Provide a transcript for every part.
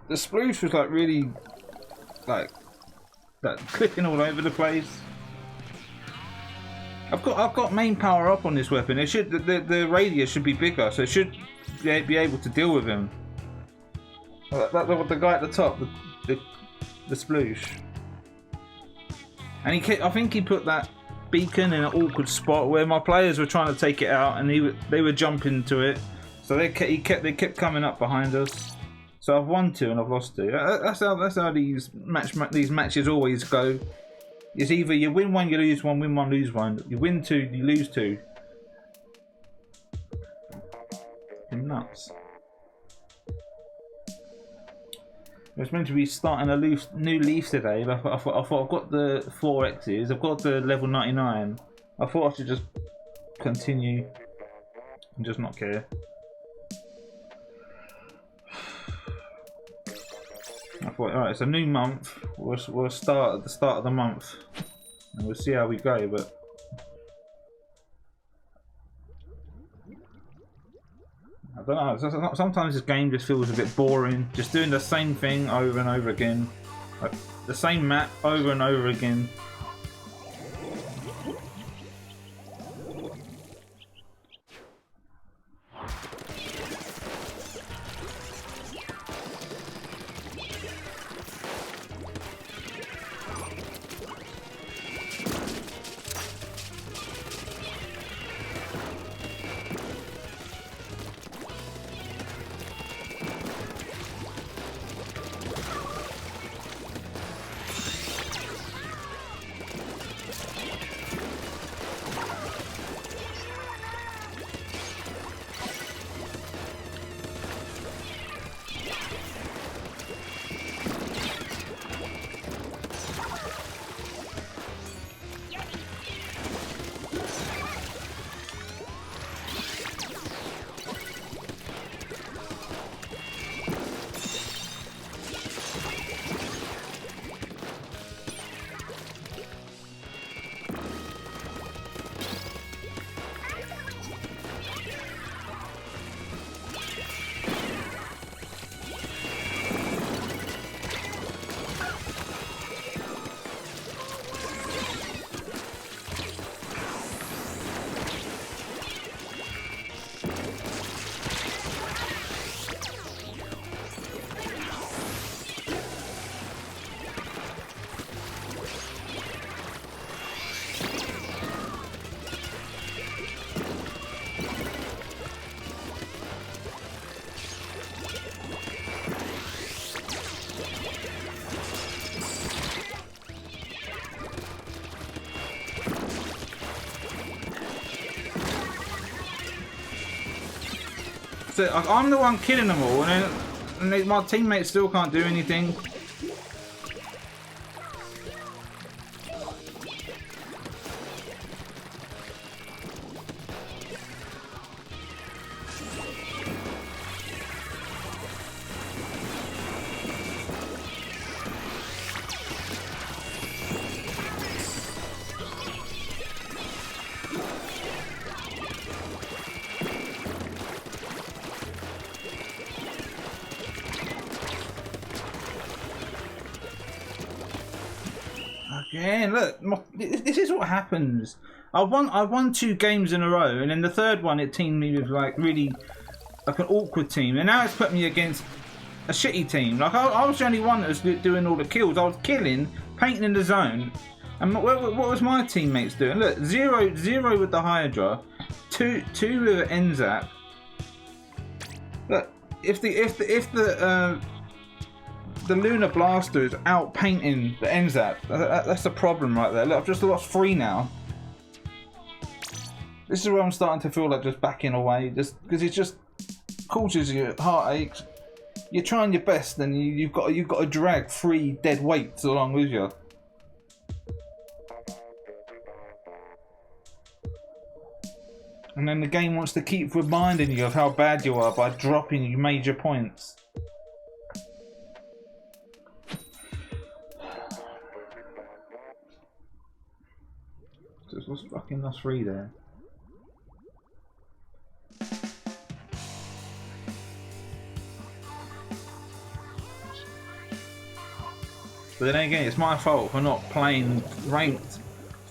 The sploosh was like really like clicking all over the place. I've got main power up on this weapon. It should the radius should be bigger, so it should be able to deal with him. The guy at the top, the sploosh, and I think he put that beacon in an awkward spot where my players were trying to take it out, and they were jumping to it, so they kept coming up behind us. So I've won 2 and I've lost 2. That's how these matches always go. It's either you win 1, you lose 1, win 1, lose 1. You win 2, you lose 2. You're nuts. I was meant to be starting a new Leaf today, but I thought I've got the 4X's, I've got the level 99. I thought I should just continue and just not care. I thought, alright, it's a new month. We'll start at the start of the month, and we'll see how we go. But I don't know. Sometimes this game just feels a bit boring. Just doing the same thing over and over again, like the same map over and over again. So I'm the one killing them all, and my teammates still can't do anything. Again, look, this is what happens. I won 2 games in a row, and then the third one it teamed me with like really like an awkward team, and now it's put me against a shitty team. Like I was the only one that was doing all the kills. I was killing, painting in the zone, and what was my teammates doing? Look, zero with the Hydra, two with the NZAP. Look, if the Lunar Blaster is out painting the NZAP. That's the problem right there. Look, I've just lost 3 now. This is where I'm starting to feel like just backing away, just because it just causes you heartaches. You're trying your best, and you've got to drag 3 dead weights along with you. And then the game wants to keep reminding you of how bad you are by dropping you major points. What's fucking lost 3 there? But then again, it's my fault for not playing ranked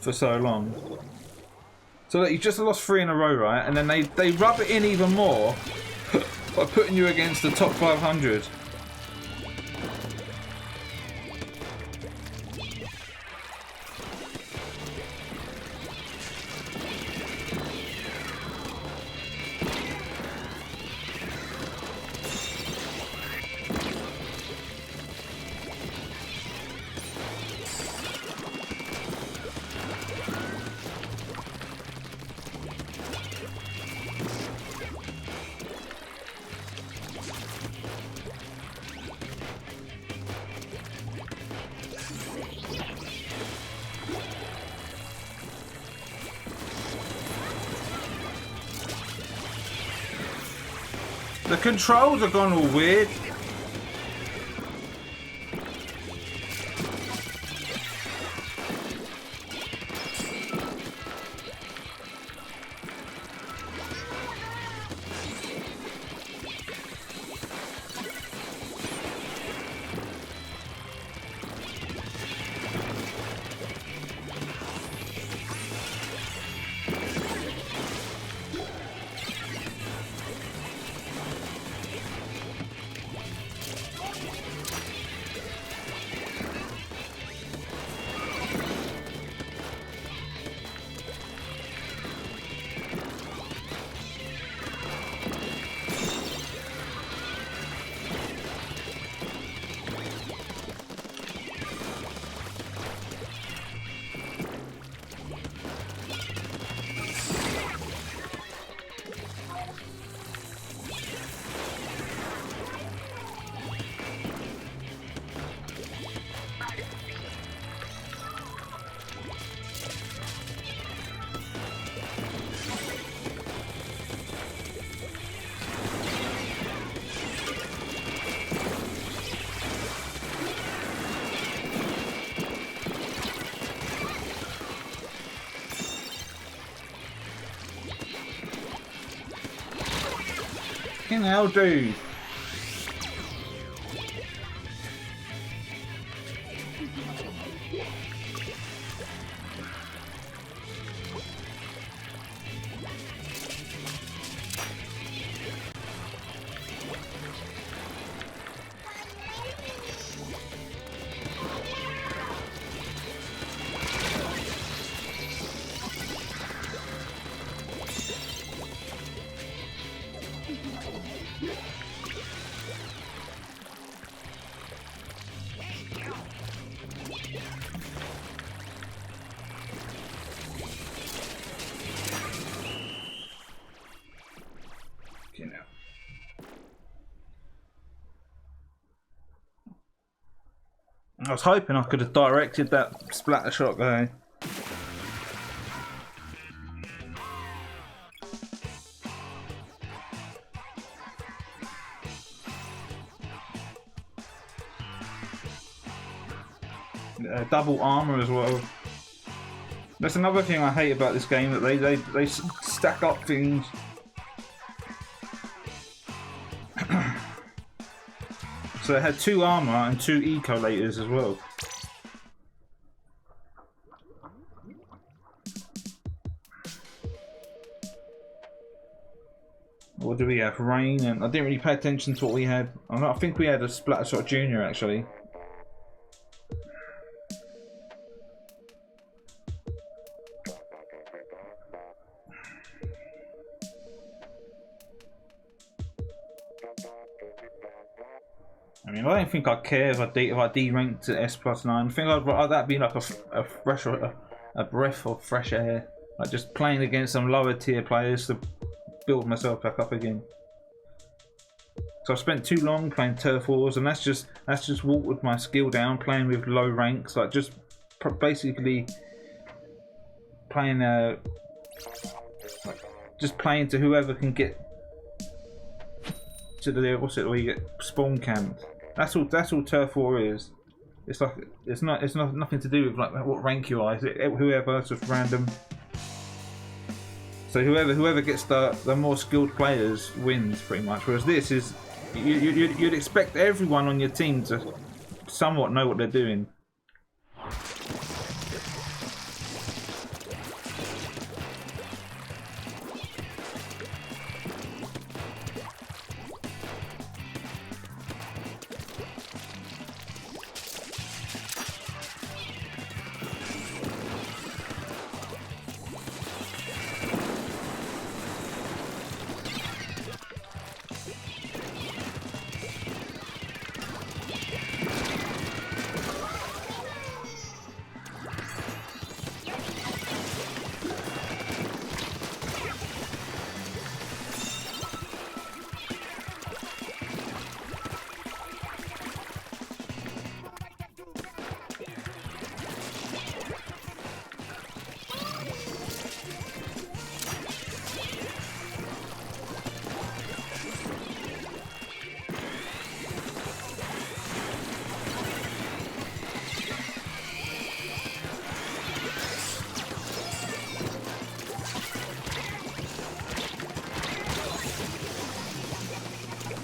for so long. So look, you just lost 3 in a row, right? And then they rub it in even more by putting you against the top 500. The controls have gone all weird. Fucking hell, dude. I was hoping I could have directed that splatter shot guy. Double armor as well. That's another thing I hate about this game, that they stack up things. So it had 2 armor and 2 ecolators as well. What do we have? Rain, and I didn't really pay attention to what we had. I think we had a Splattershot Junior actually. I mean, I don't think I'd care if I D-ranked to S+9. I think that'd be like a breath of fresh air. Like just playing against some lower tier players to build myself back up again. So I've spent too long playing Turf Wars, and that's just watered my skill down, playing with low ranks. Like just basically playing just playing to whoever can get to the where you get spawn camped. That's all Turf War is. It's like it's nothing to do with like what rank you are. Whoever, it's just random. So whoever gets the more skilled players wins pretty much. Whereas this is you'd expect everyone on your team to somewhat know what they're doing.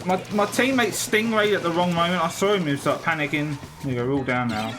My teammate Stingray at the wrong moment. I saw him start panicking. We're all down now.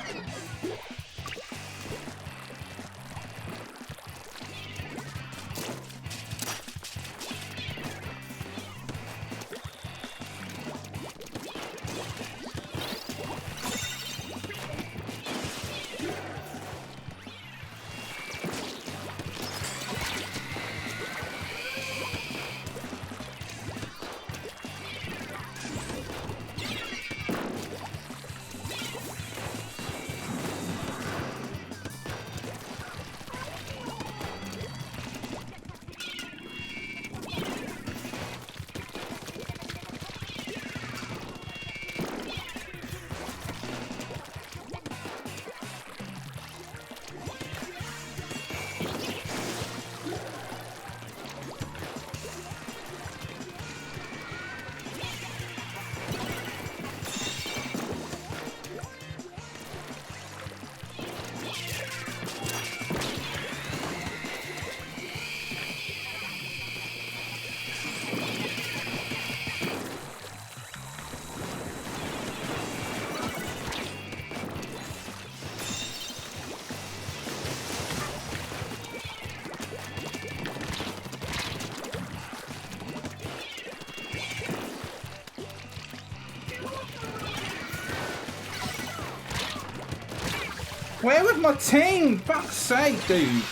Where was my team? Fuck's sake, dude.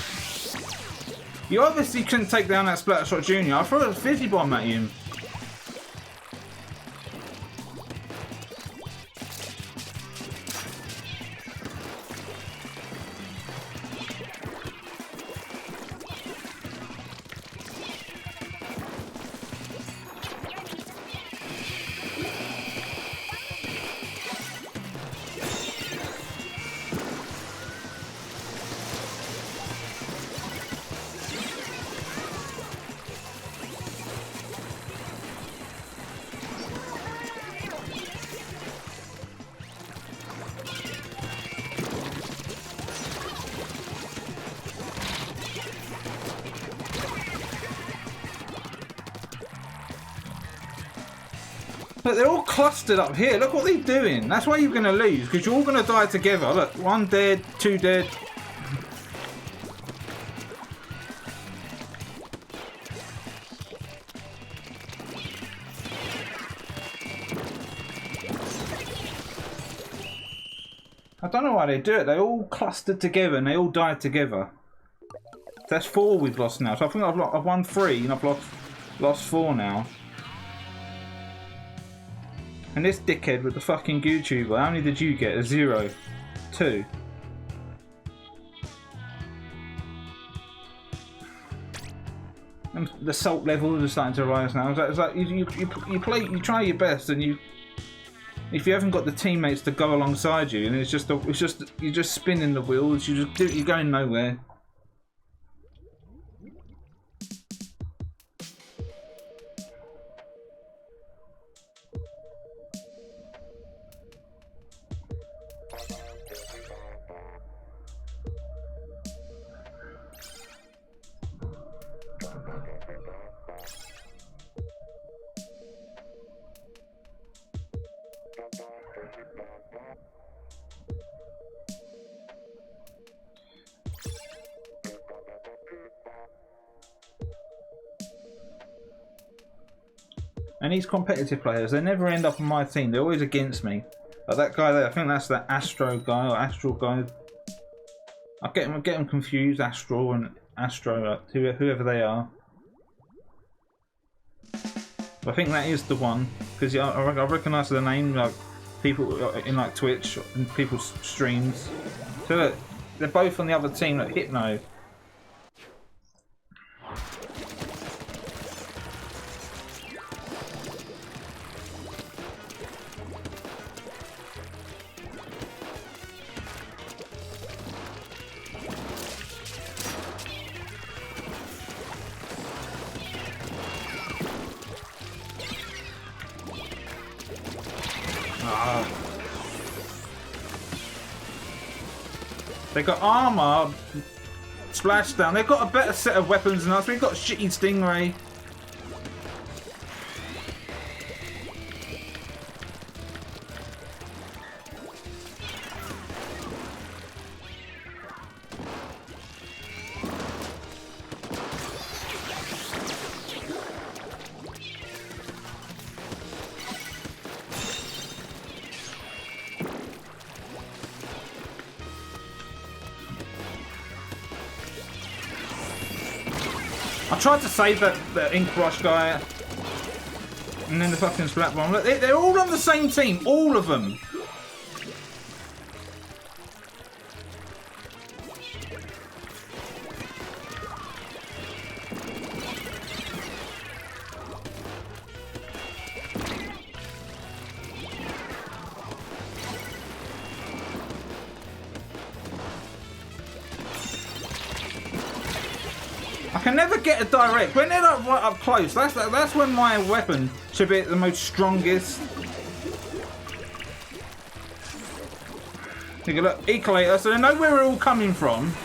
You obviously couldn't take down that Splattershot Junior. I threw a fizzy bomb at him. Look, they're all clustered up here. Look what they're doing. That's why you're going to lose, because you're all going to die together. Look, 1 dead, 2 dead. I don't know why they do it. They all clustered together and they all died together. That's 4 we've lost now. So I think I've won 3 and I've lost 4 now. And this dickhead with the fucking YouTuber, how many did you get? A 0. 2. And the salt levels are starting to rise now. It's like you play, you try your best, and if you haven't got the teammates to go alongside you, and it's just you're just spinning the wheels. You're going nowhere. And these competitive players, they never end up on my team. They're always against me. Like that guy there, I think that's the Astro guy or Astral guy. I get them confused, Astral and Astro, whoever they are. But I think that is the one, because I recognise the name, like people in like Twitch and people's streams. So look, they're both on the other team, like Hypno. They got armor, splashdown. They've got a better set of weapons than us. We've got shitty Stingray. I tried to save that ink brush guy, and then the fucking splat bomb. Look, they're all on the same team, all of them. I can never get a direct. When they're like right up close, that's when my weapon should be at the most strongest. You can look, ecolator, so they know where we're all coming from.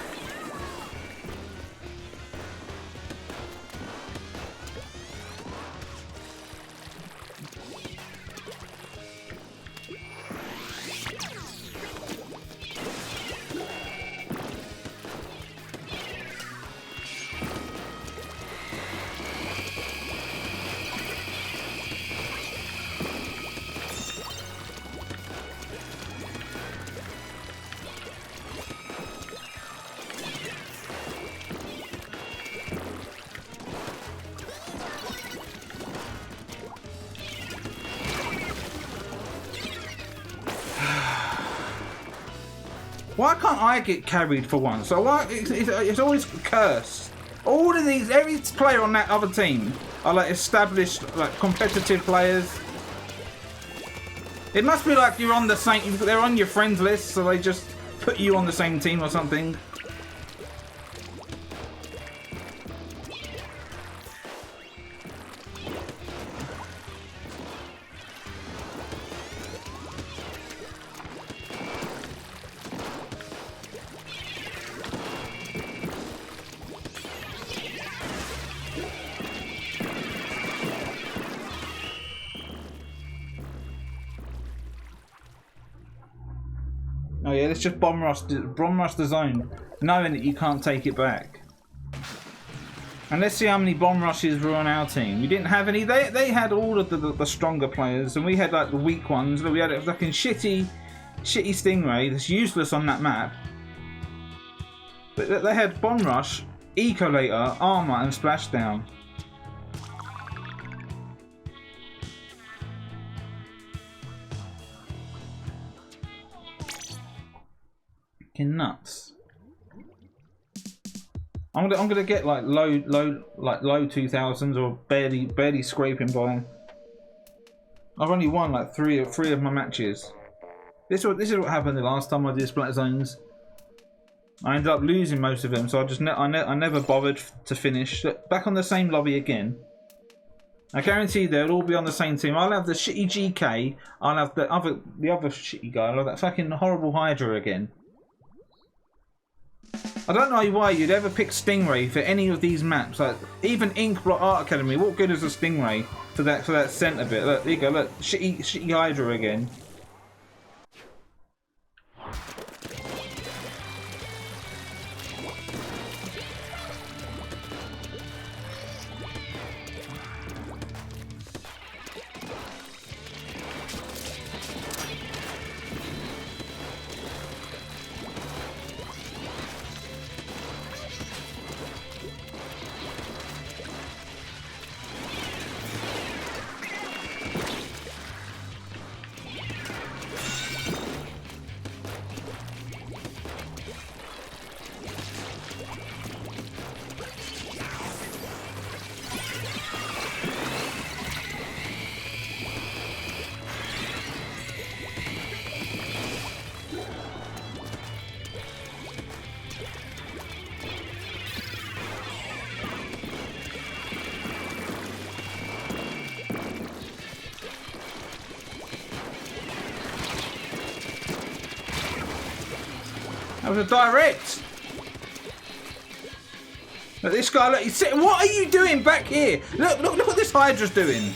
Why can't I get carried for once? So why it's always cursed. All of these, every player on that other team are like established, like competitive players. It must be like you're on the same. They're on your friends list, so they just put you on the same team or something. let's just bomb rush the zone, knowing that you can't take it back. And let's see how many bomb rushes were on our team. We didn't have any. They had all of the stronger players, and we had like the weak ones. We had a fucking shitty Stingray that's useless on that map. But they had bomb rush, ecolator, armor, and splashdown. Fucking nuts. I'm gonna get like low 2000s or barely scraping by. I've only won like three of my matches. This is what happened the last time I did Splat Zones. I ended up losing most of them, so I never bothered to finish. Look, back on the same lobby again. I guarantee they'll all be on the same team. I'll have the shitty GK. I'll have the other shitty guy. I'll have that fucking horrible Hydra again. I don't know why you'd ever pick Stingray for any of these maps. Like even Inkblot Art Academy, what good is a Stingray for that centre bit? Look, there you go. Look, shitty Hydra again. That was a direct. Look, this guy, look, he's sitting. What are you doing back here? Look what this Hydra's doing.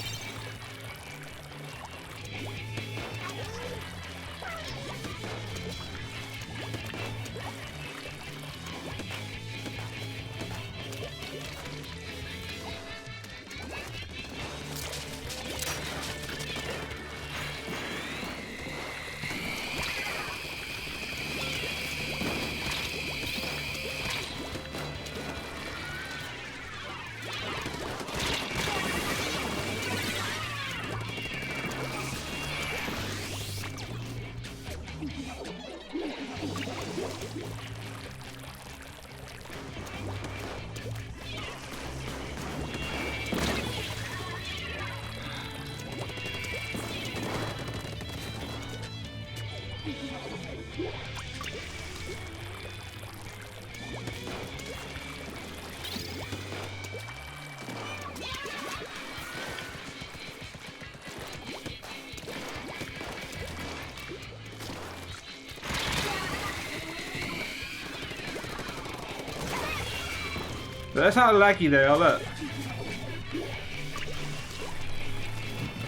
That's how laggy they are, look.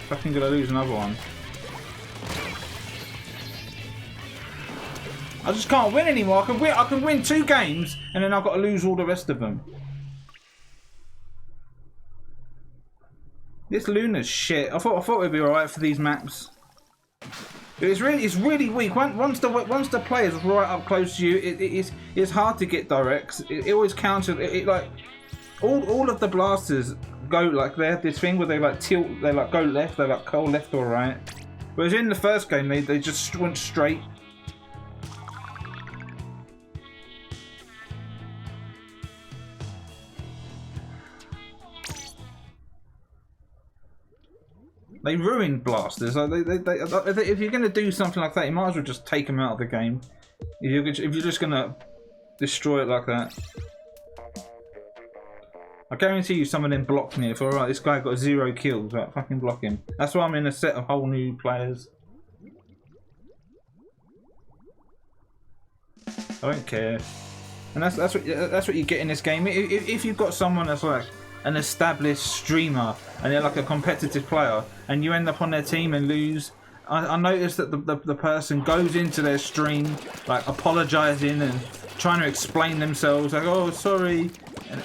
Fucking gonna lose another one. I just can't win anymore. I can win 2 games and then I've got to lose all the rest of them. This Luna's shit. I thought it'd be alright for these maps. It's really weak. Once the player's right up close to you, it's hard to get directs. It always counters. It like all of the blasters go like they have this thing where they like tilt. They like go left. They like go left or right. Whereas in the first game they just went straight. They ruined blasters. Like if you're going to do something like that, you might as well just take them out of the game. If you're just going to destroy it like that. I guarantee you some of them blocked me. If alright, this guy got 0 kills, right, fucking block him. That's why I'm in a set of whole new players. I don't care. And that's what you get in this game. If you've got someone that's like an established streamer and they're like a competitive player and you end up on their team and lose, I noticed that the person goes into their stream like apologising and trying to explain themselves, like, oh, sorry, and,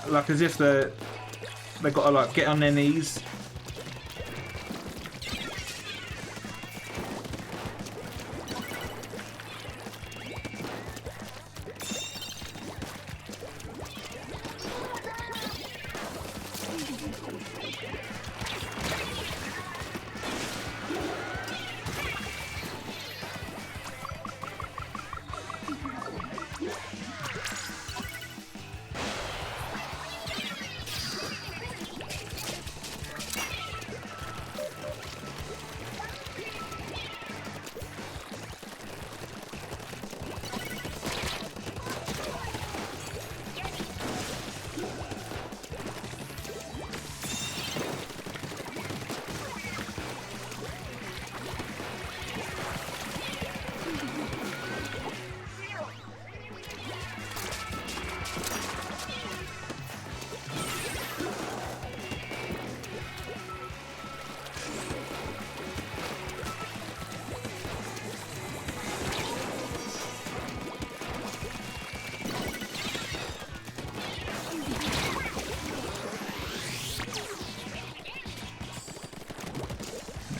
like as if they've got to like get on their knees.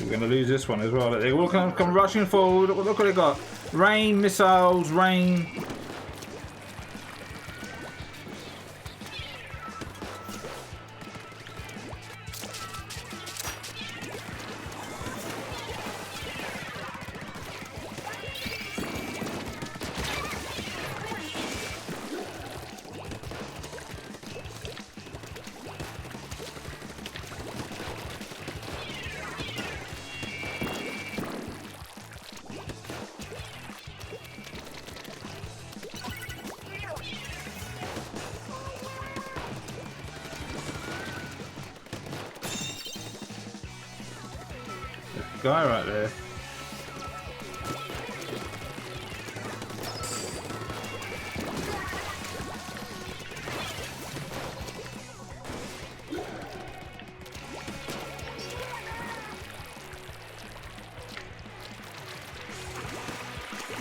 We're going to lose this one as well. They all come rushing forward. Look what they got. Rain, missiles, rain. Guy right there.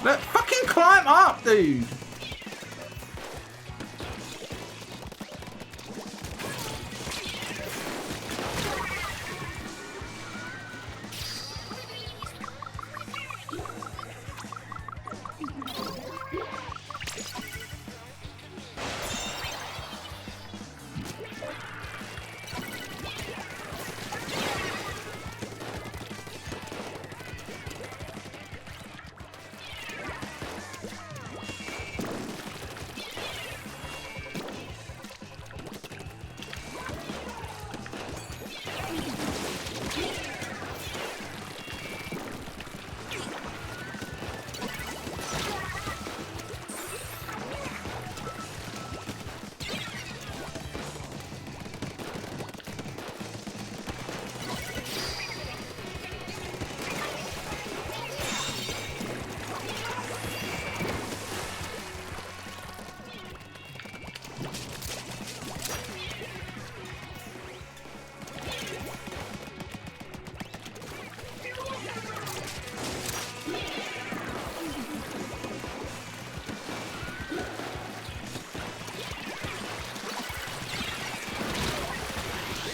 Let fucking climb up, dude.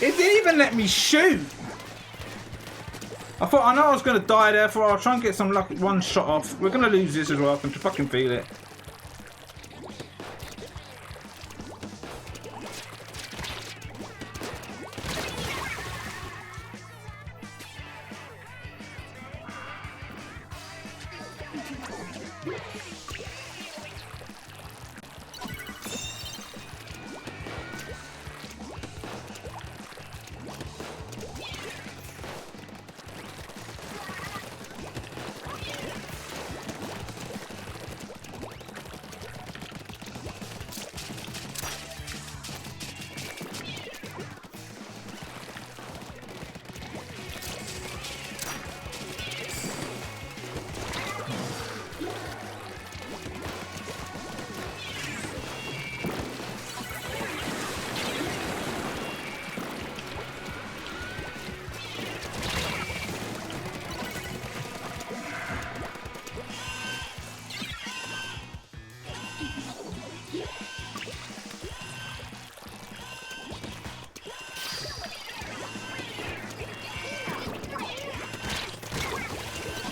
It didn't even let me shoot. I know I was going to die there, for I'll try and get some luck, one shot off. We're going to lose this as well. I can fucking feel it.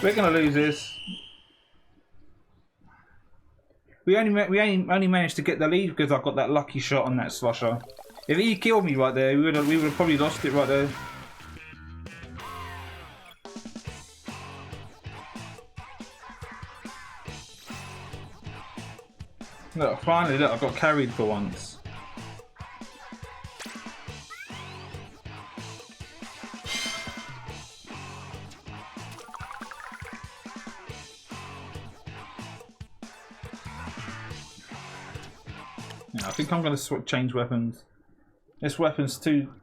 We're gonna lose this. We only managed to get the lead because I got that lucky shot on that slosher. If he killed me right there, we would have probably lost it right there. Look, finally, look, I got carried for once. Yeah, I think I'm going to change weapons. This weapon's too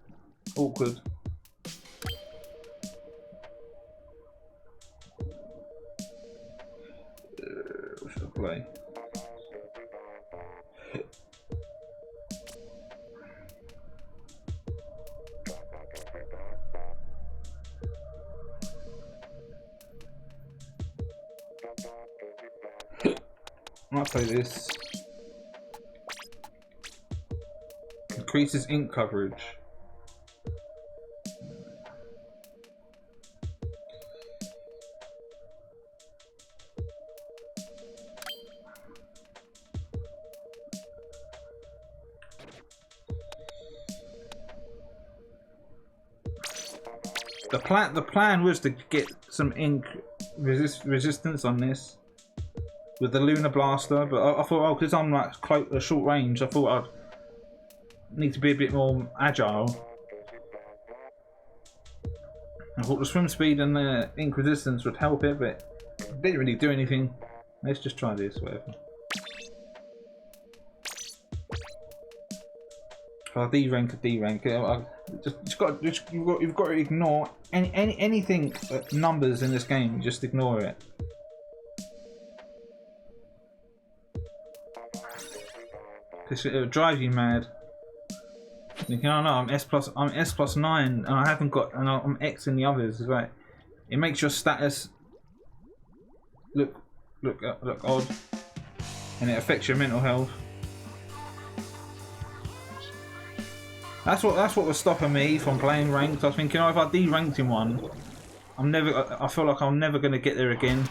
awkward. What should I play? I might play this. Increases ink coverage. The plan was to get some ink resistance on this with the Lunar Blaster, but I thought, oh, because I'm like short range, I thought I'd need to be a bit more agile. I thought the swim speed and the ink resistance would help it, but it didn't really do anything. Let's just try this, whatever. If I D-rank, you've got to ignore anything numbers in this game. Just ignore it. Because it'll drive you mad. Thinking, oh no, I'm S plus 9, and I haven't got, and I'm X in the others. Is right. It makes your status look odd, and it affects your mental health. That's what was stopping me from playing ranked. I was thinking, oh, if I de-ranked in one, I feel like I'm never going to get there again.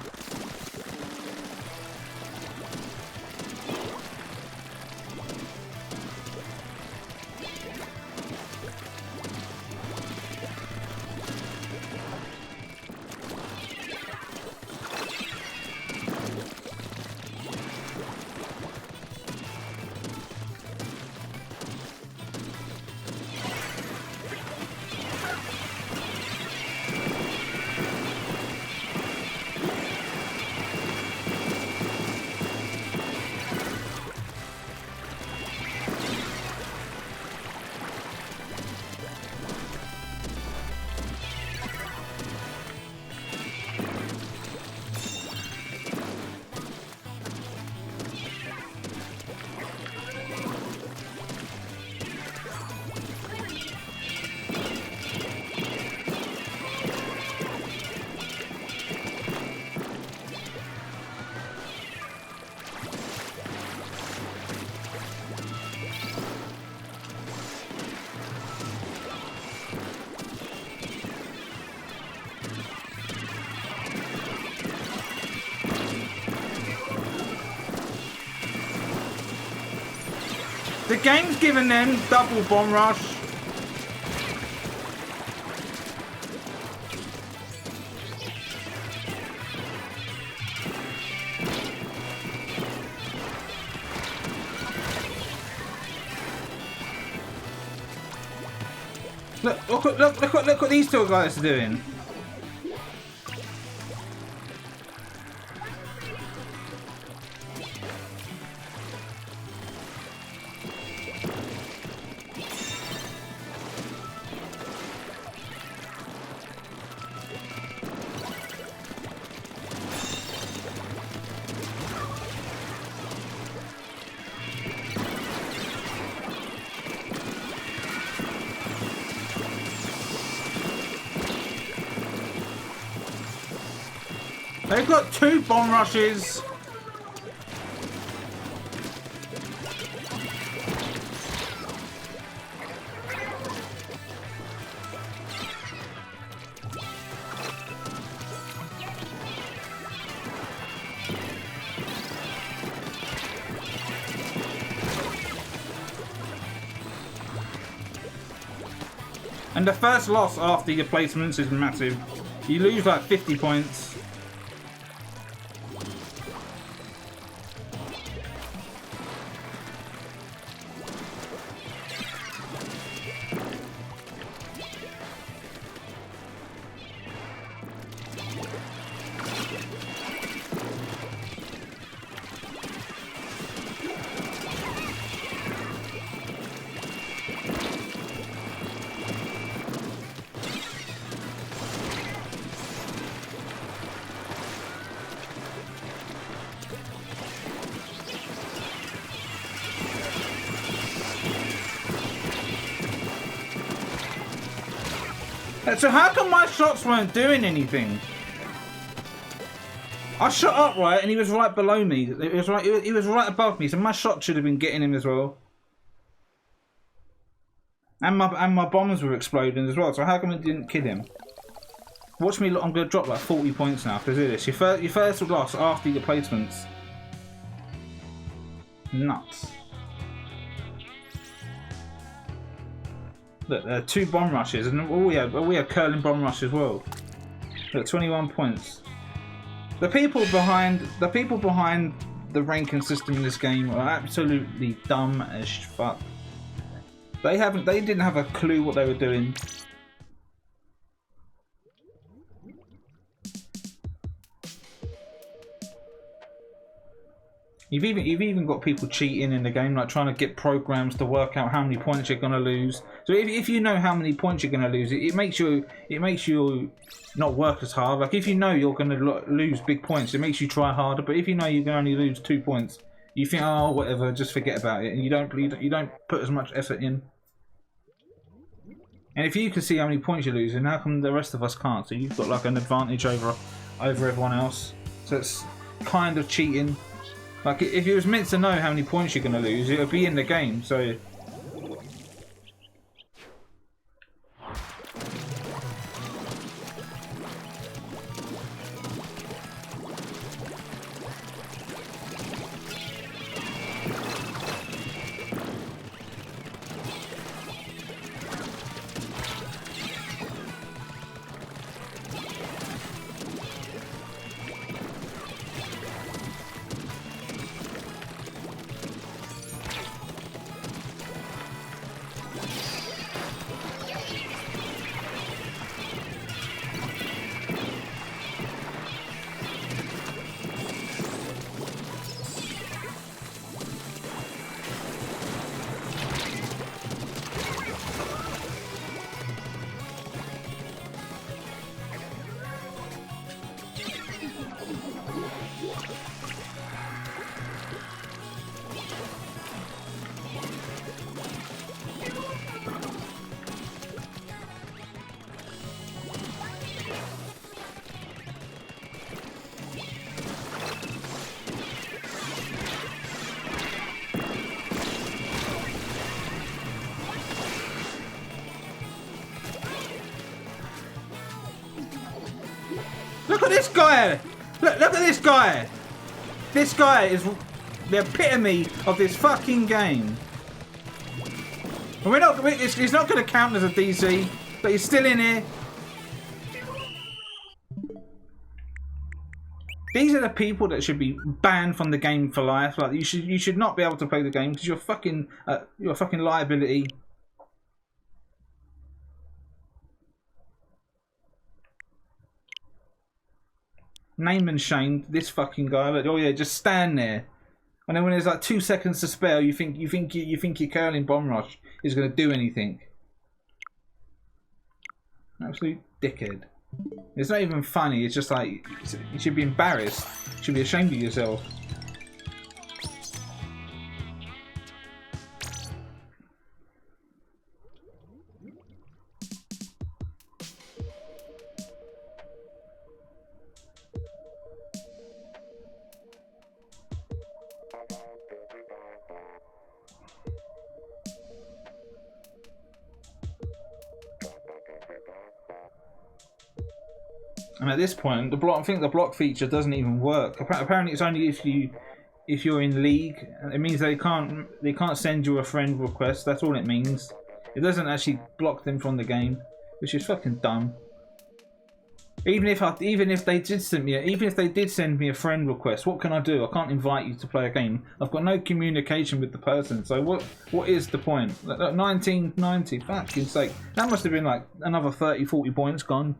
The game's giving them double bomb rush. Look what these two guys are doing. They've got 2 bomb rushes. And the first loss after your placements is massive. You lose like 50 points. So how come my shots weren't doing anything? I shot up right, and he was right below me. It was right. He was right above me, so my shot should have been getting him as well. And my bombs were exploding as well. So how come it didn't kill him? Watch me. I'm gonna drop like 40 points now. Because of this, your first loss after your placements. Nuts. Look, there are 2 bomb rushes, and we have curling bomb rush as well. Look, 21 points. The people behind the ranking system in this game are absolutely dumb as fuck. They didn't have a clue what they were doing. You've even got people cheating in the game, like trying to get programs to work out how many points you're gonna lose. So if you know how many points you're gonna lose, it makes you not work as hard. Like if you know you're gonna lose big points, it makes you try harder. But if you know you can only lose 2 points, you think, oh whatever, just forget about it, and you don't put as much effort in. And if you can see how many points you're losing, how come the rest of us can't? So you've got like an advantage over everyone else. So it's kind of cheating. Like, if you was meant to know how many points you're going to lose, it would be in the game, so... Look at this guy! Look at this guy! This guy is the epitome of this fucking game. And he's not going to count as a DC, but he's still in here. These are the people that should be banned from the game for life. Like you should not be able to play the game because you're a fucking liability. Name and shame this fucking guy. Like, oh yeah, just stand there. And then when there's like 2 seconds to spare, you think your curling bomb rush is going to do anything. Absolute dickhead. It's not even funny. It's just like you should be embarrassed. You should be ashamed of yourself. And at this point, I think the block feature doesn't even work. Apparently, it's only if you're in league. It means they can't send you a friend request. That's all it means. It doesn't actually block them from the game, which is fucking dumb. Even if they did send me a friend request, what can I do? I can't invite you to play a game. I've got no communication with the person. So what is the point? 1990, fucking sake. That must have been like another 30, 40 points gone.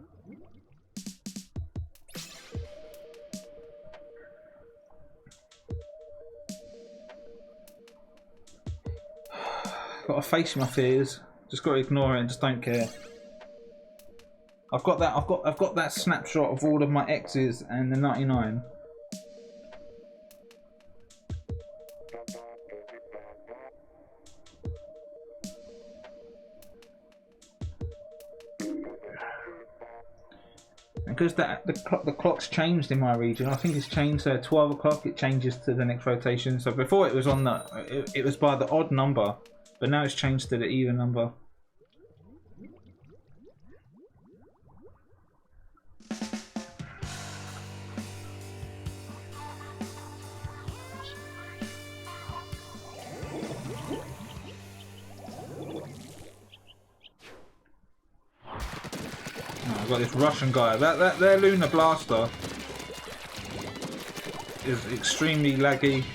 Got to face my fears. Just got to ignore it and just don't care. I've got that snapshot of all of my exes and the 99. Because the clock's changed in my region. I think it's changed to 12 o'clock. It changes to the next rotation. So before it was on it was by the odd number, but now it's changed to the even number. I've got this Russian guy. Their Lunar Blaster is extremely laggy.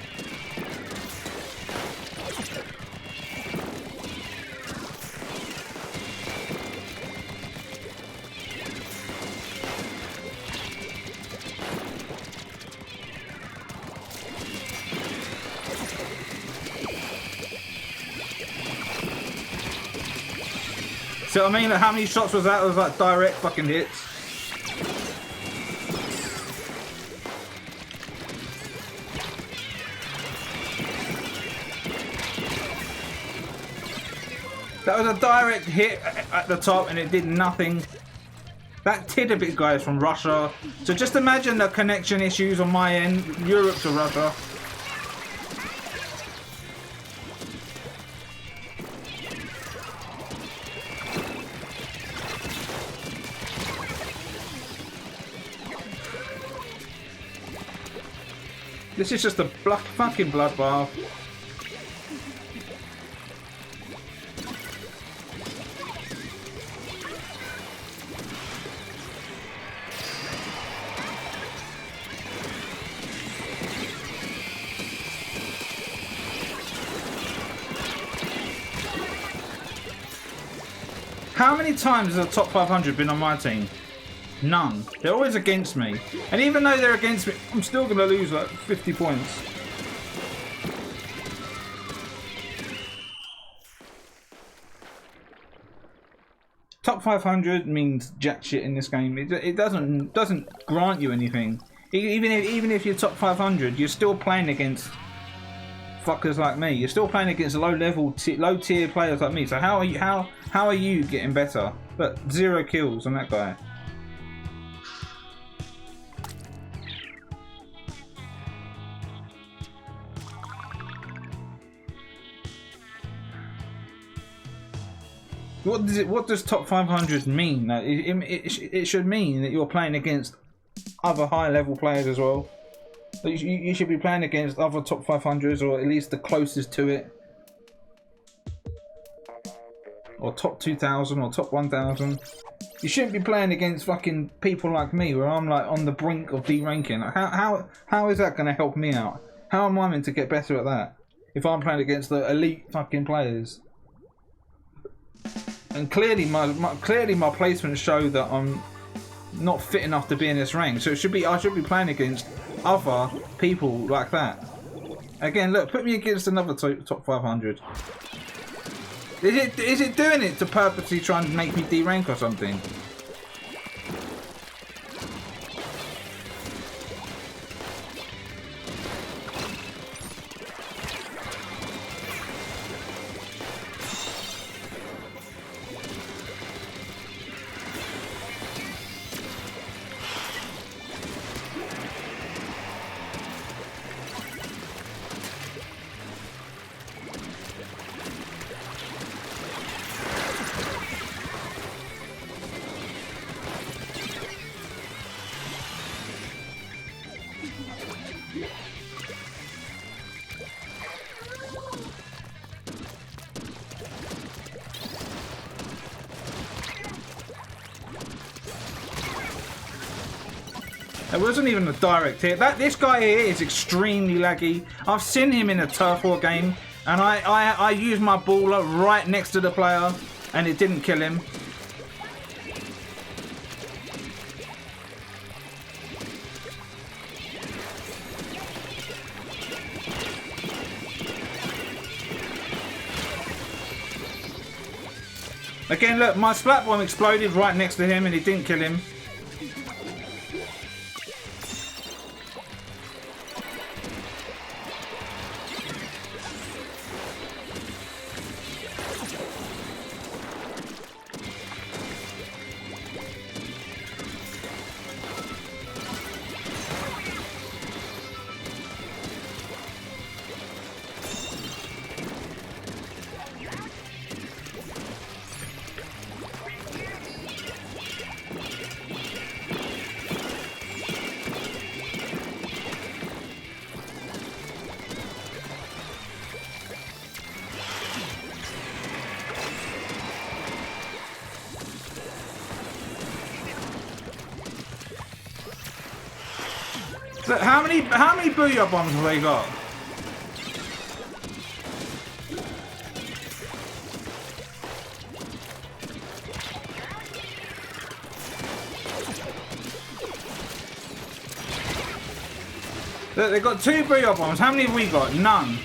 So I mean, how many shots was that? It was like direct fucking hits. That was a direct hit at the top and it did nothing. That Tidbit guy is from Russia. So just imagine the connection issues on my end, Europe to Russia. This is just a fucking bloodbath. How many times has the top 500 been on my team? None. They're always against me. And even though they're against me, I'm still going to lose like 50 points. Top 500 means jack shit in this game. It doesn't grant you anything. Even if you're top 500, you're still playing against fuckers like me. You're still playing against low tier players like me. So how are you getting better? But 0 kills on that guy. What does top 500 mean? It should mean that you're playing against other high level players as well. You should be playing against other top 500s, or at least the closest to it, or top 2000 or top 1000. You shouldn't be playing against fucking people like me, where I'm like on the brink of deranking. How is that going to help me out? How am I meant to get better at that if I'm playing against the elite fucking players? And clearly my placements show that I'm not fit enough to be in this rank. So I should be playing against other people like that. Again, look, put me against another top 500. Is it doing it to purposely try and make me derank or something? It wasn't even a direct hit. This guy here is extremely laggy. I've seen him in a turf war game, and I used my baller right next to the player, and it didn't kill him. Again, look, my splat bomb exploded right next to him, and it didn't kill him. Look, how many booyah bombs have they got? Look, they've got 2 booyah bombs. How many have we got? None.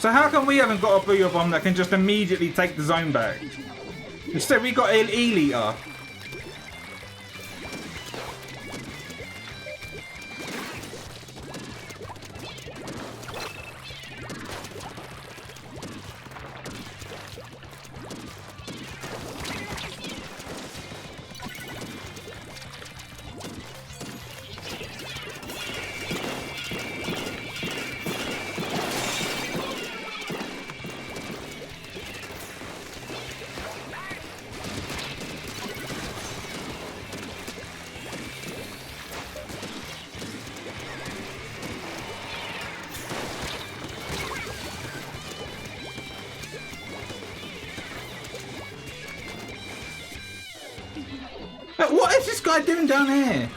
So how come we haven't got a booyah bomb that can just immediately take the zone back? Instead we got an E-liter. What is this guy doing down here?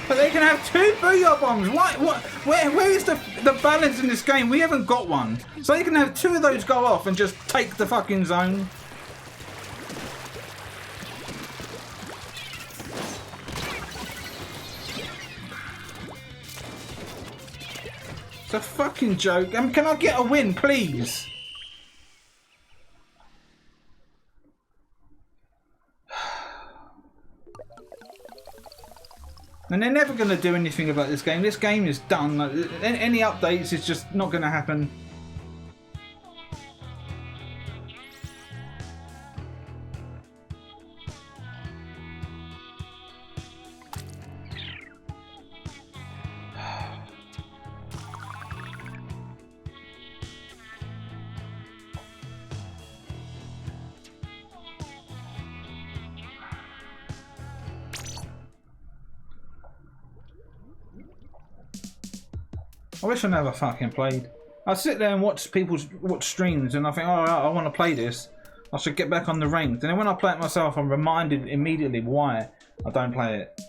But they can have 2 booyah bombs. What? Where is the balance in this game? We haven't got one. So you can have 2 of those go off and just take the fucking zone. It's a fucking joke. Can I get a win, please? And they're never going to do anything about this game. This game is done. Any updates is just not going to happen. I wish I never fucking played. I sit there and watch streams and I think, oh, I want to play this. I should get back on the ranked. And then when I play it myself, I'm reminded immediately why I don't play it.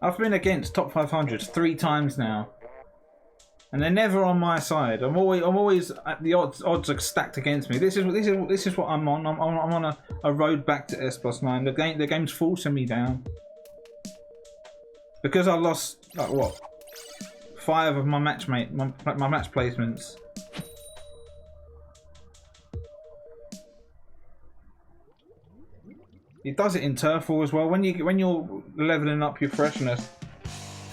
I've been against top 500s 3 times now, and they're never on my side. I'm always at the odds. Odds are stacked against me. This is what I'm on. I'm on a road back to S+9. The game's forcing me down because I lost like what 5 of my match placements. It does it in Turf War as well. When you're leveling up your freshness,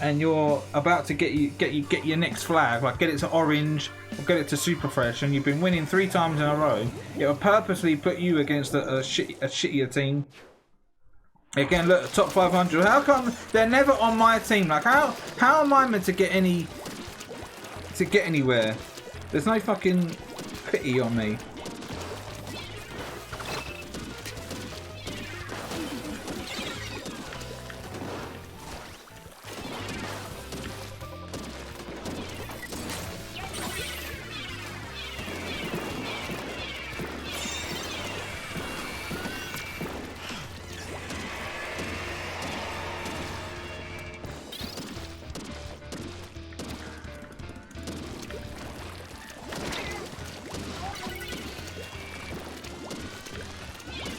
and you're about to get your next flag, like get it to orange or get it to super fresh, and you've been winning 3 times in a row, it will purposely put you against a shittier team. Again, look, top 500. How come they're never on my team? Like how am I meant to get anywhere? There's no fucking pity on me.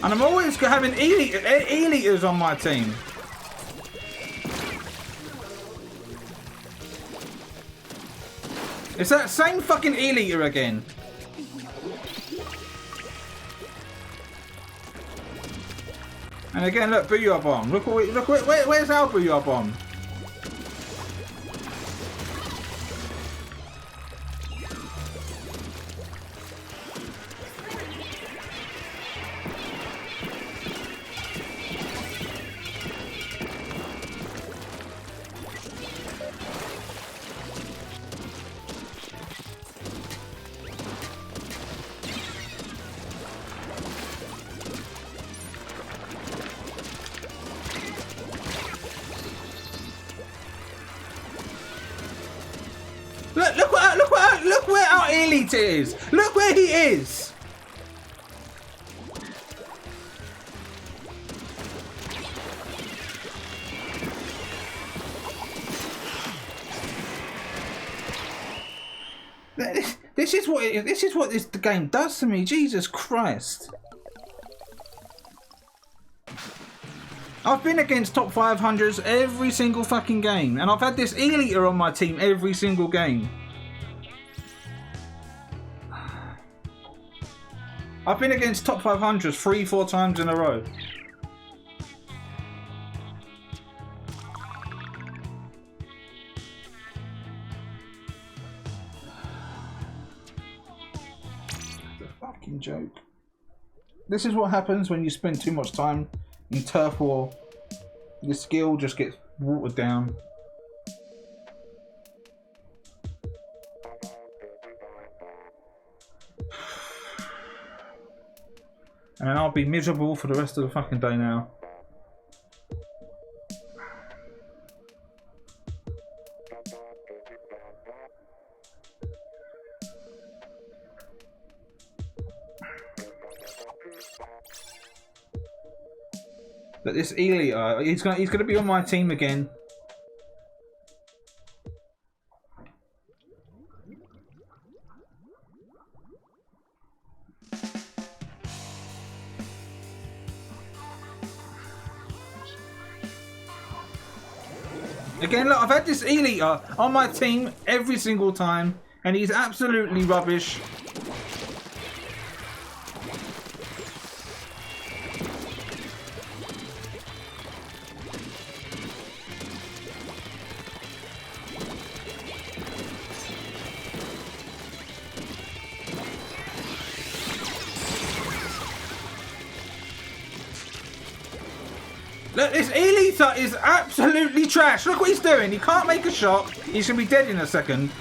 And I'm always having E-liters on my team. It's that same fucking E-liter again. And again, look, Booyah Bomb. Look where's our Booyah Bomb? Look where our elite is. Look where he is. This is what this game does to me. Jesus Christ. I've been against top 500s every single fucking game, and I've had this E-liter on my team every single game. I've been against top 500s 3-4 times in a row. It's a fucking joke. This is what happens when you spend too much time in Turf War. Your skill just gets watered down. And then I'll be miserable for the rest of the fucking day now. But this Elia, he's gonna be on my team again. Again, look, I've had this E-liter on my team every single time, and he's absolutely rubbish. Look, this E-liter is absolutely trash. Look what he's doing. He can't make a shot. He's going to be dead in a second.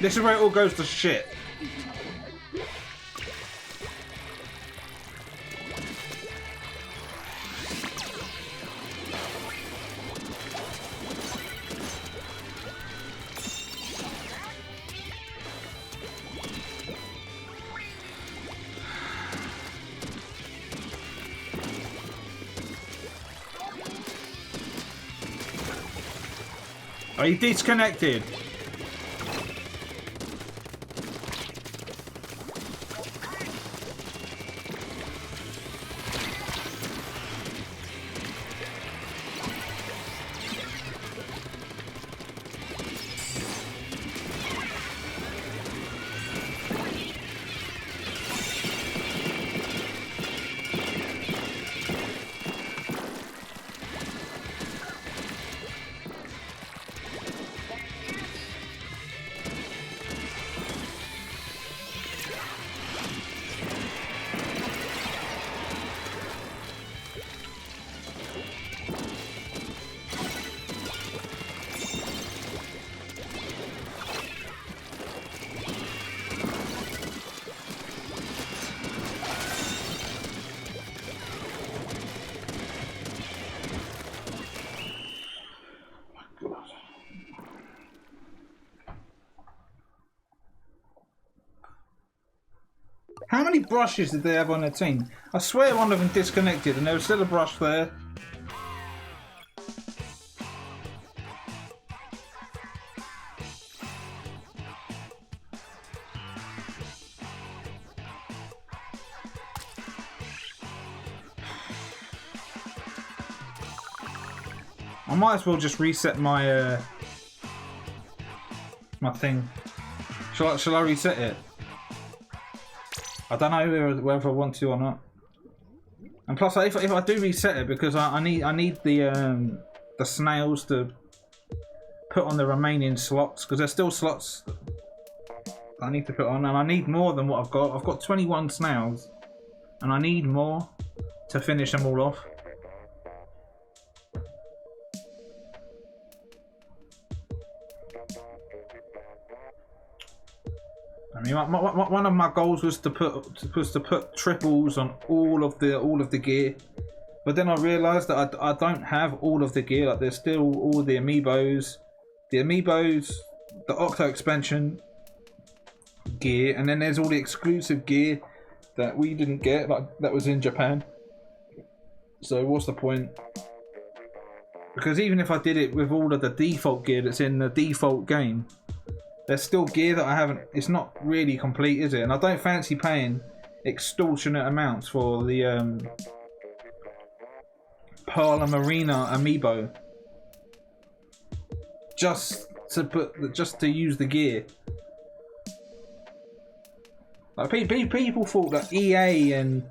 This is where it all goes to shit. Are you disconnected? How many brushes did they have on their team? I swear one of them disconnected and there was still a brush there. I might as well just reset my my thing. Shall I reset it? I don't know whether I want to or not. And plus, if I do reset it, because I need the snails to put on the remaining slots, because there's still slots I need to put on, and I need more than what I've got. I've got 21 snails, and I need more to finish them all off. I mean, one of my goals was to put triples on all of the gear, but then I realised that I don't have all of the gear. Like, there's still all the amiibos, the Octo expansion gear, and then there's all the exclusive gear that we didn't get, like that was in Japan. So what's the point? Because even if I did it with all of the default gear that's in the default game, there's still gear that I haven't. It's not really complete, is it? And I don't fancy paying extortionate amounts for the Pearl and Marina amiibo just to use the gear. Like, people thought that EA and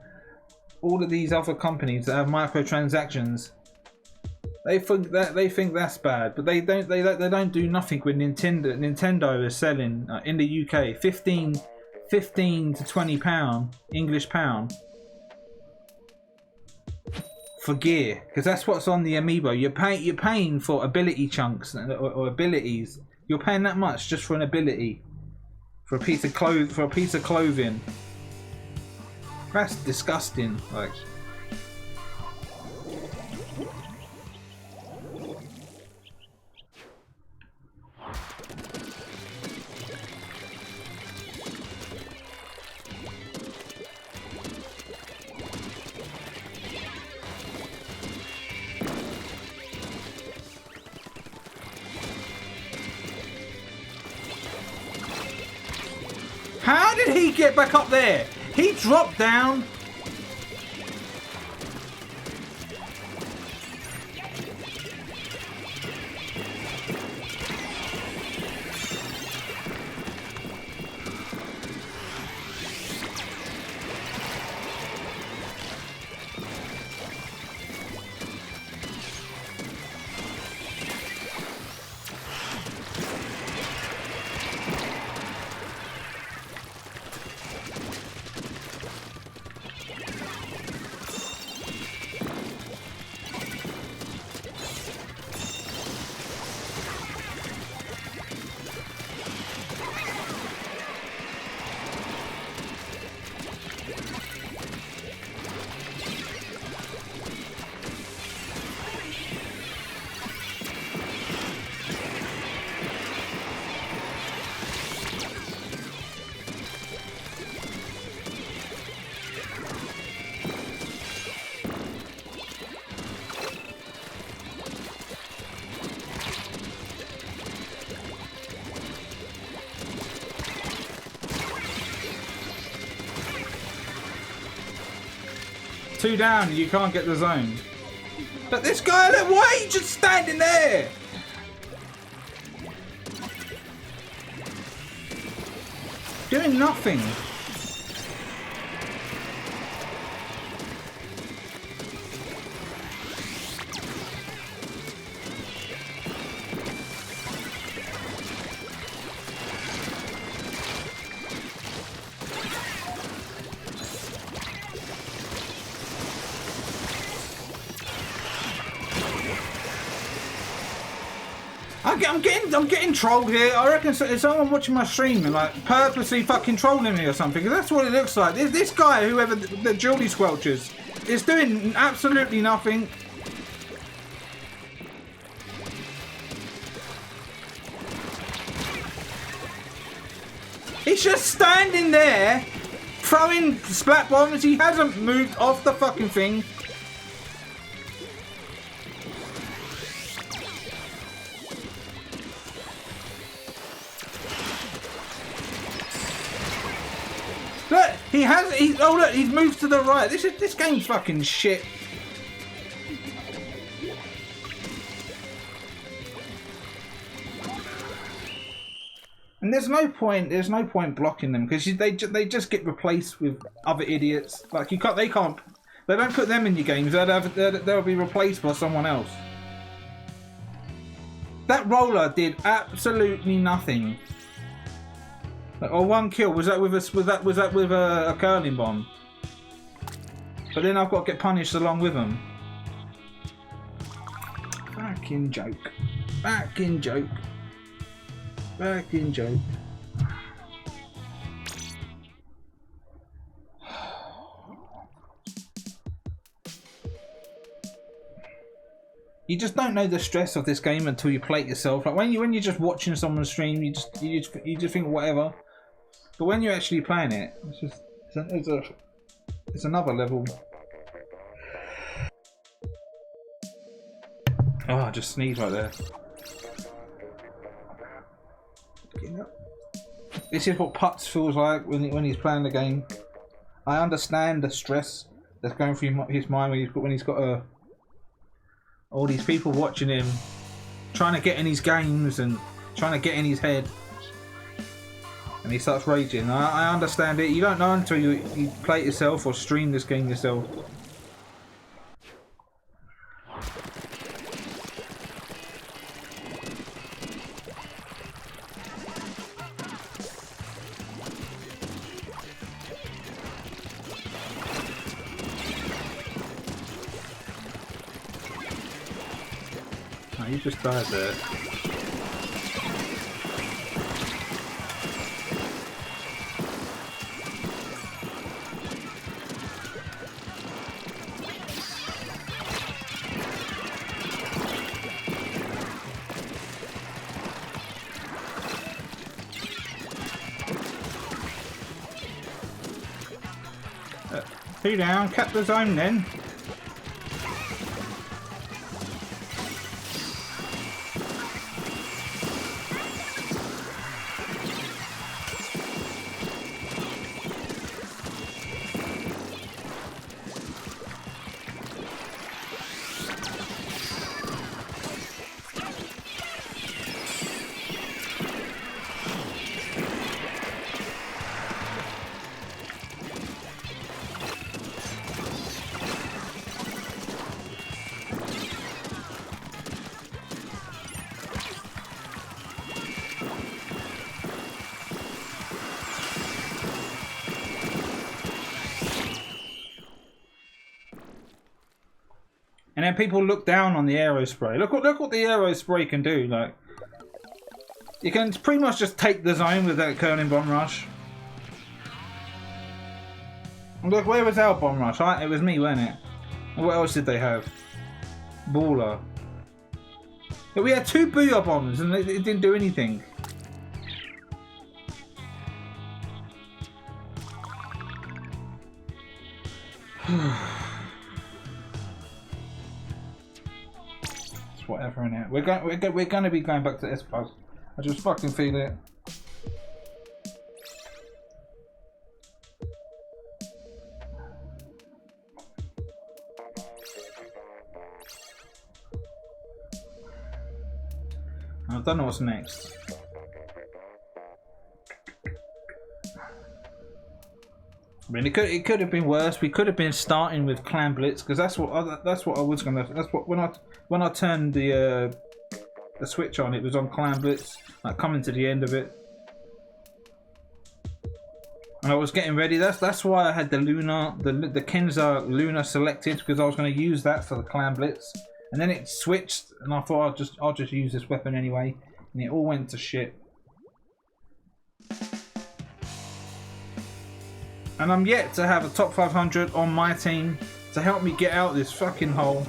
all of these other companies that have microtransactions, they think that's bad, but they don't do nothing with Nintendo. Nintendo is selling in the UK 15 to £20 English pound for gear, because that's what's on the amiibo. You're paying for ability chunks or abilities. You're paying that much just for an ability, for a piece of clothing. That's disgusting. Like. How did he get back up there? He dropped down. 2 down, you can't get the zone. But this guy, look, why are you just standing there? Doing nothing. I'm getting trolled here. I reckon it's someone watching my stream and like purposely fucking trolling me or something. Because that's what it looks like. This guy, whoever the Julie Squelchers, is doing absolutely nothing. He's just standing there, throwing splat bombs. He hasn't moved off the fucking thing. Look, oh look, he's moved to the right. This game's fucking shit. And there's no point blocking them because they just get replaced with other idiots. Like they don't put them in your games. They'll be replaced by someone else. That roller did absolutely nothing. Or 1 kill. Was that with a curling bomb? But then I've got to get punished along with them. Fucking joke. Fucking joke. Fucking joke. You just don't know the stress of this game until you play it yourself. Like when you're just watching someone stream, you just think whatever. But when you're actually playing it, it's another level. Oh, I just sneezed right there. This is what Putz feels like when he's playing the game. I understand the stress that's going through his mind when he's got all these people watching him, trying to get in his games and trying to get in his head. And he starts raging. I understand it. You don't know until you play it yourself or stream this game yourself. Oh, you just died there. Two down, cut the zone then. And then people look down on the aero spray. Look what the aero spray can do. Like, you can pretty much just take the zone with that curling bomb rush. And look, where was our bomb rush? It was me, wasn't it? And what else did they have? Baller. But we had 2 booyah bombs and it didn't do anything. Whatever in it. We're going to be going back to S+. I just fucking feel it. I don't know what's next. I mean, it could have been worse. We could have been starting with Clan Blitz because that's what I was gonna. That's what when I turned the switch on, it was on Clan Blitz. Like coming to the end of it, and I was getting ready. That's why I had the Luna, the Kenza Luna selected because I was going to use that for the Clan Blitz. And then it switched, and I thought I'll just use this weapon anyway, and it all went to shit. And I'm yet to have a top 500 on my team to help me get out of this fucking hole.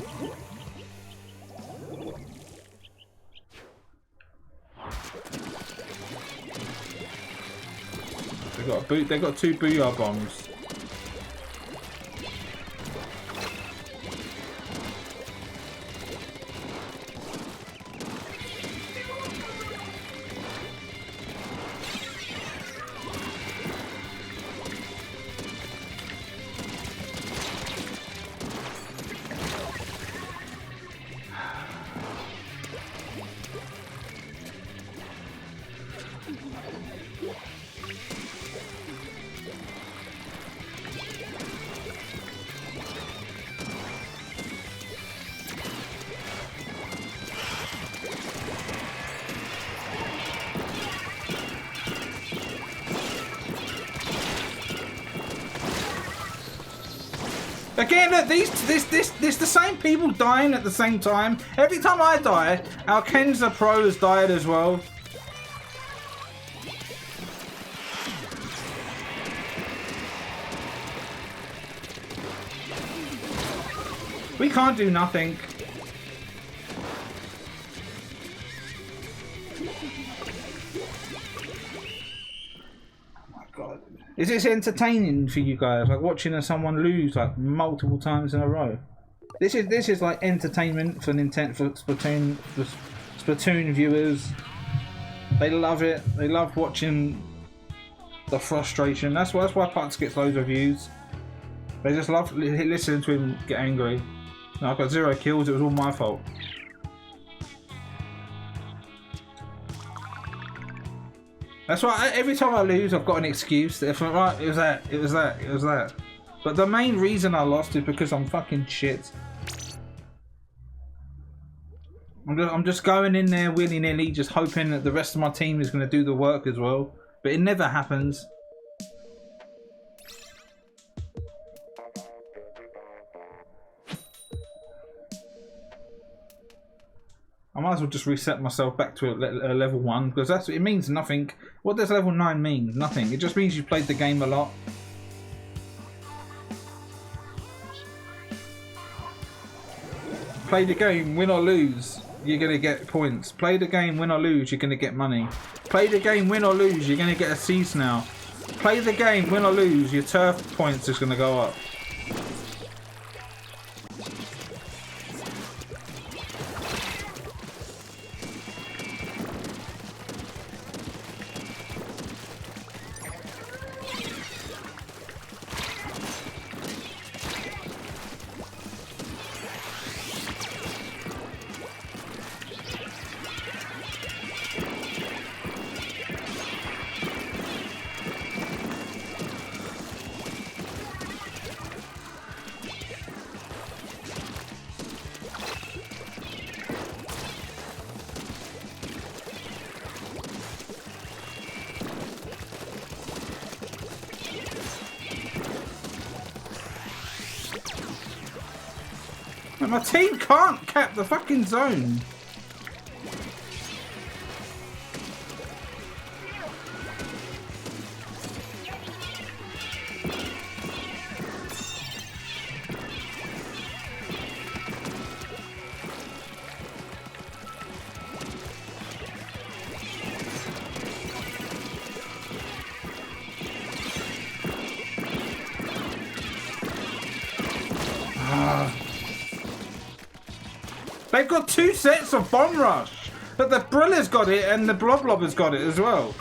They got 2 booyah bombs. Again, look, this the same people dying at the same time. Every time I die, our Kenza Pro has died as well. We can't do nothing. Is this entertaining for you guys? Like watching someone lose like multiple times in a row? This is like entertainment for Splatoon viewers. They love it. They love watching the frustration. That's why Putz gets loads of views. They just love listening to him get angry. No, I've got 0 kills. It was all my fault. That's why every time I lose, I've got an excuse. If I'm right, it was that. But the main reason I lost is because I'm fucking shit. I'm just going in there willy-nilly, just hoping that the rest of my team is going to do the work as well. But it never happens. I might as well just reset myself back to a level 1 because it means nothing. What does level 9 mean? Nothing. It just means you've played the game a lot. Play the game, win or lose, you're going to get points. Play the game, win or lose, you're going to get money. Play the game, win or lose, you're going to get a cease now. Play the game, win or lose, your turf points is going to go up. My team can't cap the fucking zone. They've got 2 sets of Bomb Rush, but the Brilla's got it and the Blob has got it as well.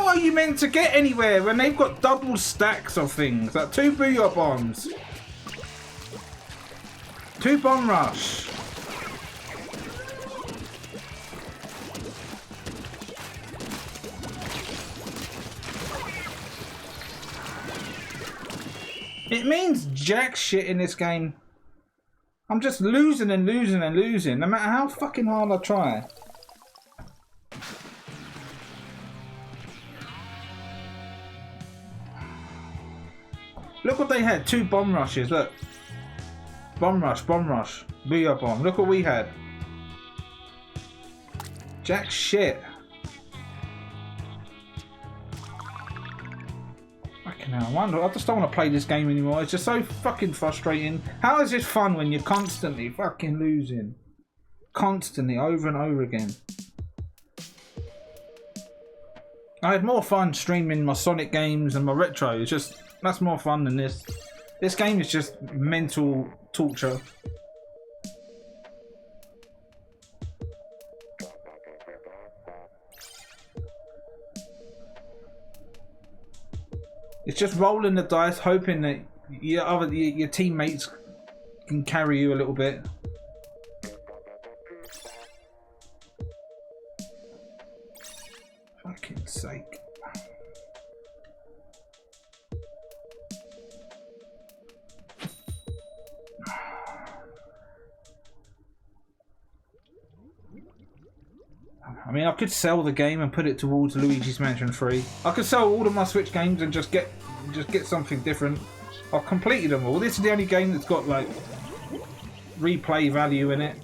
How are you meant to get anywhere when they've got double stacks of things? Like 2 booyah bombs. 2 bomb rush. It means jack shit in this game. I'm just losing and losing and losing, no matter how fucking hard I try. Look what they had, 2 bomb rushes, look. Bomb rush, booyah bomb. Look what we had. Jack shit. I just don't want to play this game anymore. It's just so fucking frustrating. How is this fun when you're constantly fucking losing? Constantly, over and over again. I had more fun streaming my Sonic games and my retro. It's just, that's more fun than this. This game is just mental torture. It's just rolling the dice, hoping that your teammates can carry you a little bit. Fucking sake. I mean, I could sell the game and put it towards Luigi's Mansion 3. I could sell all of my Switch games and just get something different. I've completed them all. This is the only game that's got like replay value in it.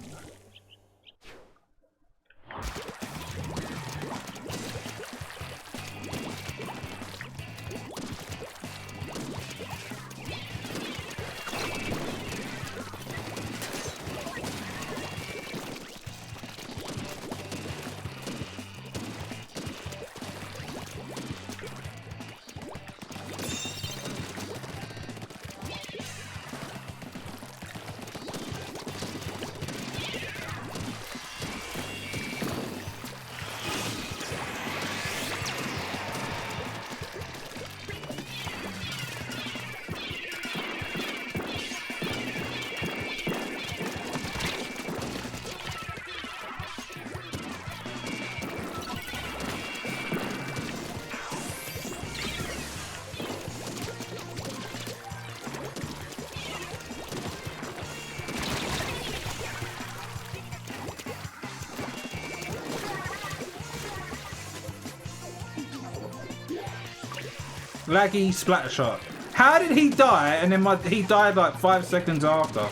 Laggy splatter shot. How did he die and then he died like 5 seconds after?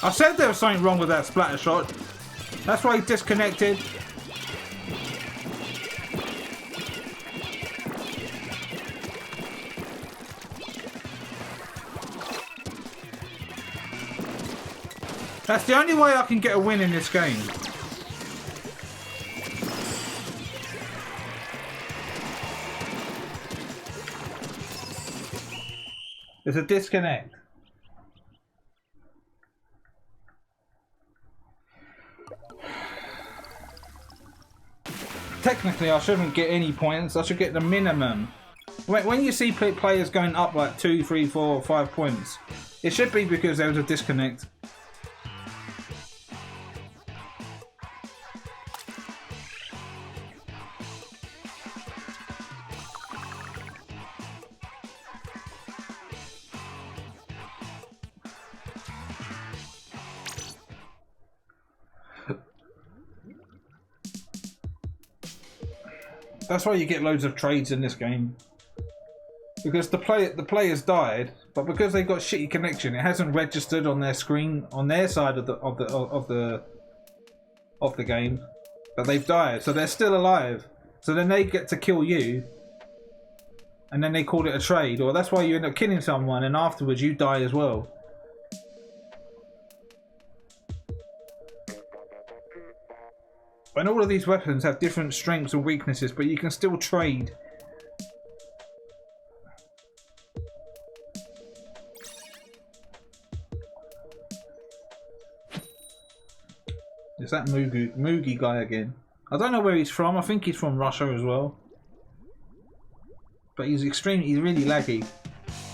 I said there was something wrong with that splatter shot. That's why he disconnected. That's the only way I can get a win in this game. There's a disconnect. Technically, I shouldn't get any points. I should get the minimum. When you see players going up like 2, 3, 4, 5 points, it should be because there was a disconnect. That's why you get loads of trades in this game. Because the players died, but because they got shitty connection, it hasn't registered on their screen on their side of the game that they've died. So they're still alive. So then they get to kill you, and then they call it a trade. Or that's why you end up killing someone, and afterwards you die as well. And all of these weapons have different strengths and weaknesses, but you can still trade. Is that Moogie guy again? I don't know where he's from. I think he's from Russia as well. But he's really laggy.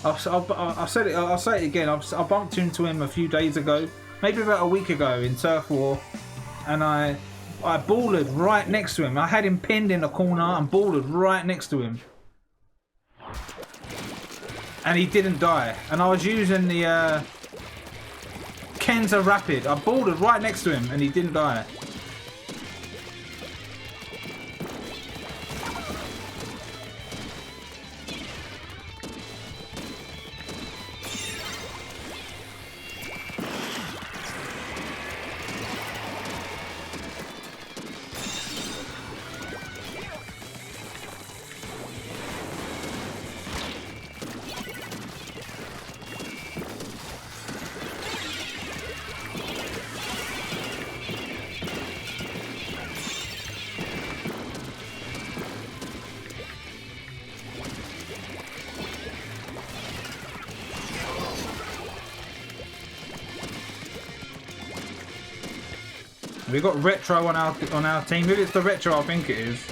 I've said it. I'll say it again. I bumped into him a few days ago, maybe about a week ago in Turf War, and I balled right next to him. I had him pinned in a corner and balled right next to him. And he didn't die. And I was using the Kenza Rapid. I balled right next to him and he didn't die. We've got retro on our team. If it's the retro, I think it is.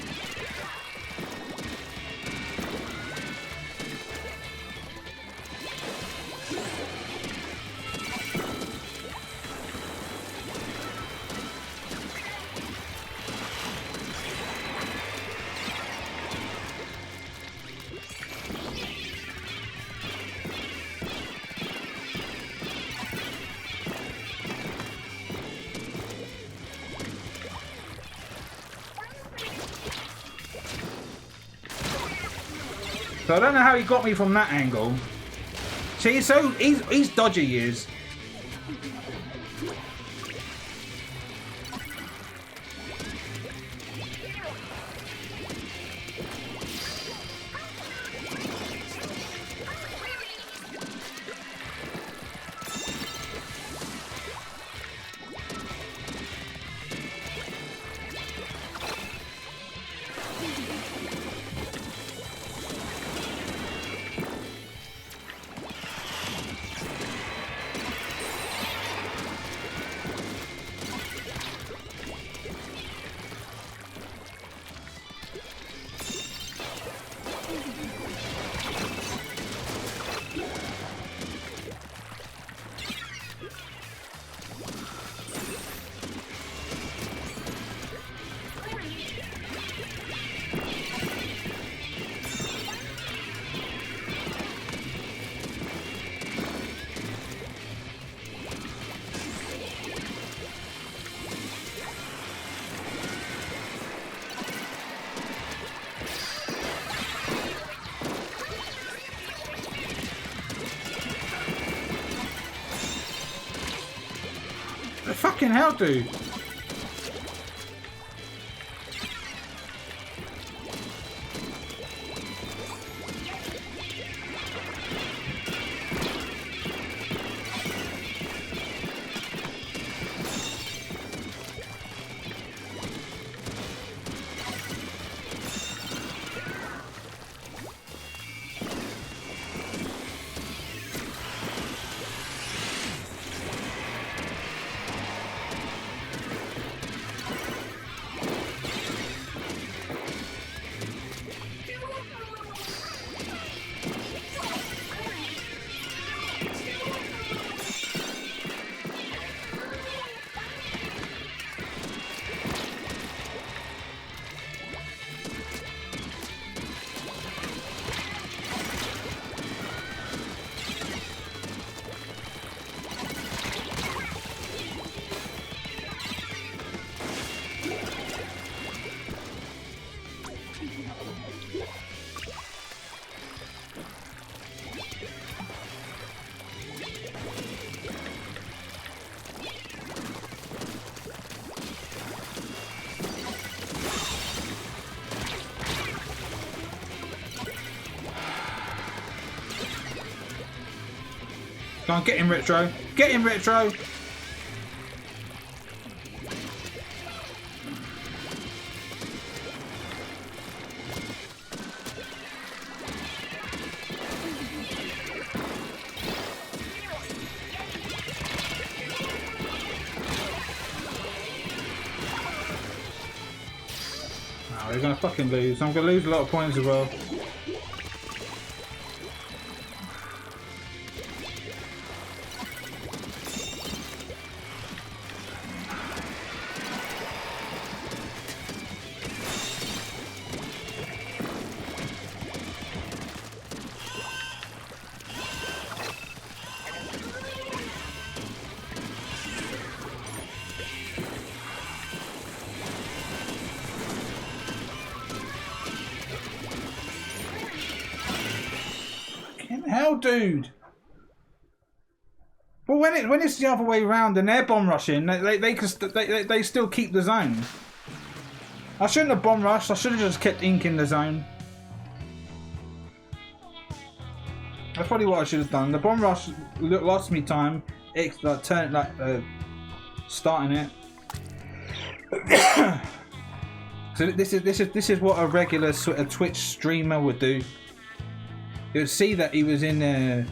So I don't know how he got me from that angle. See, so he's dodgy, he is. Fucking hell, dude. Go on, get him, Retro. Get him, Retro. They're gonna fucking lose. I'm gonna lose a lot of points as well. Hell, dude! Well, when it's the other way around and they're bomb rushing, they still keep the zone. I shouldn't have bomb rushed. I should have just kept ink in the zone. That's probably what I should have done. The bomb rush lost me time. Starting it. So this is what a regular sort of Twitch streamer would do. You would see that he was in there.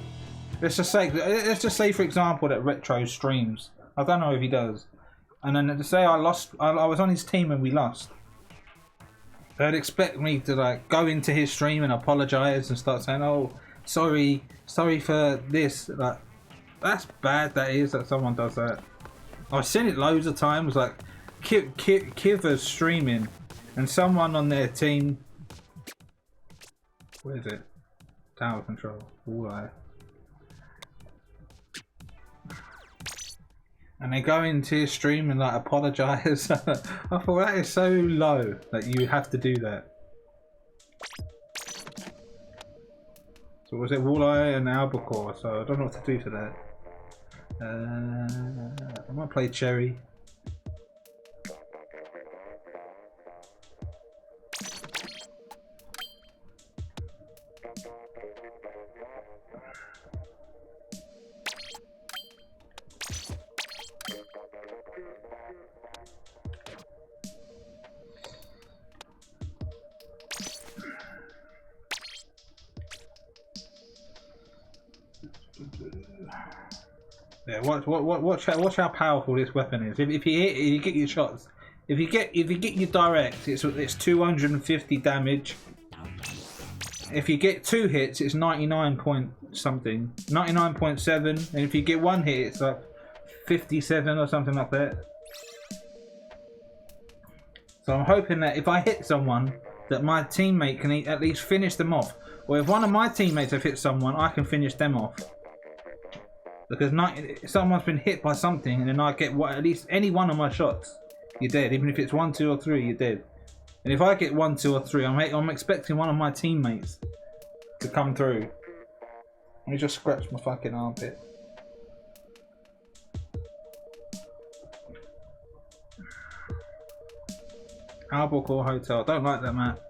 Let's just say, for example, that Retro streams. I don't know if he does. And then to say I lost, I was on his team and we lost. They'd expect me to like go into his stream and apologise and start saying, "Oh, sorry for this." Like, that's bad. That is that someone does that. I've seen it loads of times. Like, Kiva's streaming, and someone on their team. Where is it? Tower control. All and they go into his stream and like apologise. I thought that is so low that you have to do that. So was it Walleye and Albacore? So I don't know what to do for that. I might play Cherry. Yeah, watch how powerful this weapon is. If you hit, you get your shots. If you get your direct, it's 250 damage. If you get 2 hits, it's 99 point something, 99.7, and if you get 1 hit, it's like 57 or something like that. So I'm hoping that if I hit someone, that my teammate can at least finish them off. Or if one of my teammates have hit someone, I can finish them off. Because someone's been hit by something, and then I get at least any one of my shots, you're dead. Even if it's 1, 2, or 3, you're dead. And if I get 1, 2, or 3, I'm expecting one of my teammates to come through. Let me just scratch my fucking armpit. Albacore Hotel. Don't like that map.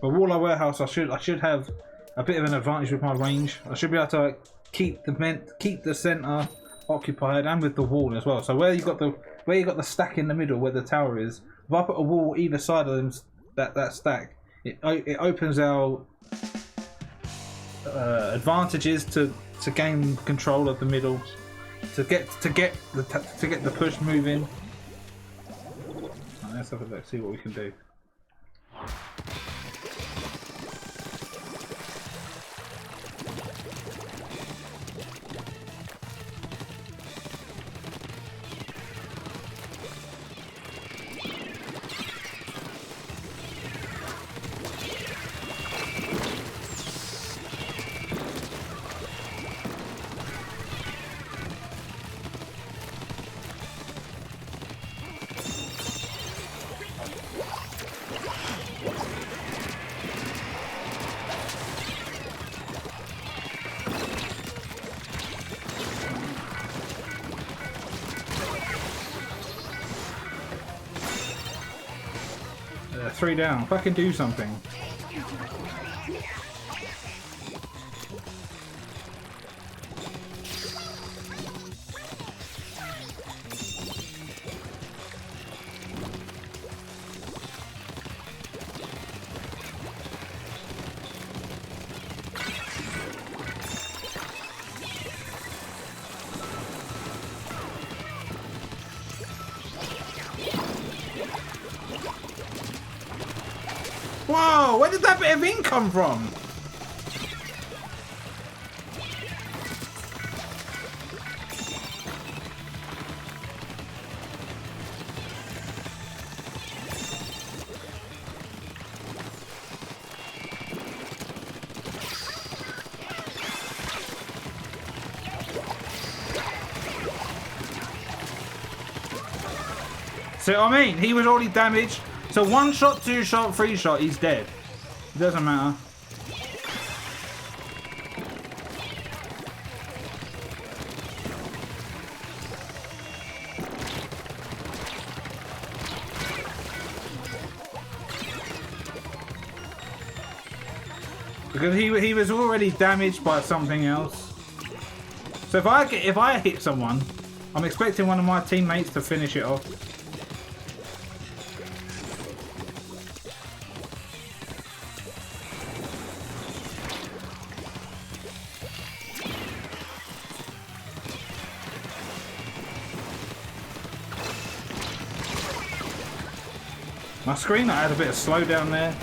But Walleye Warehouse, I should have a bit of an advantage with my range. I should be able to keep the center occupied and with the wall as well. So where you got the stack in the middle where the tower is, if I put a wall either side of them, that stack, it opens our advantages to gain control of the middle, to get the push moving. Right, let's have a look, see what we can do. Three down. Fucking do something. Whoa, where did that bit of ink come from? See what I mean? He was already damaged. So 1 shot, 2 shot, 3 shot, he's dead. It doesn't matter. Because he was already damaged by something else. So if I hit someone, I'm expecting one of my teammates to finish it off. My screen, I had a bit of slowdown there.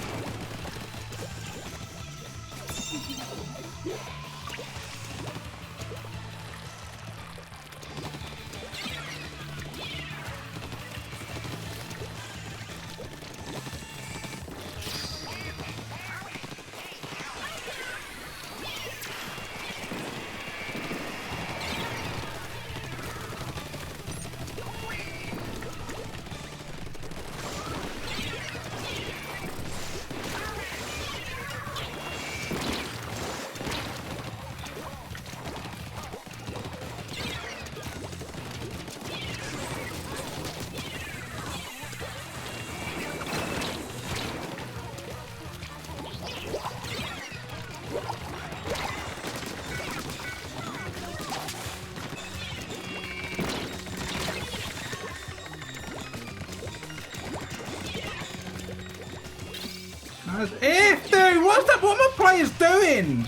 Dude, what's that? What are my players doing?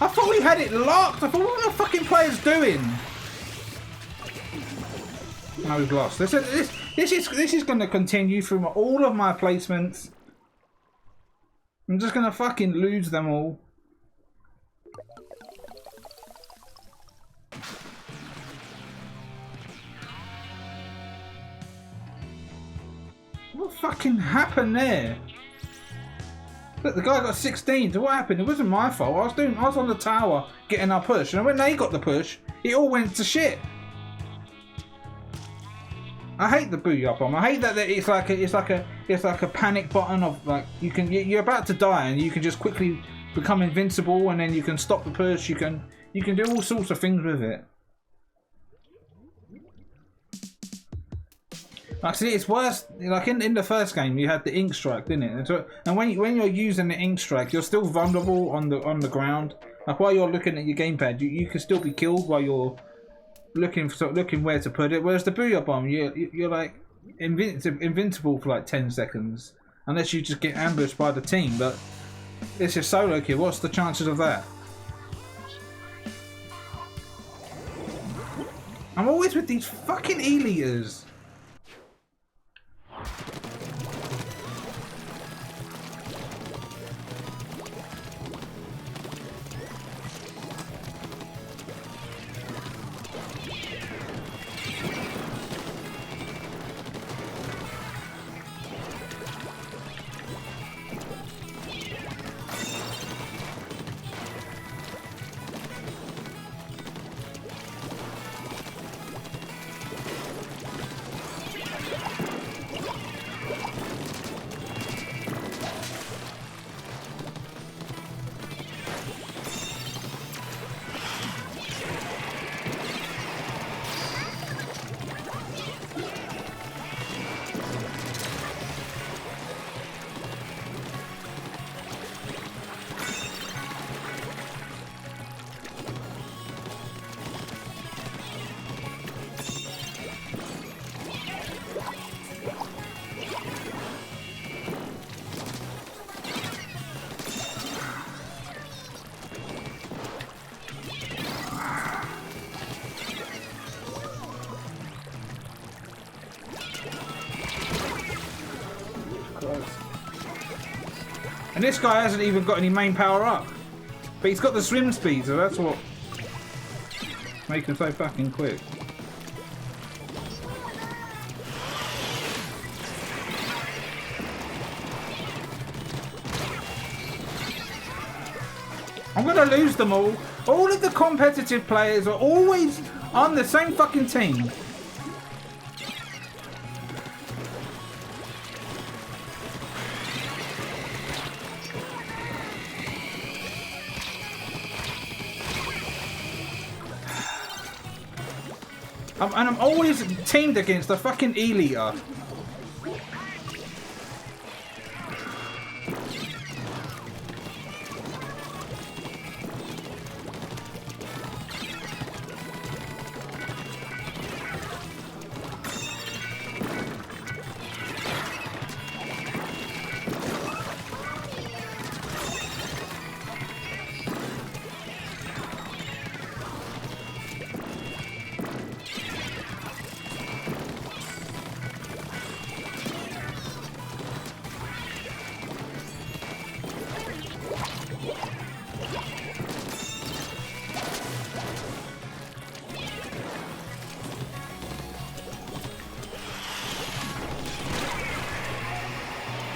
I thought we had it locked. I thought, what are the fucking players doing? No, we've lost. This is going to continue through all of my placements. I'm just going to fucking lose them all. What fucking happened there? Look, the guy got 16. So what happened? It wasn't my fault. I was on the tower getting our push, and when they got the push, it all went to shit. I hate the booyah bomb. I hate that it's like a panic button of like you're about to die and you can just quickly become invincible and then you can stop the push. You can do all sorts of things with it. Actually, it's worse. Like in the first game, you had the ink strike, didn't it? And when you're using the ink strike, you're still vulnerable on the ground. Like while you're looking at your gamepad, you can still be killed while you're looking where to put it. Whereas the booyah bomb, you're like invincible for like 10 seconds, unless you just get ambushed by the team. But it's a solo kill. What's the chances of that? I'm always with these fucking E-liters. And this guy hasn't even got any main power up. But he's got the swim speed, so that's what makes him so fucking quick. I'm gonna lose them all. All of the competitive players are always on the same fucking team. And I'm always teamed against the fucking E-liter.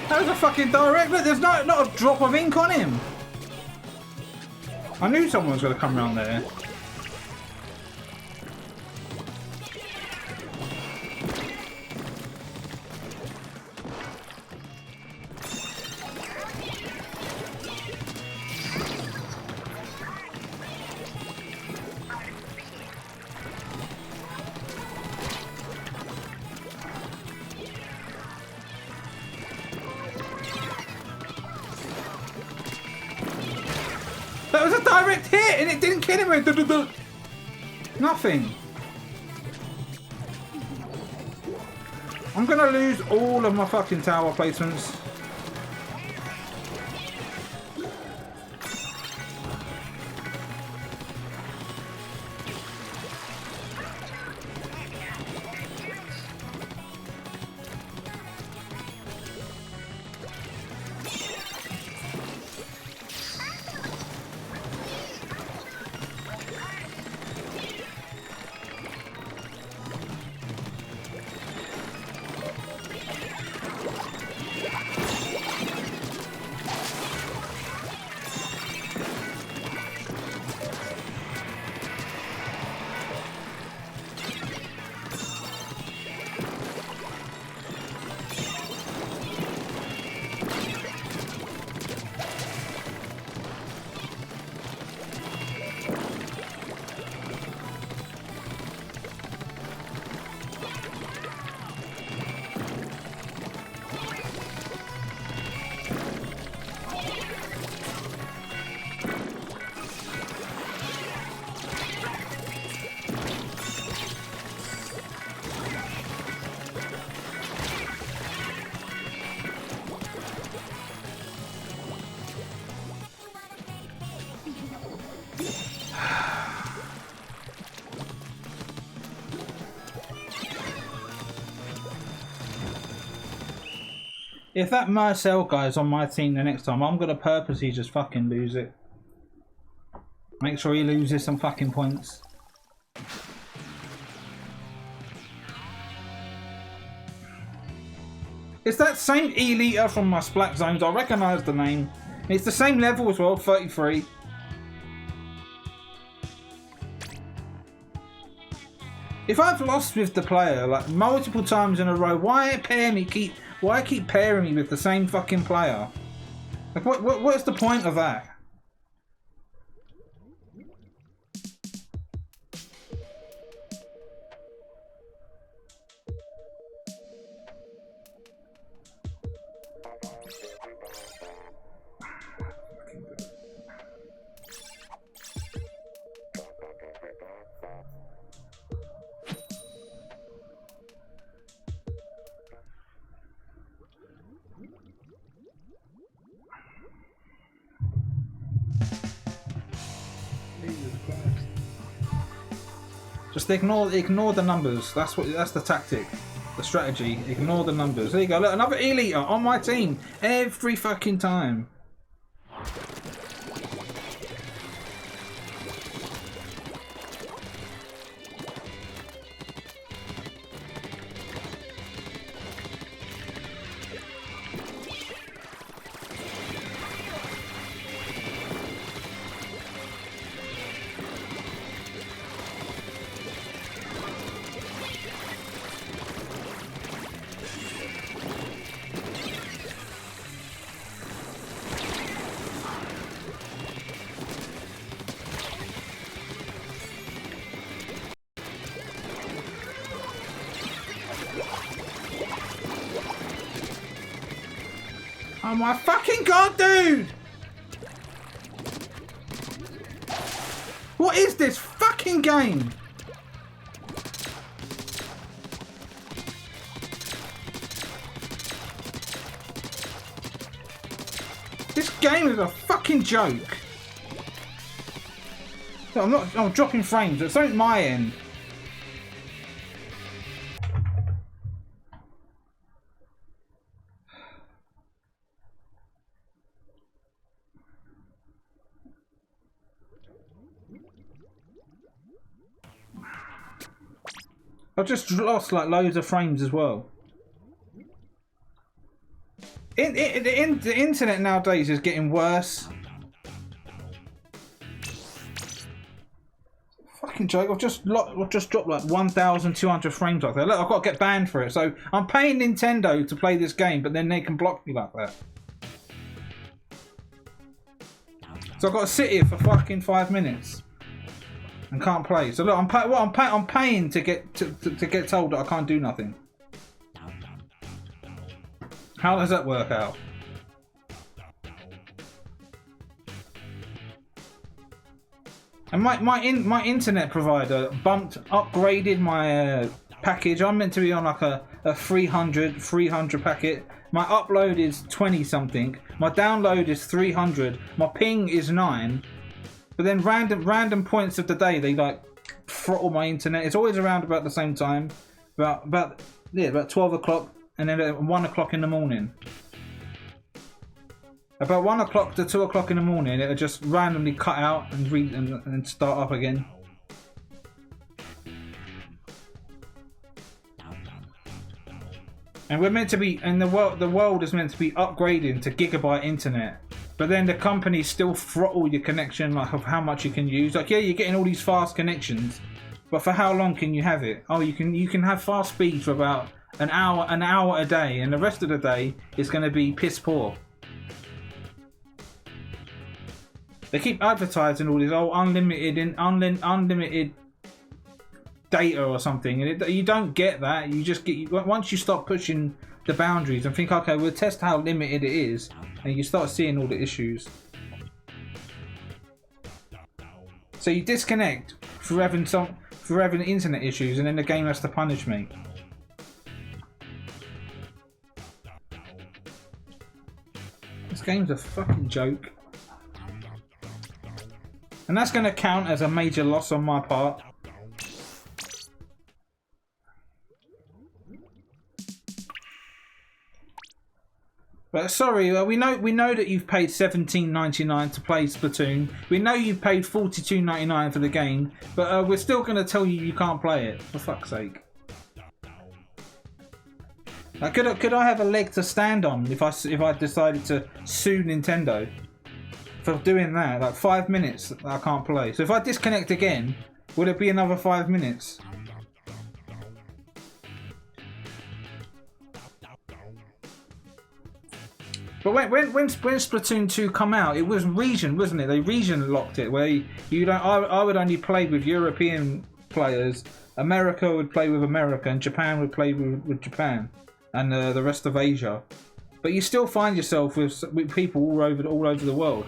That was a fucking direct. Look, there's not a drop of ink on him. I knew someone was going to come around there. That was a direct hit and it didn't kill him. Nothing. I'm gonna lose all of my fucking tower placements. If that Marcel guy's on my team the next time, I'm gonna purposely just fucking lose it. Make sure he loses some fucking points. It's that same E-liter from my Splat Zones. I recognise the name. It's the same level as well, 33. If I've lost with the player like multiple times in a row, why keep pairing me with the same fucking player? Like what's the point of that? Just ignore the numbers. That's the tactic, the strategy. Ignore the numbers. There you go. Look, another E-liter on my team every fucking time. Oh my fucking god, dude! What is this fucking game? This game is a fucking joke. I'm dropping frames. It's not my end. I've just lost like loads of frames as well. The internet nowadays is getting worse. Fucking joke! I've just dropped like 1,200 frames like that. Look, I've got to get banned for it. So I'm paying Nintendo to play this game, but then they can block me like that. So I've got to sit here for fucking 5 minutes and can't play. So look, I'm paying to get told that I can't do nothing. How does that work out? And my internet provider upgraded my package. I'm meant to be on like a 300 packet. My upload is 20 something. My download is 300. My ping is 9. But then random points of the day they like throttle my internet. It's always around about the same time, about 12 o'clock. And then at 1 o'clock in the morning. About 1 o'clock to 2 o'clock in the morning, it'll just randomly cut out and start up again. And we're meant to be, and the world is meant to be upgrading to gigabyte internet. But then the companies still throttle your connection, like of how much you can use. Like, yeah, you're getting all these fast connections, but for how long can you have it? Oh, you can have fast speeds for about an hour a day, and the rest of the day is going to be piss poor. They keep advertising all this unlimited data or something, and you don't get that. You just get, once you start pushing the boundaries and think, okay, we'll test how limited it is, and you start seeing all the issues. So you disconnect for having internet issues, and then the game has to punish me. This game's a fucking joke. And that's going to count as a major loss on my part. But sorry, we know that you've paid $17.99 to play Splatoon. We know you've paid $42.99 for the game, but we're still going to tell you can't play it. For fuck's sake. Could I have a leg to stand on if I decided to sue Nintendo for doing that? Like 5 minutes I can't play. So if I disconnect again, would it be another 5 minutes? But when Splatoon 2 come out, it was region, wasn't it? They region locked it where I would only play with European players. America would play with America, and Japan would play with Japan. And the rest of Asia, but you still find yourself with people all over the world.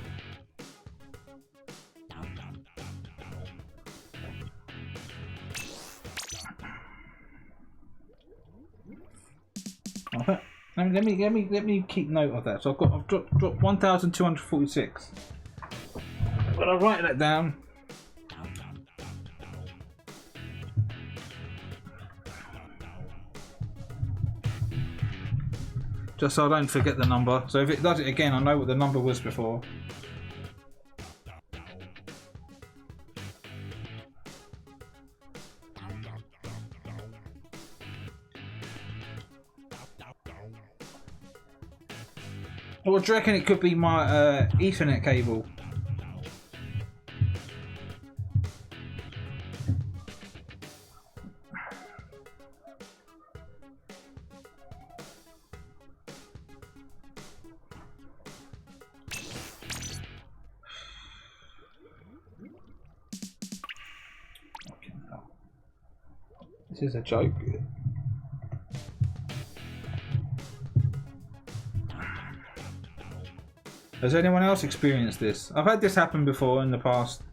Okay. Let me keep note of that. So I've dropped 1,246. But I'll write that down. Just so I don't forget the number. So if it does it again, I know what the number was before. Or do you reckon it could be my Ethernet cable? This is a joke. Has anyone else experienced this? I've had this happen before in the past.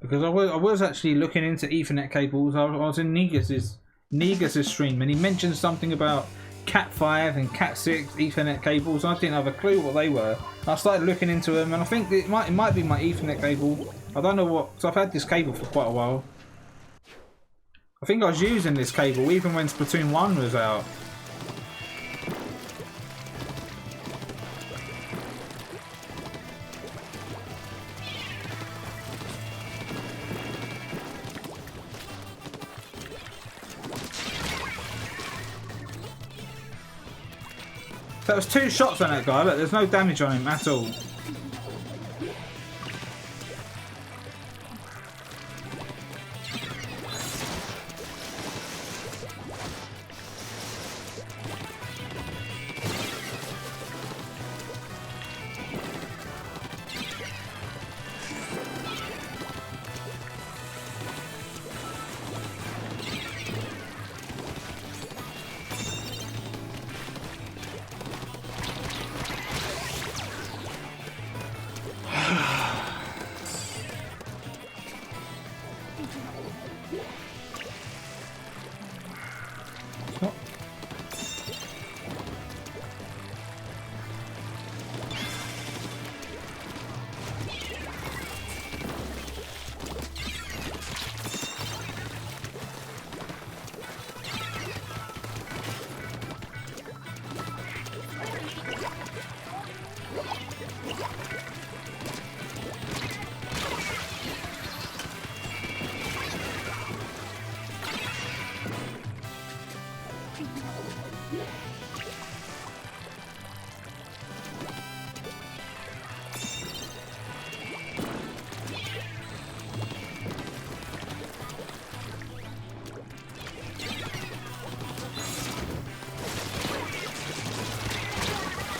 Because I was actually looking into Ethernet cables. I was in Negus's stream, and he mentioned something about Cat 5 and Cat 6 Ethernet cables. I didn't have a clue what they were. I started looking into them, and I think it might be my Ethernet cable. I don't know what. So I've had this cable for quite a while. I think I was using this cable even when Splatoon 1 was out. That was 2 shots on that guy. Look, there's no damage on him at all.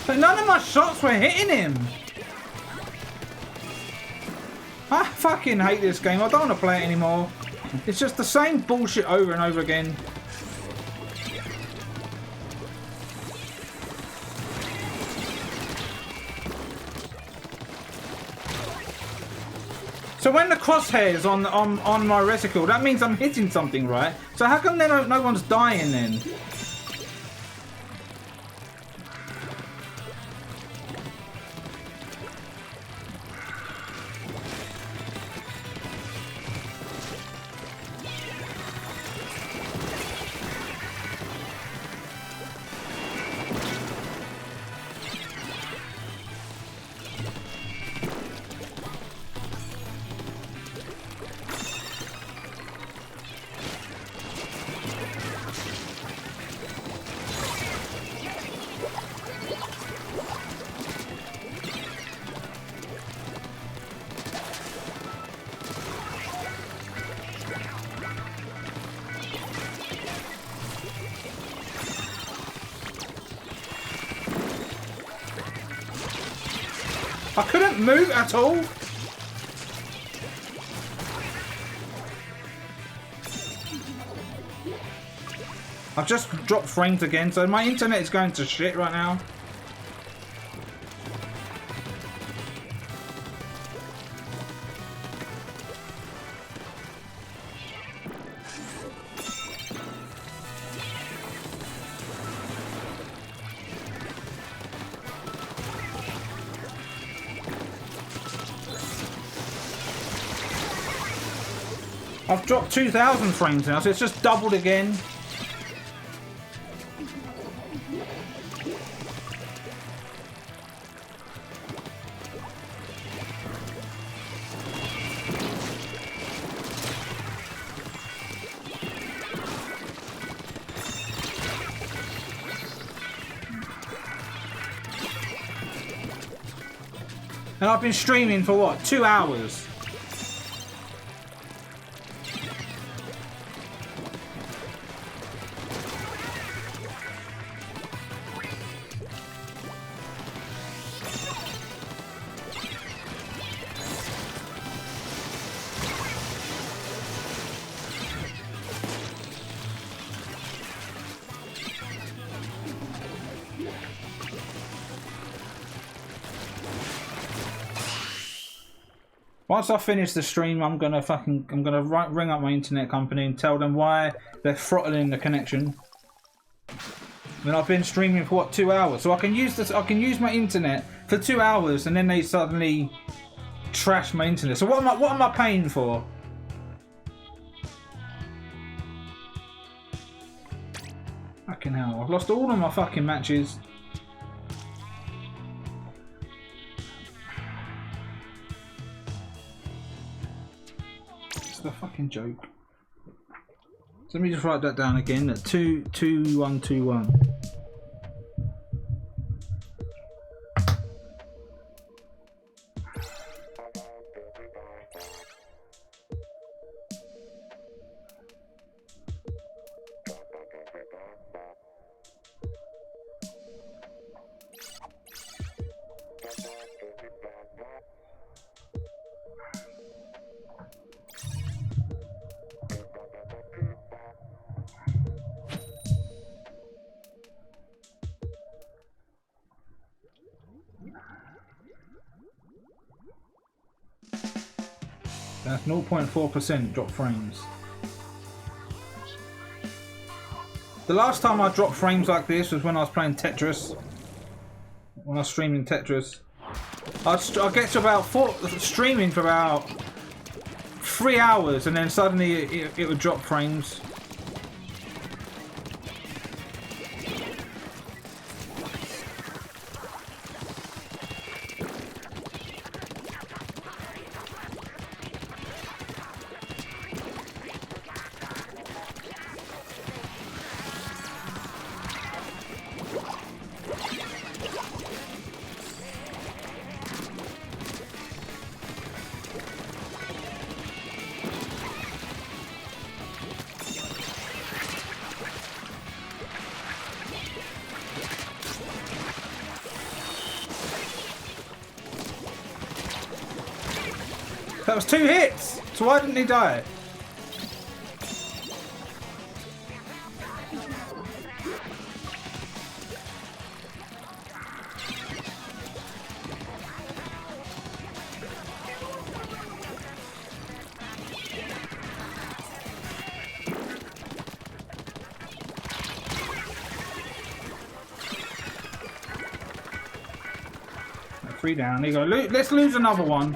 But none of my shots were hitting him. I fucking hate this game. I don't want to play it anymore. It's just the same bullshit over and over again. So when the crosshair's on my reticle, that means I'm hitting something, right? So how come then no one's dying then? I couldn't move at all. I've just dropped frames again, so my internet is going to shit right now. I've dropped 2,000 frames now, so it's just doubled again. And I've been streaming for what, 2 hours? Once I finish the stream, I'm gonna ring up my internet company and tell them why they're throttling the connection. And I've been streaming for what, 2 hours, so I can use this. I can use my internet for 2 hours, and then they suddenly trash my internet. So what am I paying for? Fucking hell! I've lost all of my fucking matches. A fucking joke. So let me just write that down again. 22121. That's 0.4% drop frames. The last time I dropped frames like this was when I was playing Tetris. When I was streaming Tetris. I'd get to about streaming for about 3 hours and then suddenly it would drop frames. That was 2 hits! So why didn't he die? Three down. There you go. Let's lose another one.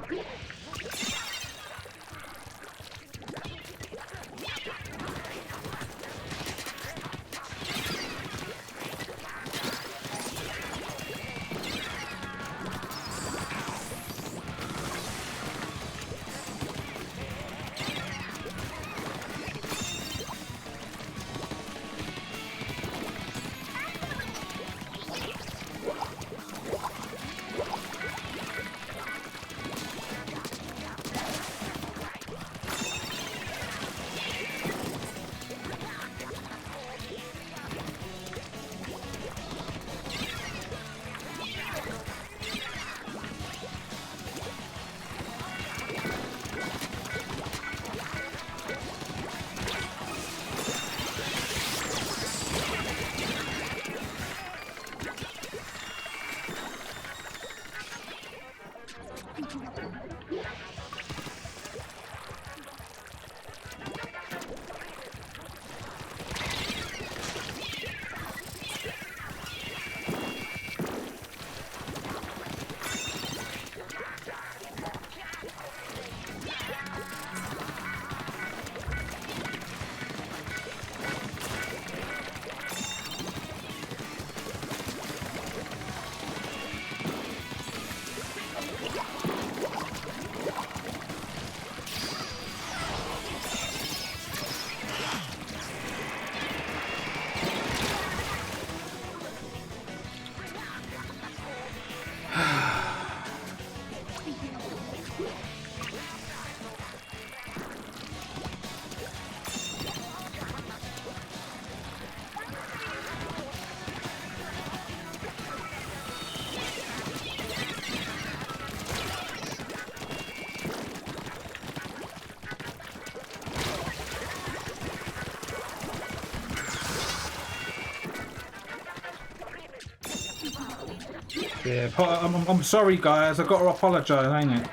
Yeah, I'm sorry guys, I've got to apologise, ain't it?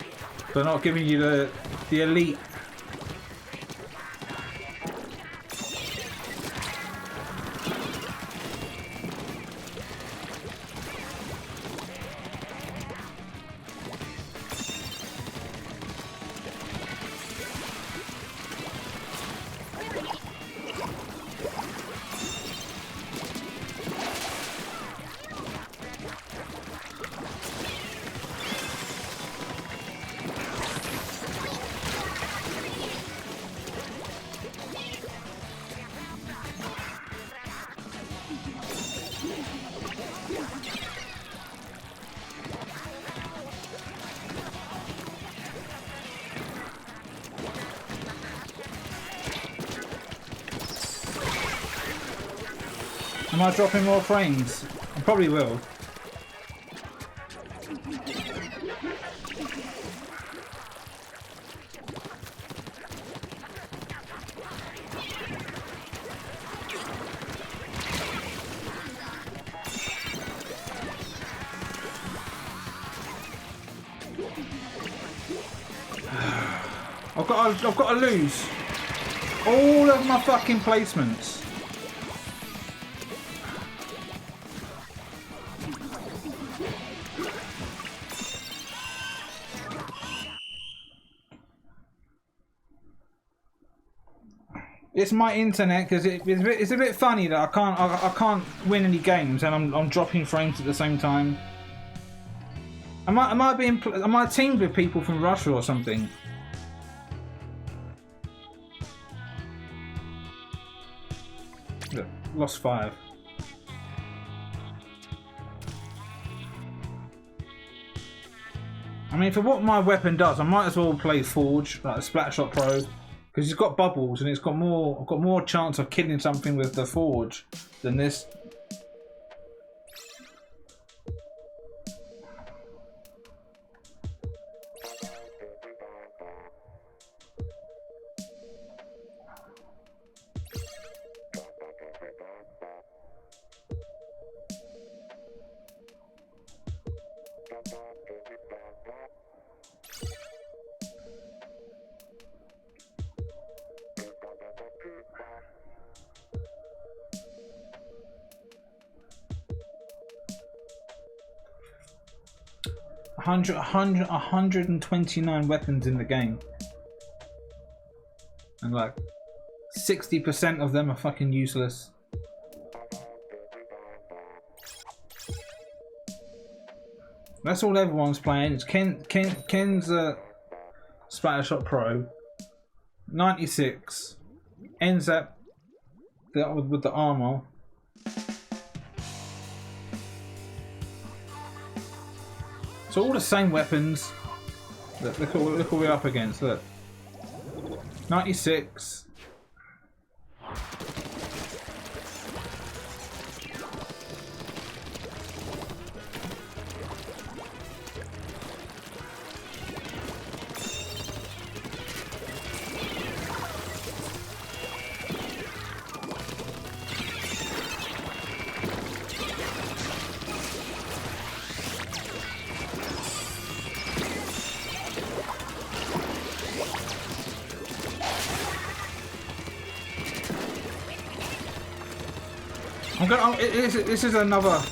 For not giving you the elite. Am I dropping more frames? I probably will. I've got to lose all of my fucking placements. It's my internet because it's a bit funny that I can't win any games and I'm dropping frames at the same time. Am I teamed with people from Russia or something? Look, lost 5. I mean, for what my weapon does, I might as well play Forge, like a Splatshot Pro, because it's got bubbles and it's got more. I've got more chance of killing something with the Forge than this. A 129 weapons in the game, and like 60% of them are fucking useless. That's all everyone's playing. It's Ken's Splattershot Pro 96 ends up with the armor. So all the same weapons. Look what we're up against. Look, 96. This is another.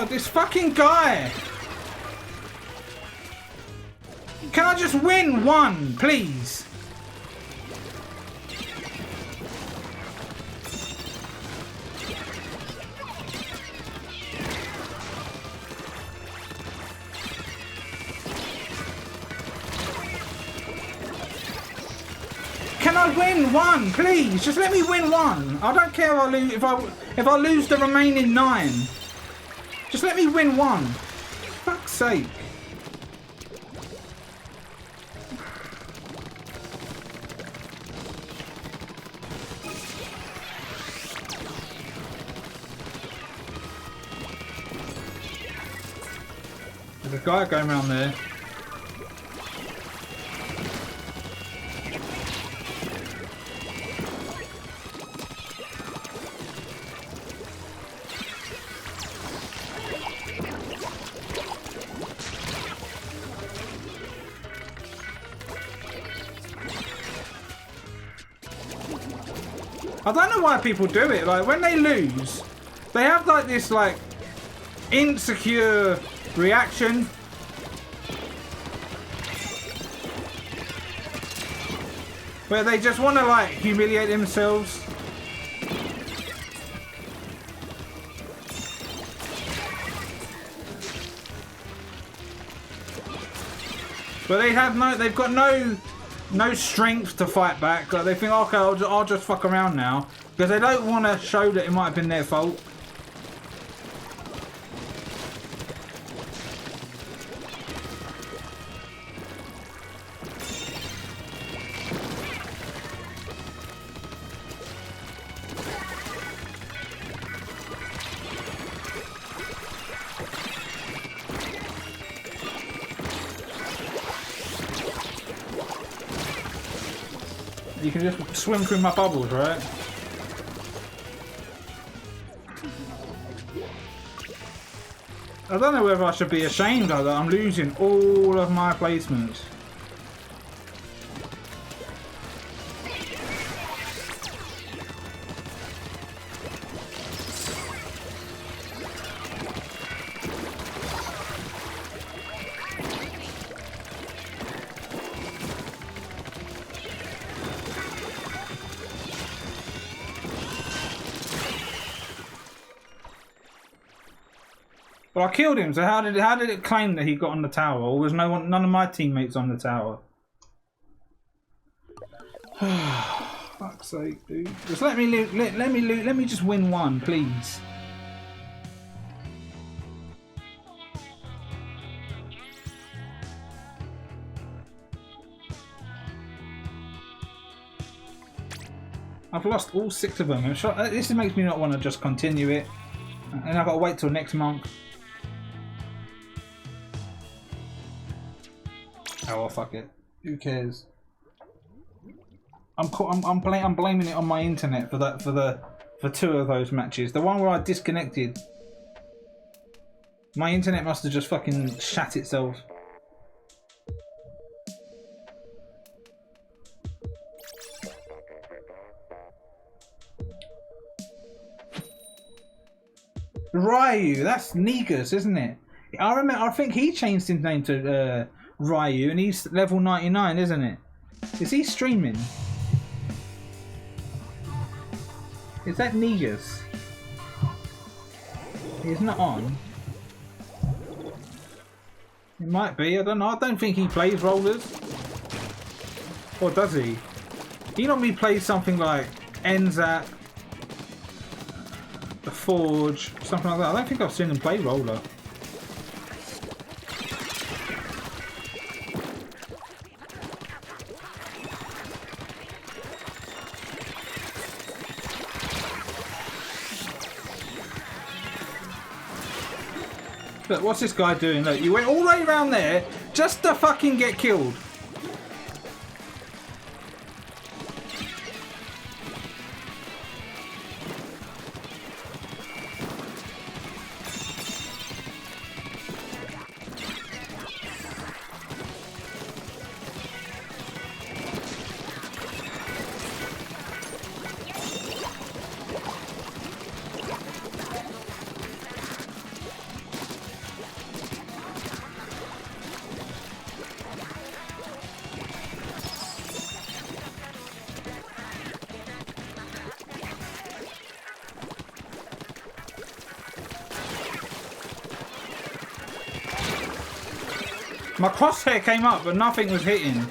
this fucking guy! Can I just win one, please? Can I win one, please? Just let me win one. I don't care if I lose the remaining 9. Just let me win one. For fuck's sake. There's a guy going around there. I don't know why people do it. Like, when they lose, they have like this like insecure reaction. Where they just want to like humiliate themselves. But they've got no strength to fight back. Like, they think, okay, I'll just fuck around now, because they don't want to show that it might have been their fault. You can just swim through my bubbles, right? I don't know whether I should be ashamed of that. I'm losing all of my placements. Well, I killed him, so how did it claim that he got on the tower? Or was none of my teammates on the tower? Fuck's sake, dude. Just let me let me just win one, please. I've lost all 6 of them. This makes me not want to just continue it. And I've got to wait till next month. Oh well, fuck it. Who cares? I'm blaming it on my internet for 2 of those matches. The one where I disconnected. My internet must have just fucking shat itself. Ryu, that's Negus, isn't it? I remember. I think he changed his name to Ryu, and he's level 99, isn't it? Is he streaming? Is that Negus? He's not on. It might be. I don't know. I don't think he plays rollers. Or does he? He normally plays something like NZAP, The Forge, something like that. I don't think I've seen him play roller. Look, what's this guy doing? Look, you went all the way around there just to fucking get killed. My crosshair came up, but nothing was hitting.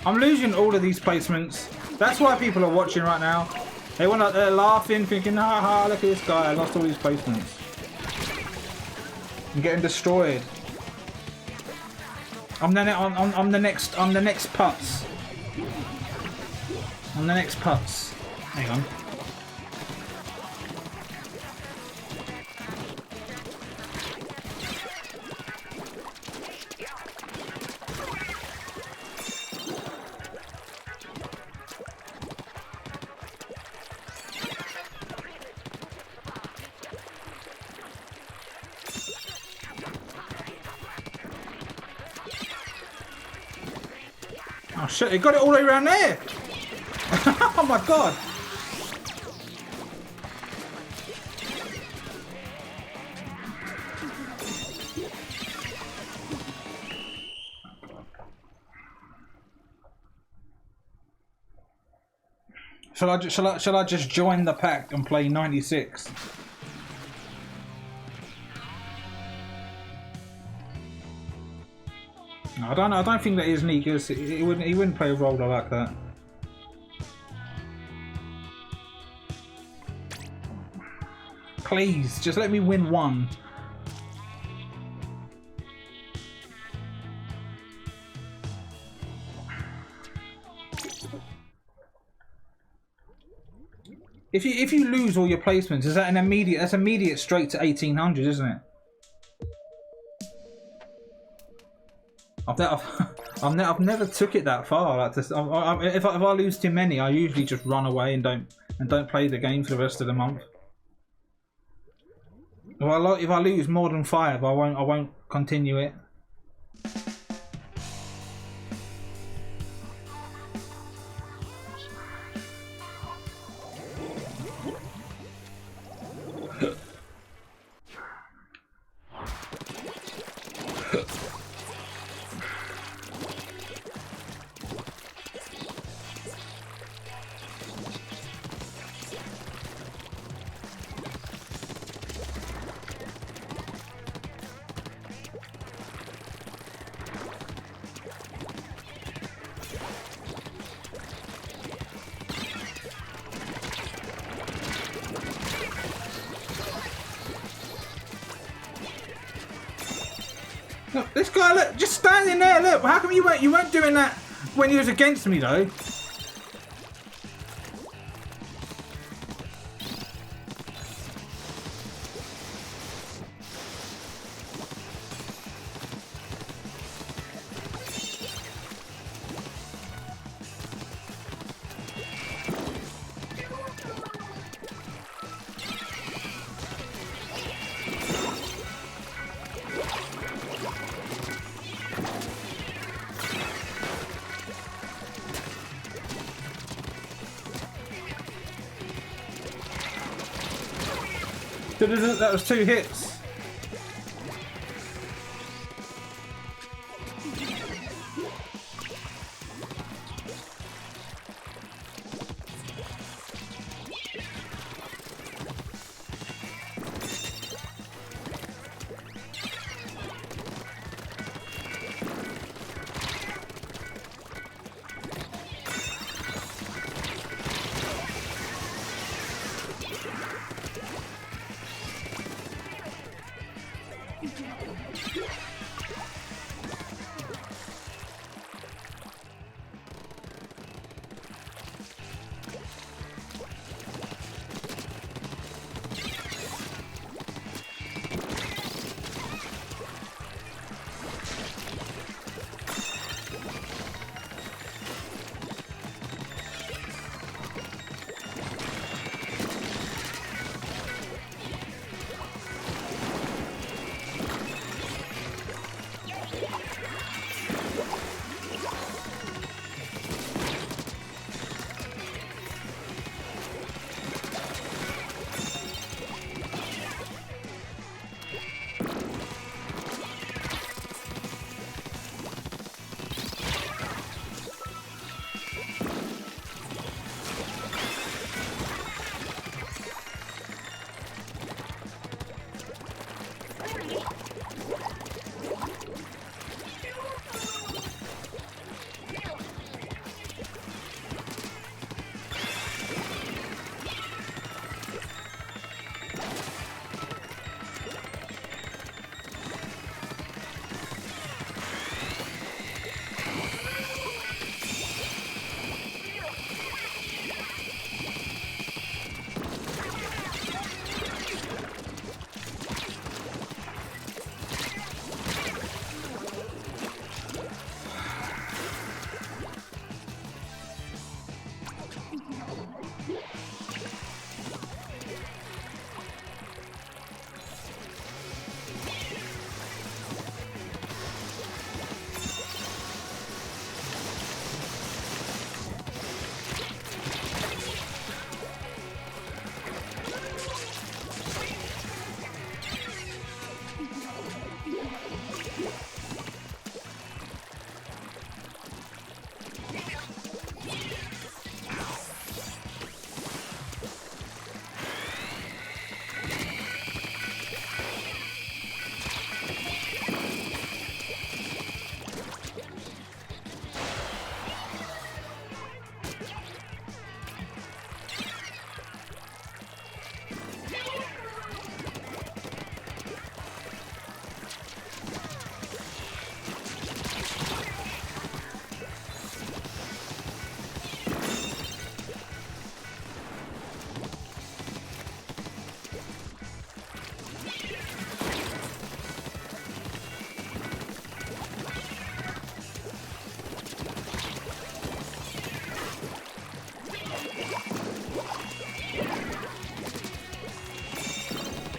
I'm losing all of these placements. That's why people are watching right now. They're laughing, thinking, ha ha, look at this guy, I lost all these placements. I'm getting destroyed. I'm the next putz. I'm the next putz. Hang on. Oh shit, he got it all the way around there! Oh my god! Shall I just join the pack and play 96? I don't think that is neat, because he wouldn't play a role like that. Please, just let me win one. If you lose all your placements, is that that's immediate straight to 1800, isn't it? I've never took it that far. Like this, if I lose too many, I usually just run away and don't play the game for the rest of the month. If I lose more than 5, I won't continue it. Look, this guy, look, just standing there. Look, how come you weren't doing that when he was against me though? That was 2 hits.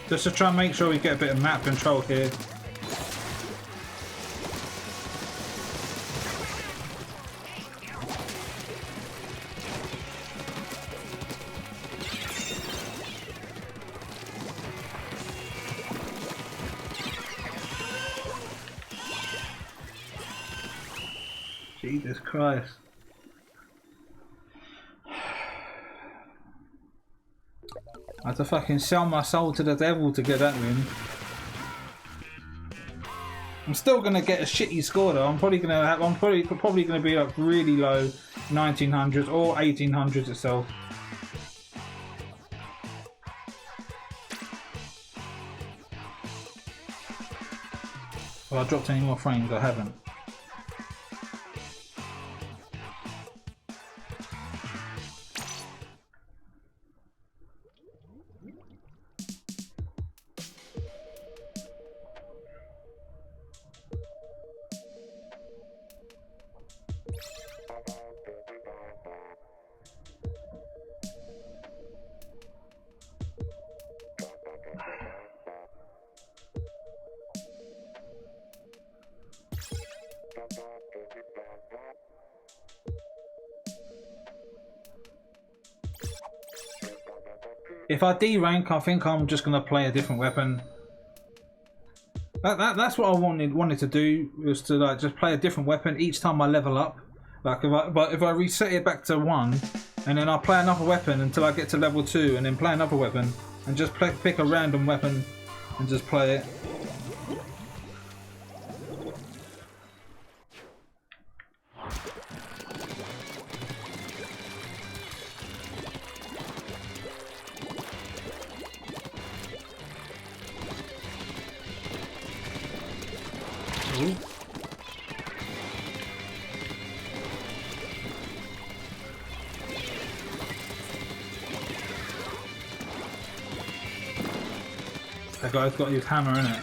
Just to try and make sure we get a bit of map control here. Jesus Christ. I had to fucking sell my soul to the devil to get that win. I'm still gonna get a shitty score though. I'm probably gonna be like really low 1900s or 1800s itself. Have I dropped any more frames? I haven't. If I D-rank, I think I'm just gonna play a different weapon. That's what I wanted to do, was to like just play a different weapon each time I level up. Like if I reset it back to 1, and then I play another weapon until I get to level 2, and then play another weapon, and just pick a random weapon and just play it. That guy's got his hammer in it.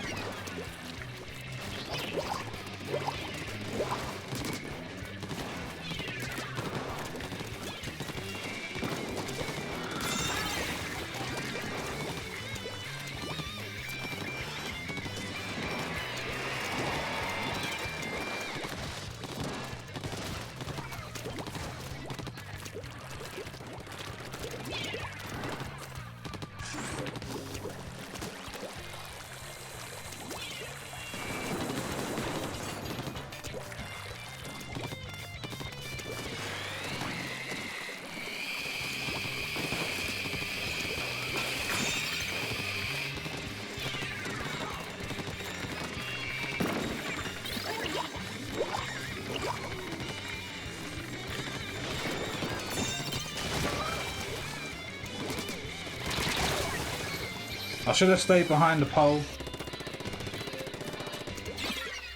I should have stayed behind the pole.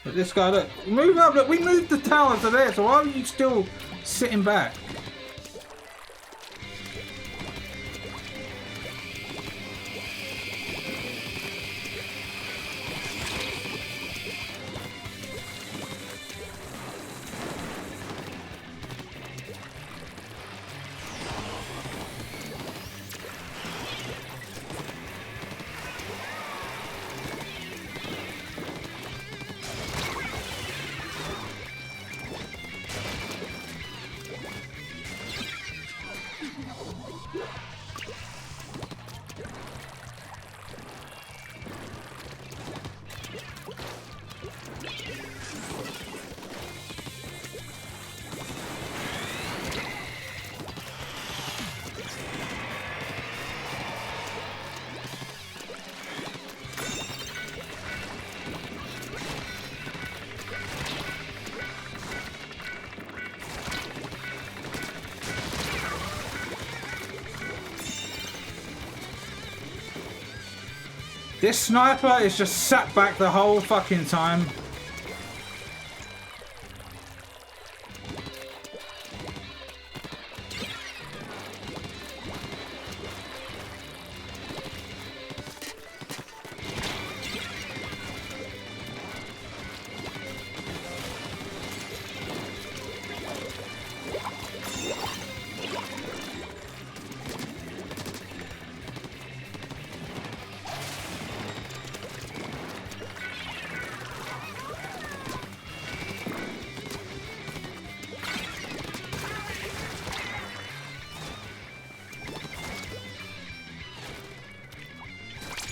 But this guy, look, move up, look, we moved the tower to there, so why are you still sitting back? This sniper is just sat back the whole fucking time.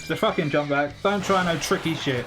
Just fucking jump back. Don't try no tricky shit.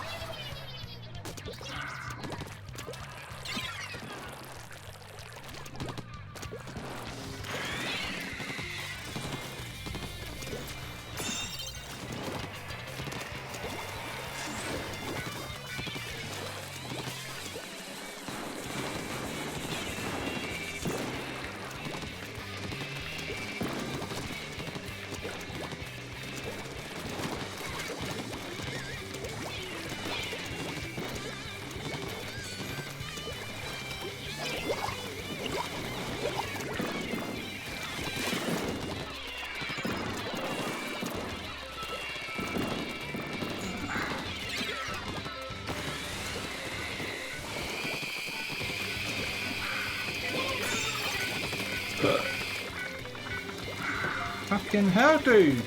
Fucking hell, dude!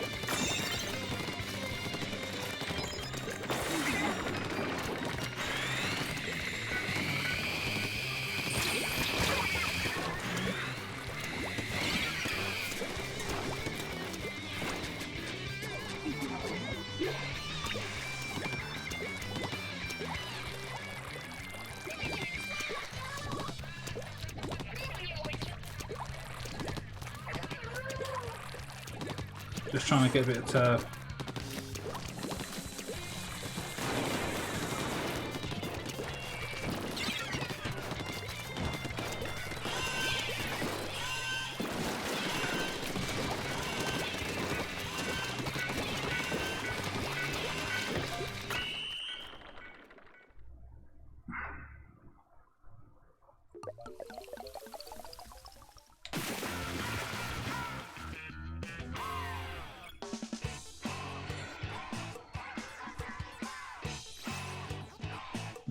Just trying to get a bit of turf.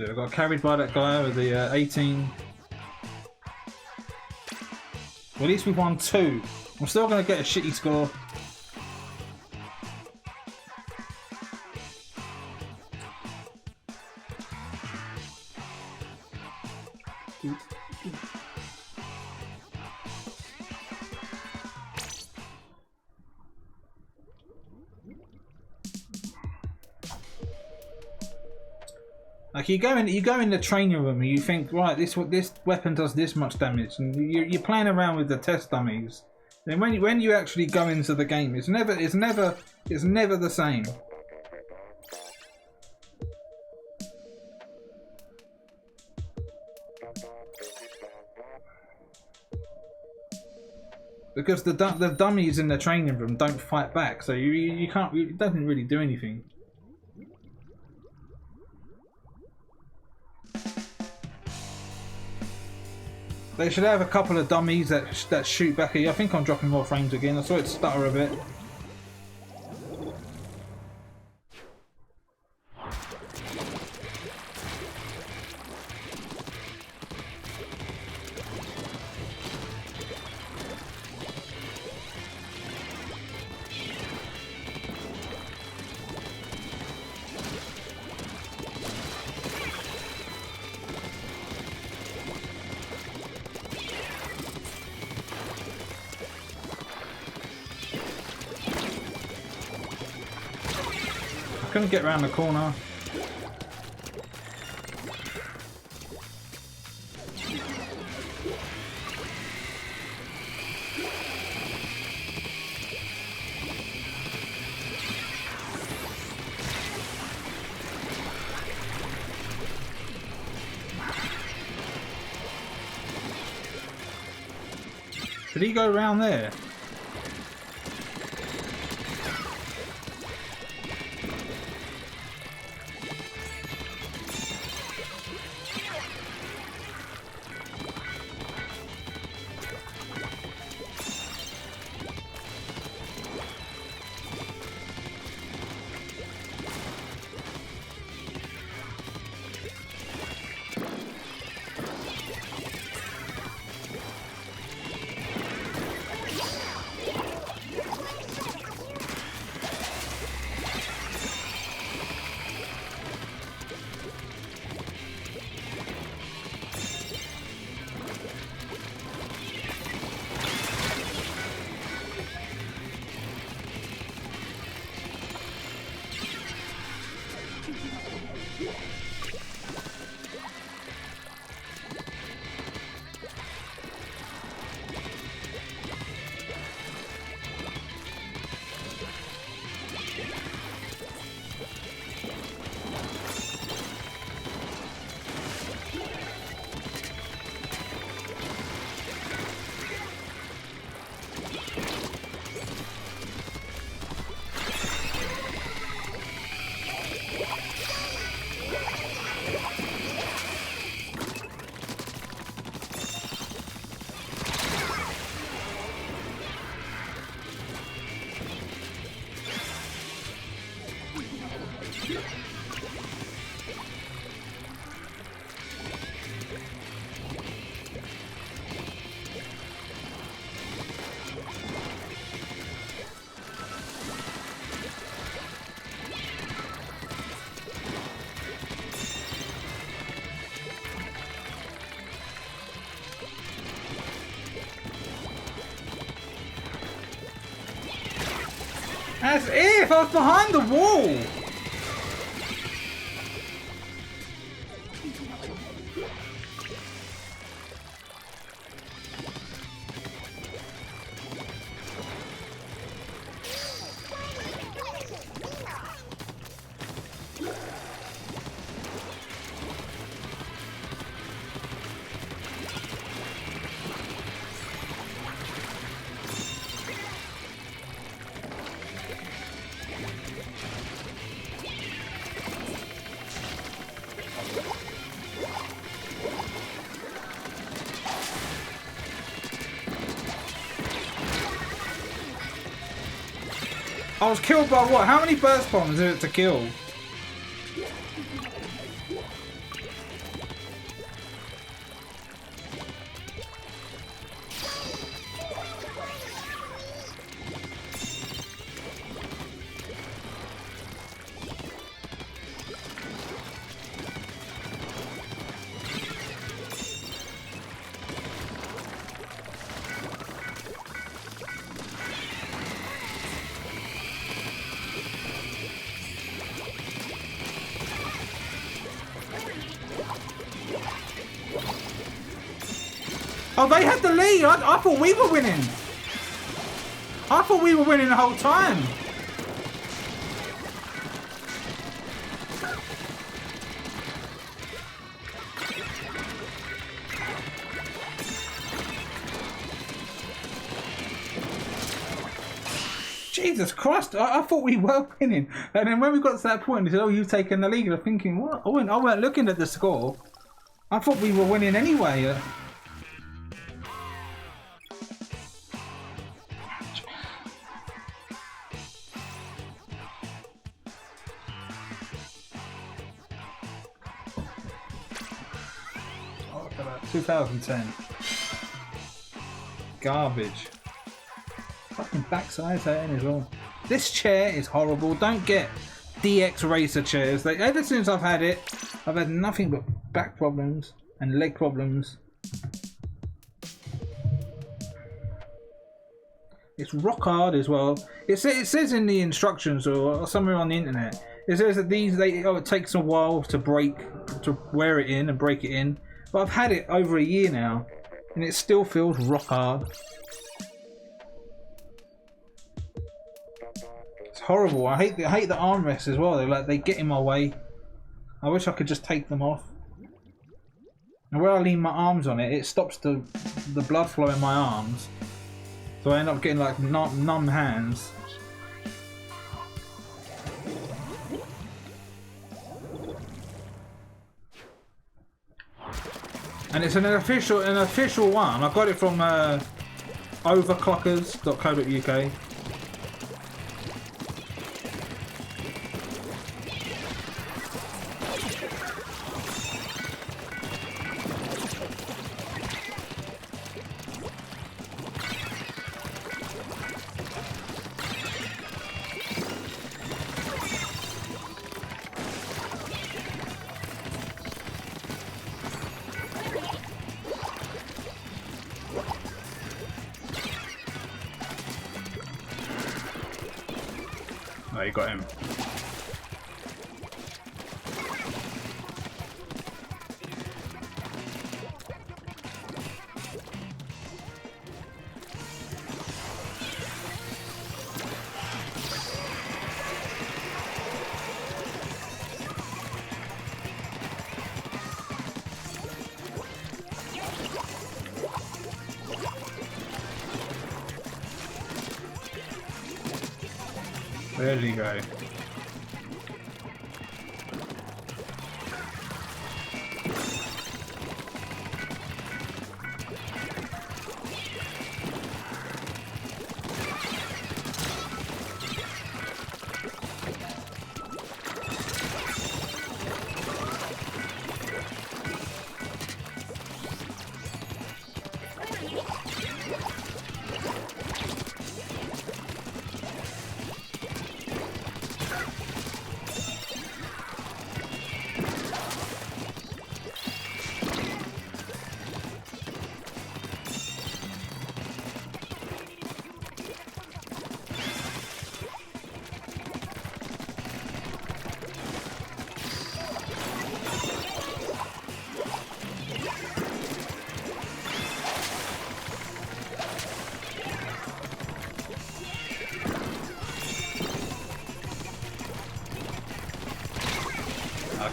I got carried by that guy with the 18. Well, at least we've won 2. I'm still going to get a shitty score. Like you go in the training room and you think, right, this weapon does this much damage, and you're playing around with the test dummies. Then when you actually go into the game, it's never the same. Because the dummies in the training room don't fight back, so you can't. It doesn't really do anything. They should have a couple of dummies that shoot back at you. I think I'm dropping more frames again. I saw it stutter a bit. Couldn't get around the corner. Did he go around there? As if I was behind the wall. I was killed by what? How many burst bombs is it to kill? Oh, they had the lead. I thought we were winning. I thought we were winning the whole time. Jesus Christ, I thought we were winning. And then when we got to that point, they said, oh, you've taken the lead. I'm thinking, what? I weren't looking at the score. I thought we were winning anyway. Oh, look at that. 2010. Garbage. Fucking backside's hurting as well. This chair is horrible. Don't get DX Racer chairs. Like, ever since I've had it, I've had nothing but back problems and leg problems. It's rock hard as well. It says in the instructions or somewhere on the internet, it says that it takes a while to wear it in and break it in. But I've had it over a year now, and it still feels rock hard. It's horrible. I hate the armrests as well. They get in my way. I wish I could just take them off. And where I lean my arms on it, it stops the blood flow in my arms. So I end up getting like numb hands. And it's an official one. I got it from overclockers.co.uk. Oh, you got him. There you go.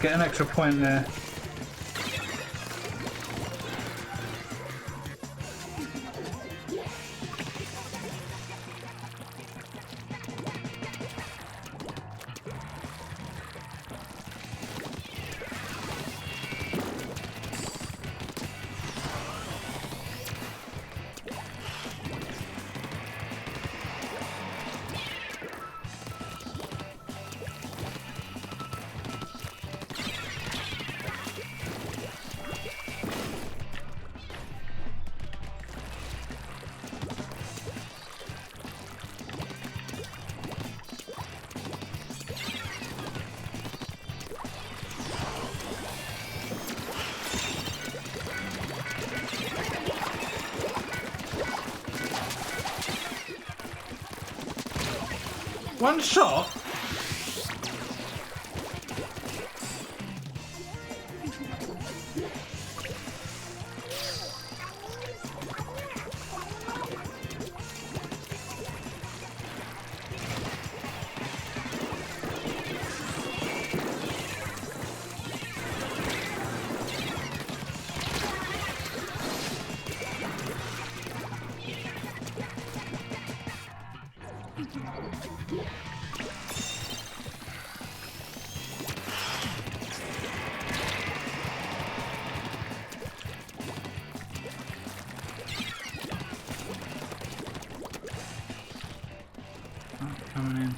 Get an extra point there. One shot? Coming in.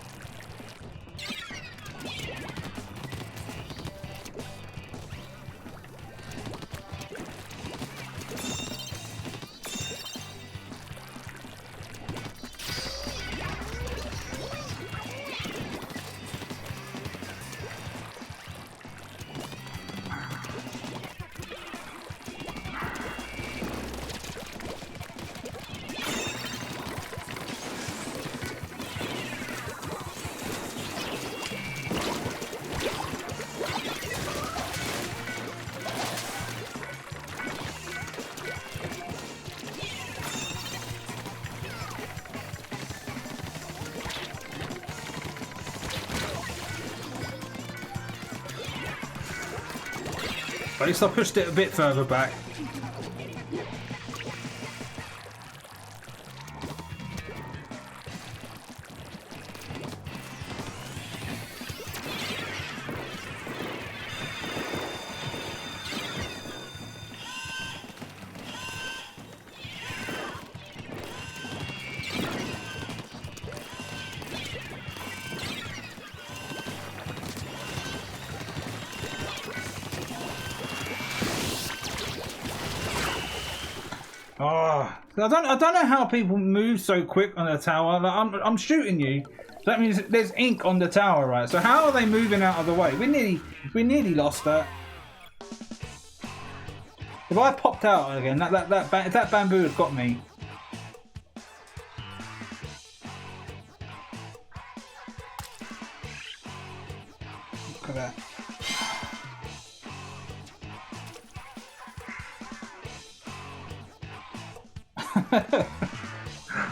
At least I pushed it a bit further back. Oh, I don't know how people move so quick on the tower. Like, I'm shooting you. That means there's ink on the tower, right? So how are they moving out of the way? We nearly lost that. If I popped out again, that bamboo had got me. Look at that.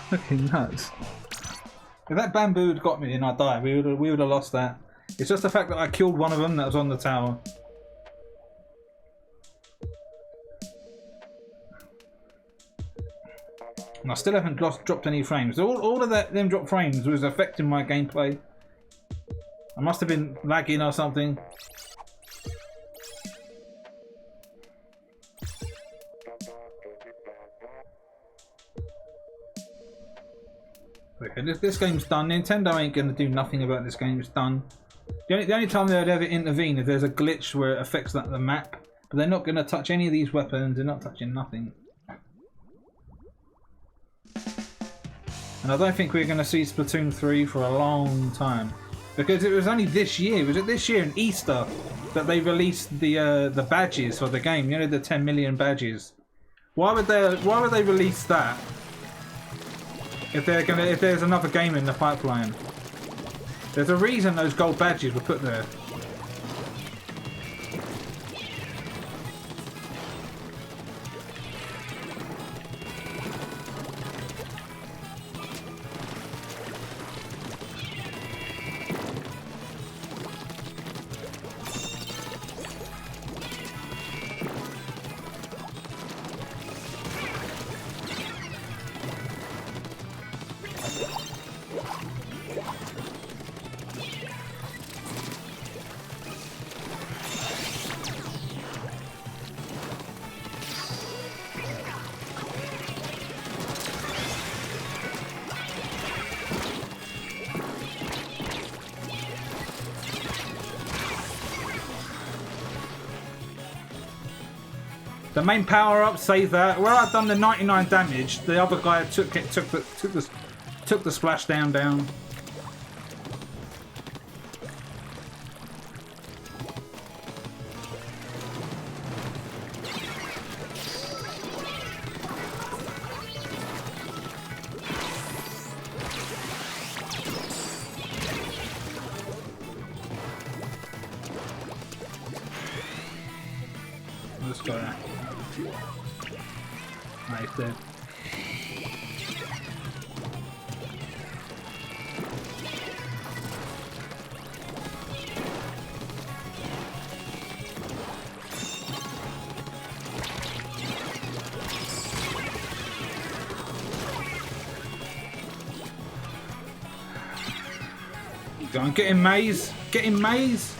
Fucking nuts. If that bamboo had got me and I died, we would have lost that. It's just the fact that I killed one of them that was on the tower. And I still haven't dropped any frames. All of them dropped frames was affecting my gameplay. I must have been lagging or something. Okay, this game's done. Nintendo ain't gonna do nothing about this game. It's done. The only time they'd ever intervene if there's a glitch where it affects the map, but they're not gonna touch any of these weapons. They're not touching nothing. And I don't think we're gonna see Splatoon 3 for a long time, because it was only this year. Was it this year in Easter that they released the badges for the game? You know, the 10 million badges. Why would they release that? If there's another game in the pipeline, there's a reason those gold badges were put there. The main power up, save that. Where I've done the 99 damage, the other guy took the splash down. Let's go now. Nice dead. Go on, get in maze! Get in maze!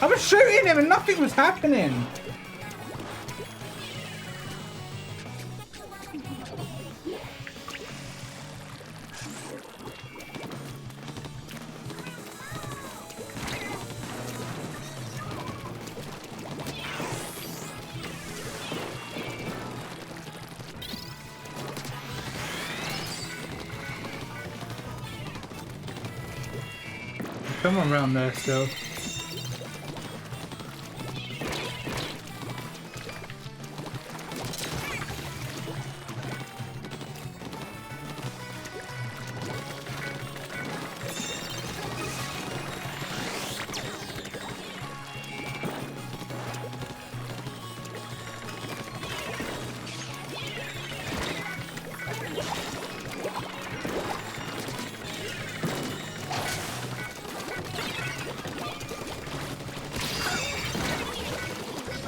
I was shooting him and nothing was happening. Come on around there still.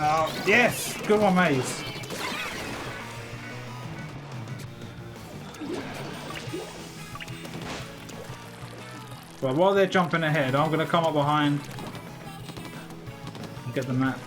Oh, yes! Good one, Maze. Well, while they're jumping ahead, I'm going to come up behind and get the map.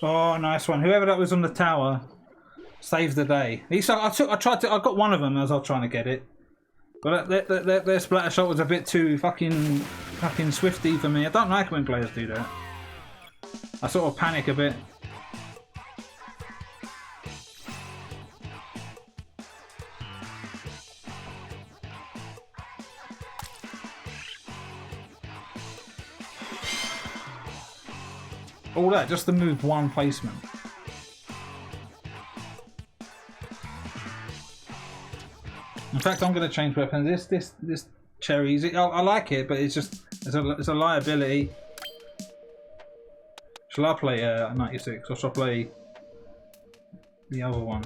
Oh, nice one. Whoever that was on the tower saved the day. I got one of them as I was trying to get it. But their splatter shot was a bit too fucking swifty for me. I don't like when players do that. I sort of panic a bit. All that just to move one placement. In fact, I'm going to change weapons. This cherries. I like it, but it's just It's a liability. Shall I play 96 or shall I play the other one?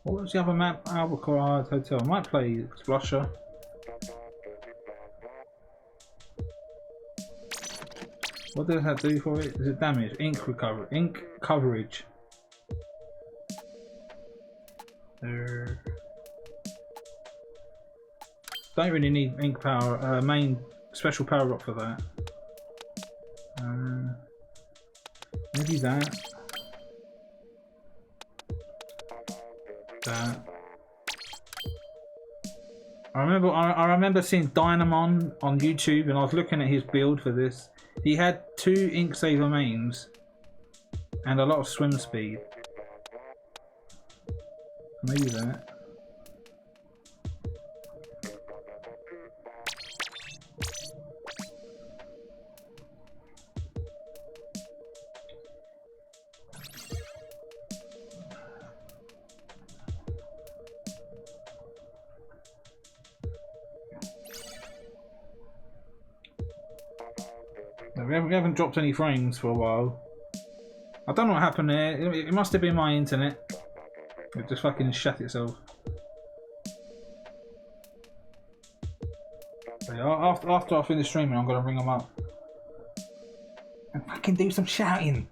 What was the other map? Albuquerque Hotel. I might play Splasher. What does that do for it? Is it damage? Ink recovery. Ink coverage. Don't really need ink power. Main special power up for that. Maybe that. That. I remember seeing Dynamon on YouTube, and I was looking at his build for this. He had 2 ink saver mains and a lot of swim speed. Maybe that. We haven't dropped any frames for a while. I don't know what happened there. It must have been my internet. It just fucking shut itself. So yeah, after I finish streaming, I'm gonna ring them up and fucking do some shouting.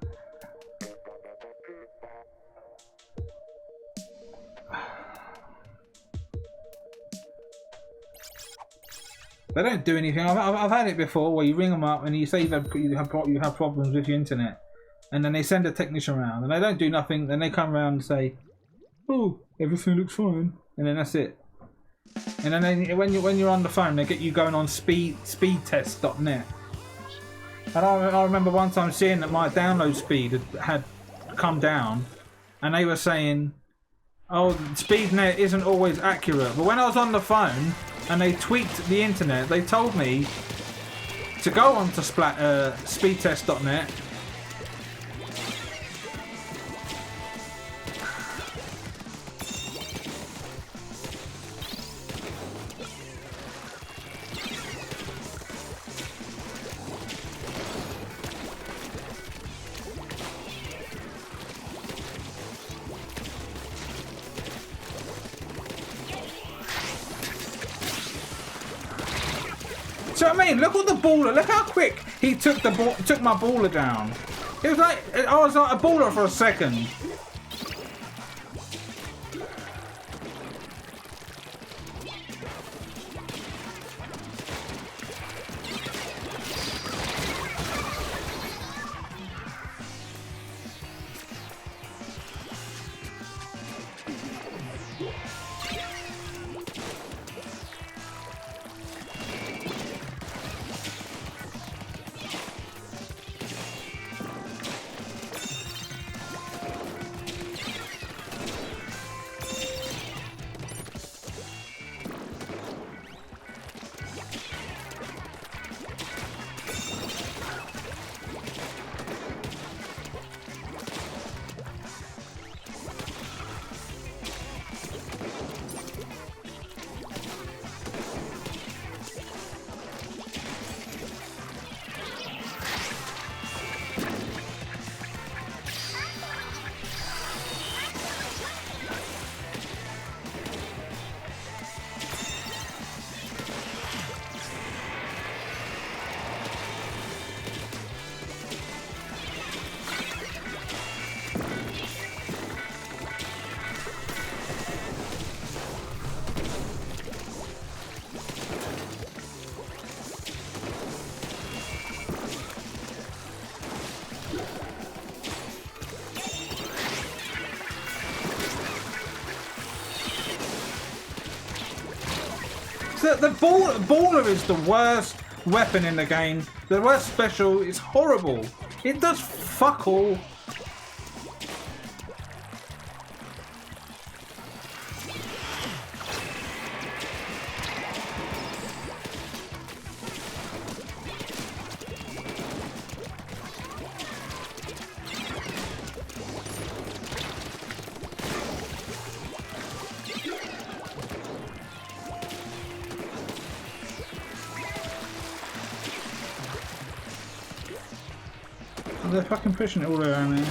They don't do anything. I've had it before where you ring them up and you say you have problems with your internet, and then they send a technician around and they don't do nothing. Then they come around and say, "Oh, everything looks fine," and then that's it. And then when you're on the phone, they get you going on speedtest.net. And I remember one time seeing that my download speed had come down, and they were saying, "Oh, SpeedNet isn't always accurate." But when I was on the phone and they tweaked the internet, they told me to go on to speedtest.net. So I mean, look at the baller. Look how quick he took my baller down. It was like I was like a baller for a second. The baller is the worst weapon in the game. The worst special is horrible. It does fuck all. They're fucking pushing it all around here.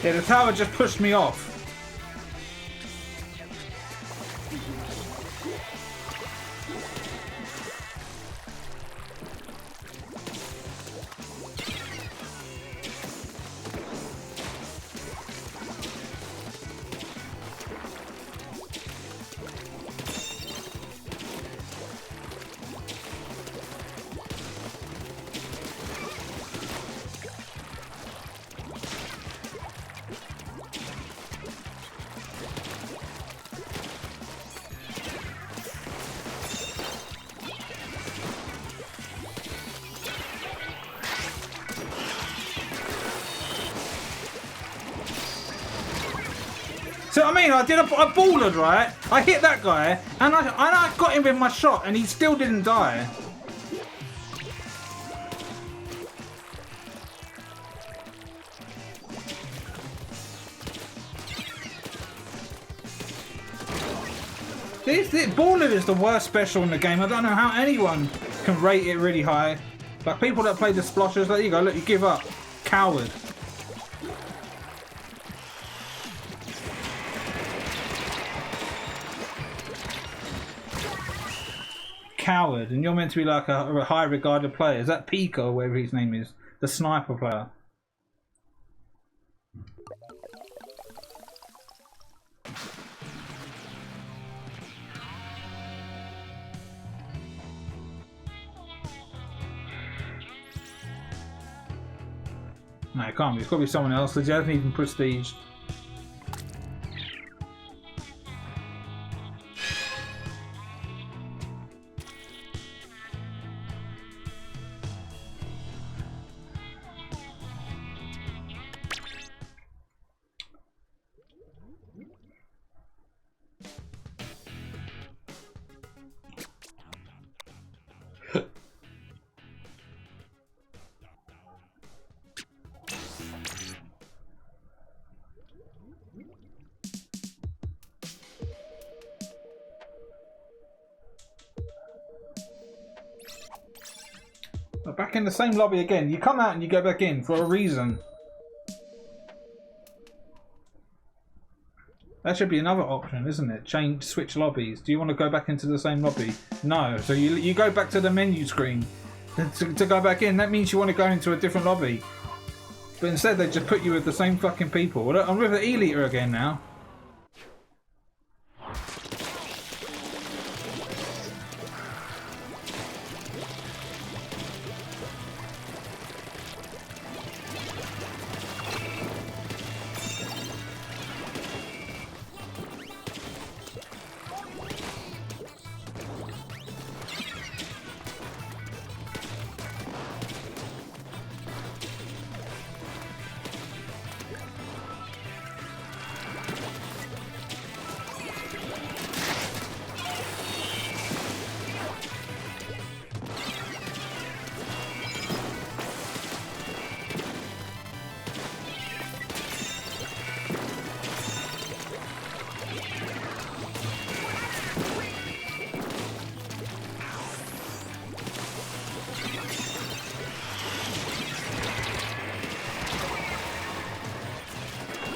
Yeah, the tower just pushed me off. So I mean, I did a baller, right? I hit that guy, and I got him with my shot, and he still didn't die. This baller is the worst special in the game. I don't know how anyone can rate it really high. Like people that play the sploshers, there you go. Look, you give up, coward. Coward, and you're meant to be like a high regarded player. Is that Pika or whatever his name is? The sniper player. No, it can't be. It's got to be someone else. He hasn't even prestige. Back in the same lobby again. You come out and you go back in for a reason. That should be another option, isn't it? Switch lobbies. Do you want to go back into the same lobby? No. So you go back to the menu screen to go back in. That means you want to go into a different lobby. But instead they just put you with the same fucking people. I'm with the E-liter again now.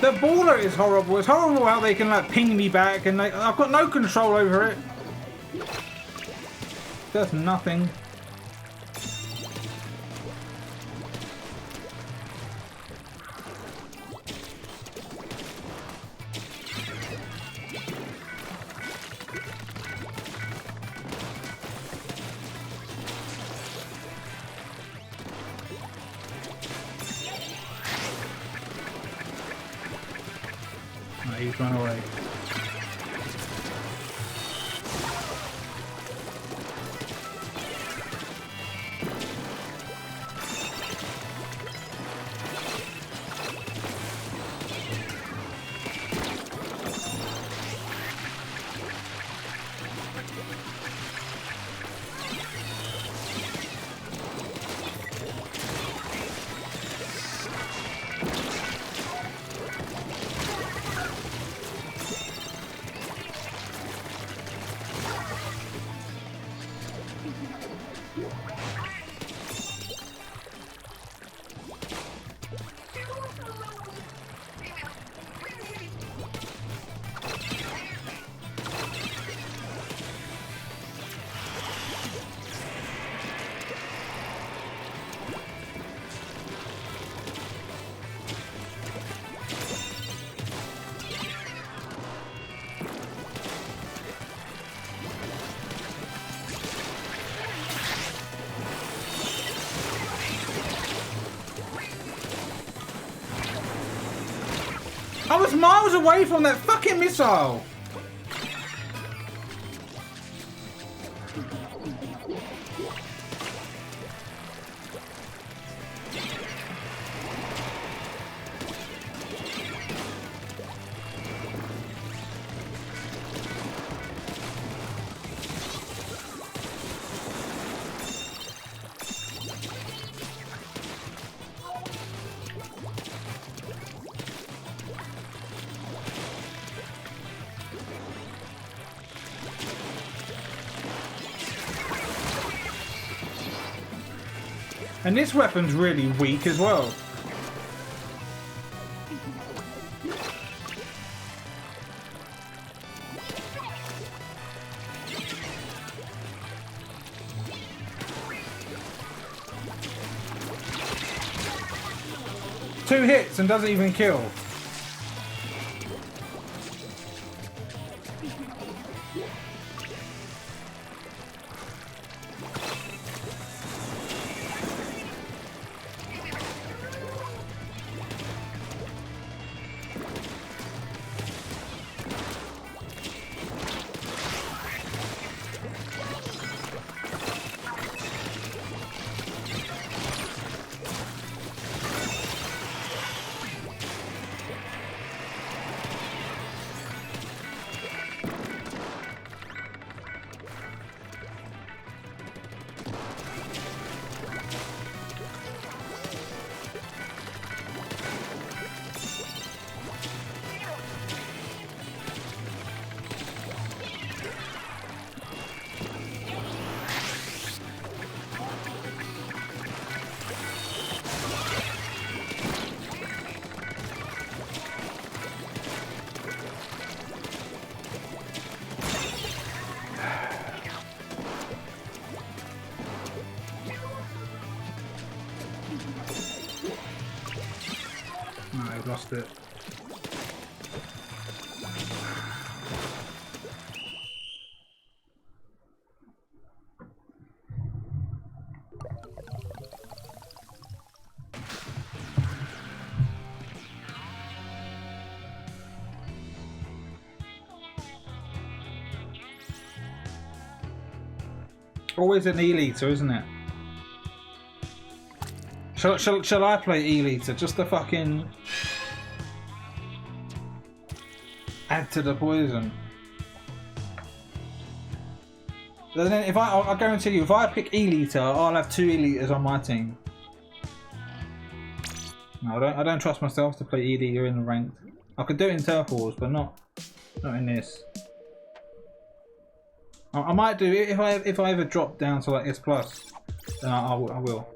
The baller is horrible. It's horrible how they can like ping me back and I've got no control over it. Does nothing. he's run away. I was miles away from that fucking missile! And this weapon's really weak as well. Two hits and doesn't even kill. Lost it. Always an E-liter, isn't it? Shall I play E-liter just to fucking add to the poison? Then if I guarantee you, if I pick E-liter, I'll have 2 E-liters on my team. No, I don't trust myself to play E-liter in the ranked. I could do it in Turf Wars, but not in this. I might do it if I ever drop down to like S+, then I will.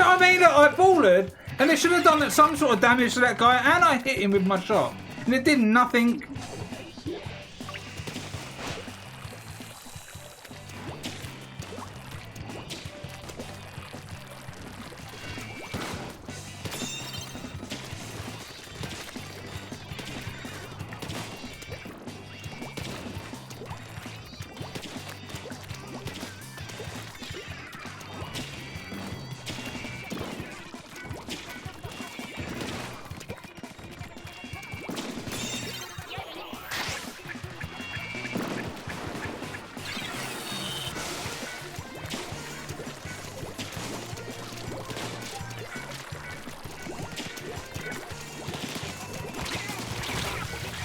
what I mean? Look, I ballered, and it should have done some sort of damage to that guy, and I hit him with my shot, and it did nothing.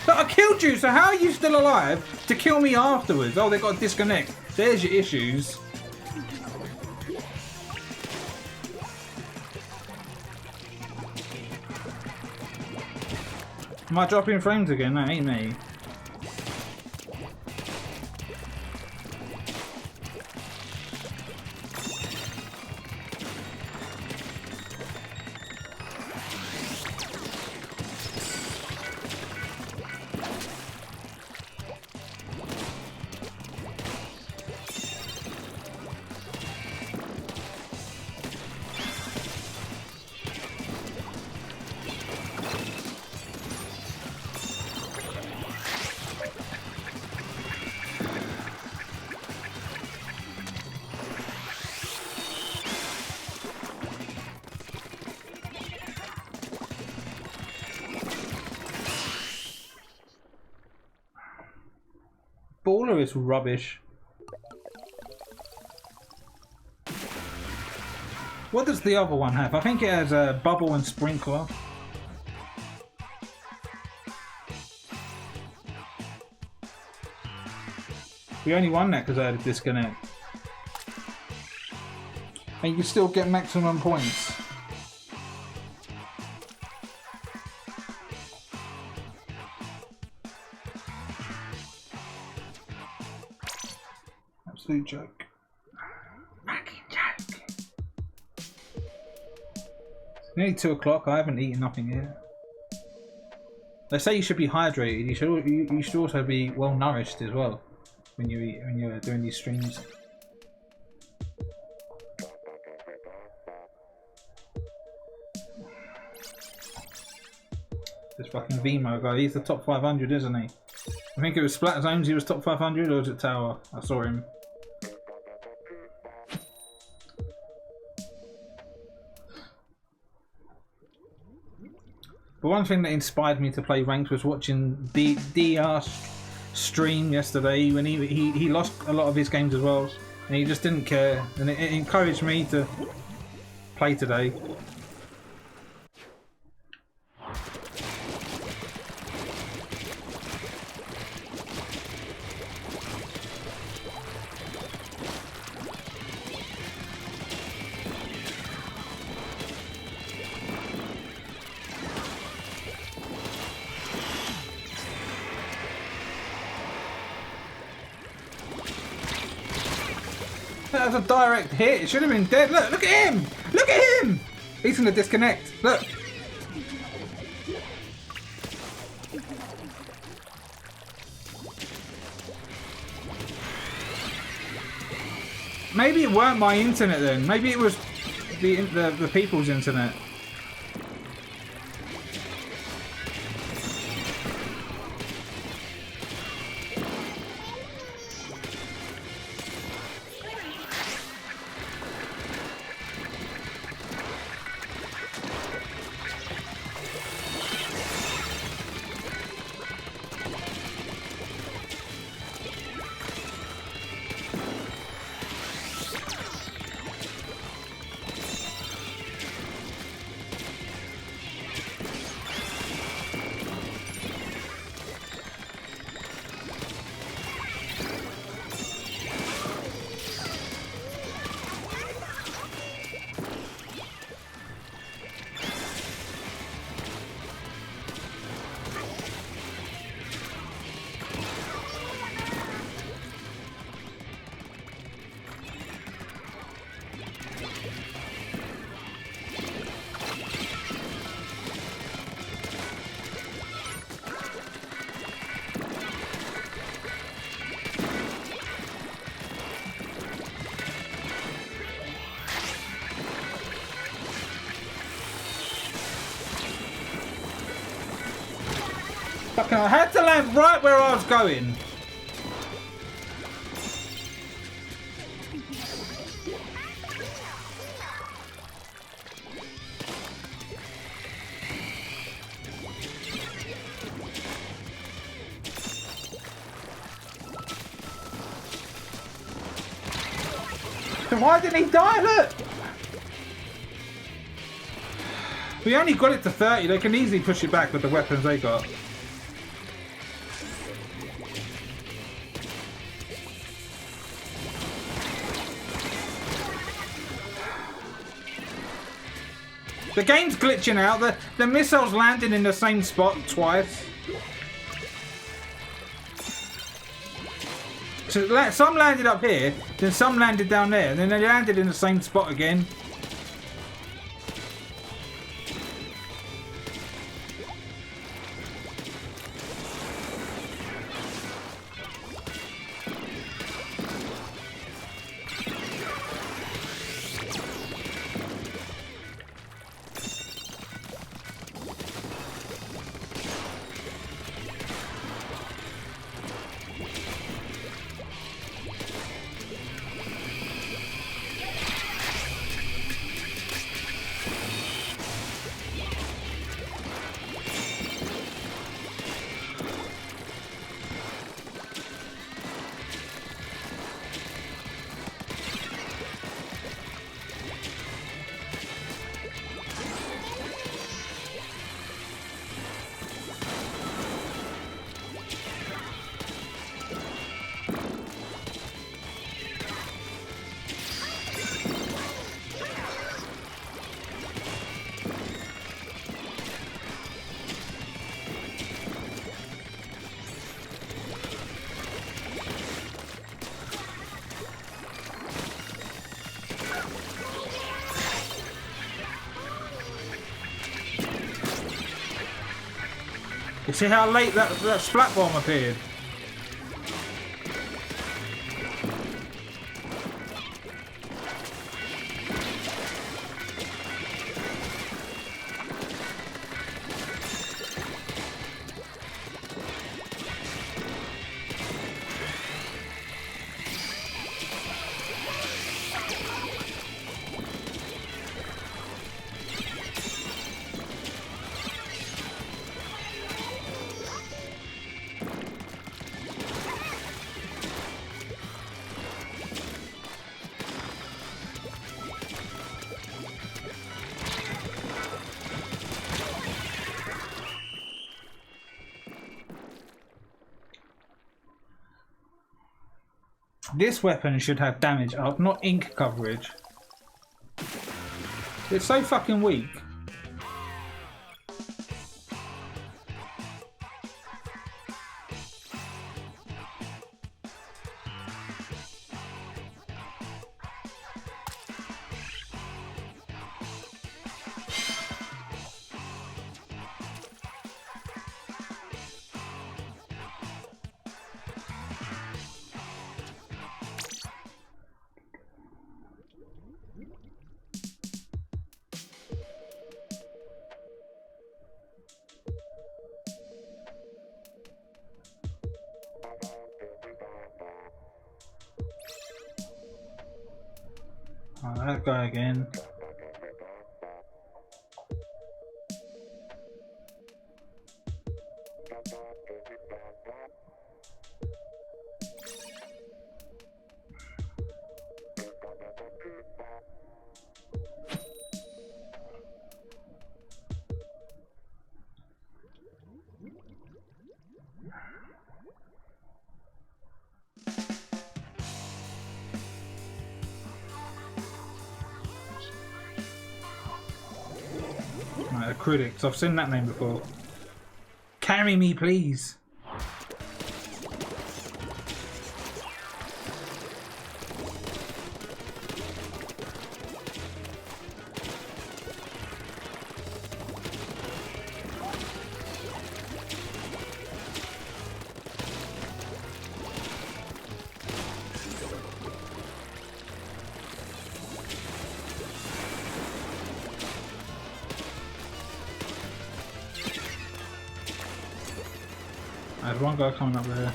But I killed you, so how are you still alive to kill me afterwards? Oh, they got to disconnect. There's your issues. Am I dropping frames again? That ain't me. Baller is rubbish. What does the other one have? I think it has a bubble and sprinkler. We only won that because I had a disconnect. And you can still get maximum points. Absolute joke. Fucking joke. It's nearly 2 o'clock. I haven't eaten nothing yet. They say you should be hydrated. You should also be well nourished as well when you eat, when you're doing these streams. This fucking Vimo guy. He's the top 500, isn't he? I think it was Splatoon. He was top 500, or was it Tower? I saw him. But one thing that inspired me to play ranked was watching DR stream yesterday when he lost a lot of his games as well, and he just didn't care, and it encouraged me to play today. That was a direct hit. It should have been dead. Look at him! Look at him! He's gonna disconnect. Look. Maybe it weren't my internet then. Maybe it was the people's internet. Fucking I had to land right where I was going. So why didn't he die? Look! We only got it to 30. They can easily push it back with the weapons they got. The game's glitching out. The missiles landing in the same spot twice. So some landed up here, then some landed down there, and then they landed in the same spot again. You see how late that splat bomb appeared? This weapon should have damage up, not ink coverage. It's so fucking weak. Oh, that guy again. Right, the critics. I've seen that name before. Carry me, please. There's one guy coming up there.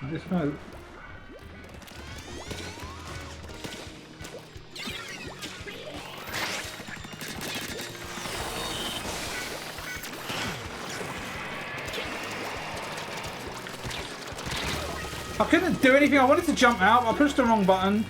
This guy. I couldn't do anything. I wanted to jump out. I pushed the wrong button.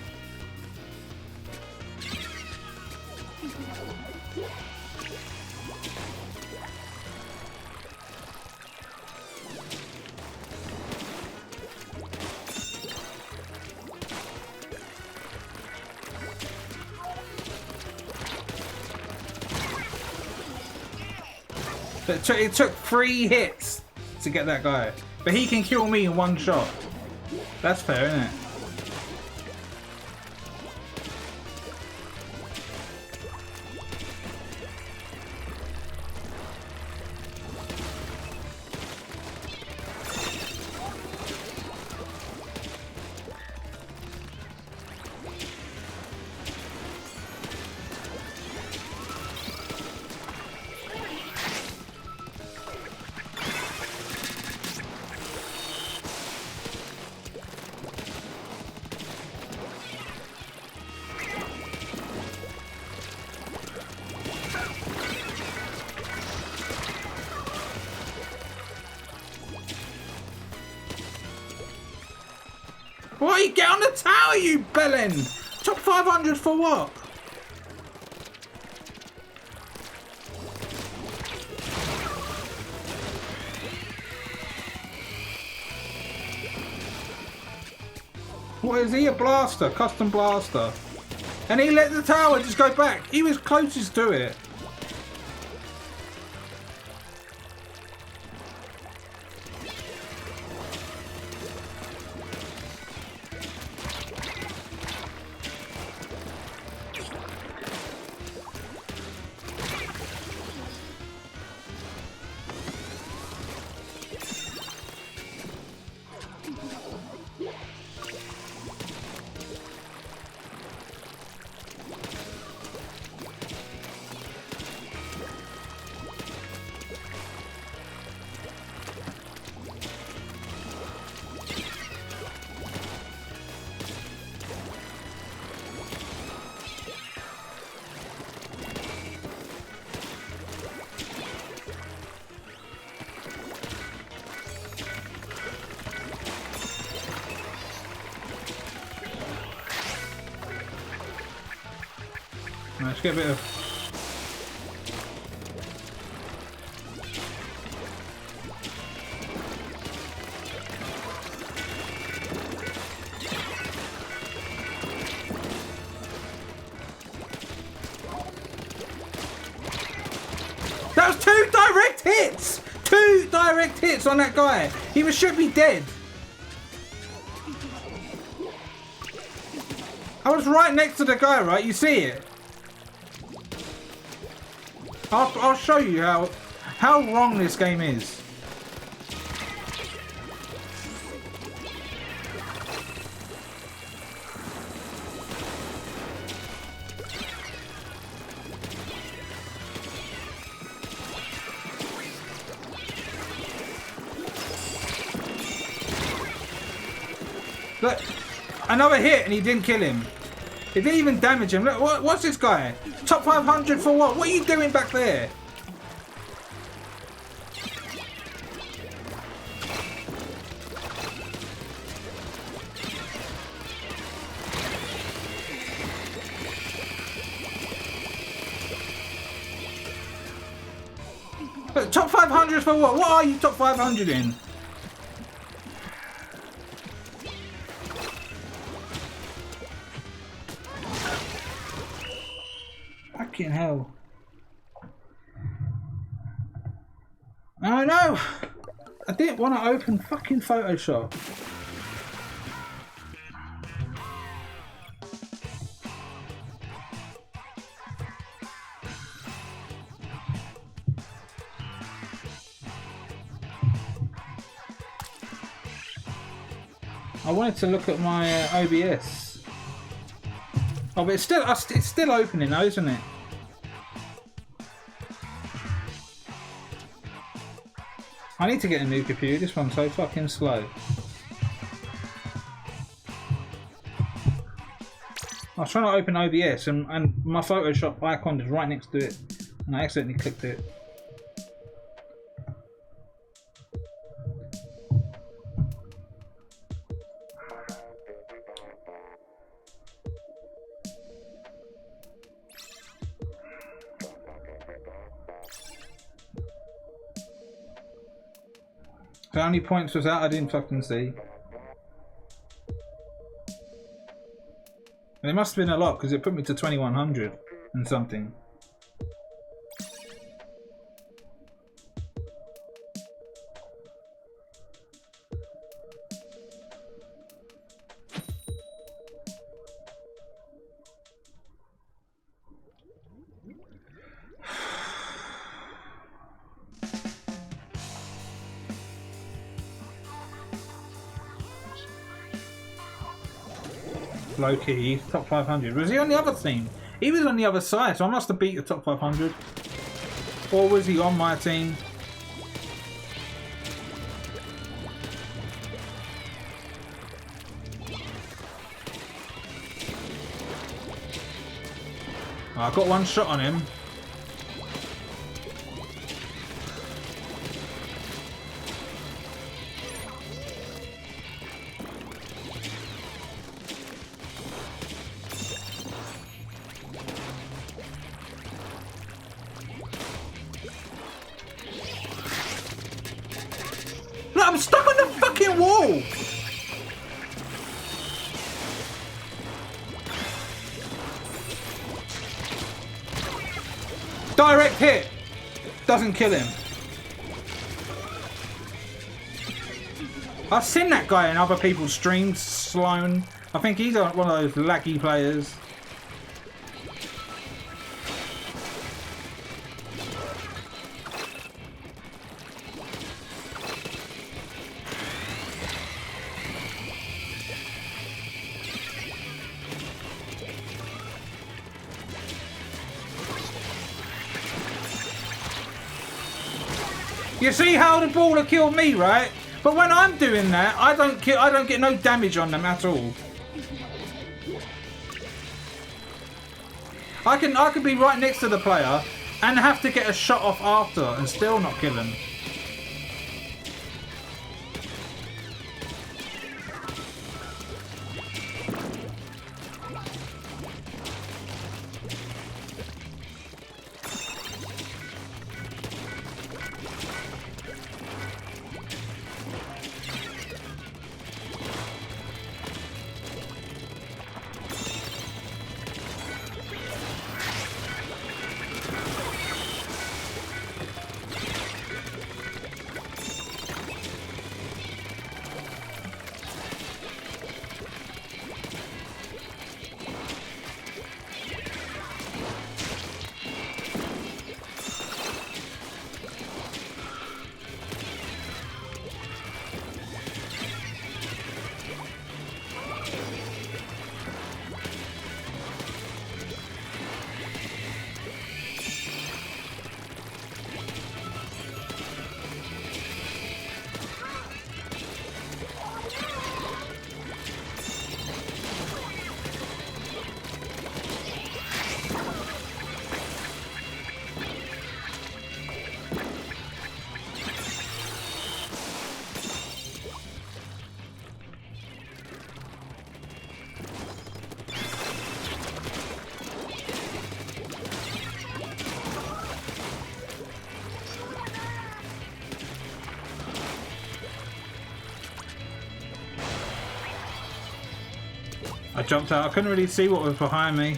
It took 3 hits to get that guy. But he can kill me in 1 shot. That's fair, isn't it? Why get on the tower, you bellend? Top 500 for what? What is he? A blaster, custom blaster. And he let the tower just go back. He was closest to it. Let's get a bit of... That was 2 direct hits! 2 direct hits on that guy! He should be dead! I was right next to the guy, right? You see it? I'll show you how wrong this game is. Look, another hit and he didn't kill him. It didn't even damage him. Look, what's this guy? Top 500 for what? What are you doing back there? Look, top 500 for what? What are you top 500 in? Fucking hell. Oh no! I didn't want to open fucking Photoshop. I wanted to look at my OBS. Oh, but it's still opening though, isn't it? I need to get a new computer. This one's so fucking slow. I was trying to open OBS and my Photoshop icon is right next to it, and I accidentally clicked it. How many points was that? I didn't fucking see. It must have been a lot because it put me to 2100 and something. Low key, top 500. Was he on the other team? He was on the other side, so I must have beat the top 500. Or was he on my team? Oh, I got one shot on him. I'm stuck on the fucking wall! Direct hit! Doesn't kill him. I've seen that guy in other people's streams, Sloan. I think he's one of those laggy players. You see how the baller killed me, right? But when I'm doing that, I don't get no damage on them at all. I can be right next to the player and have to get a shot off after and still not kill him. I jumped out. I couldn't really see what was behind me.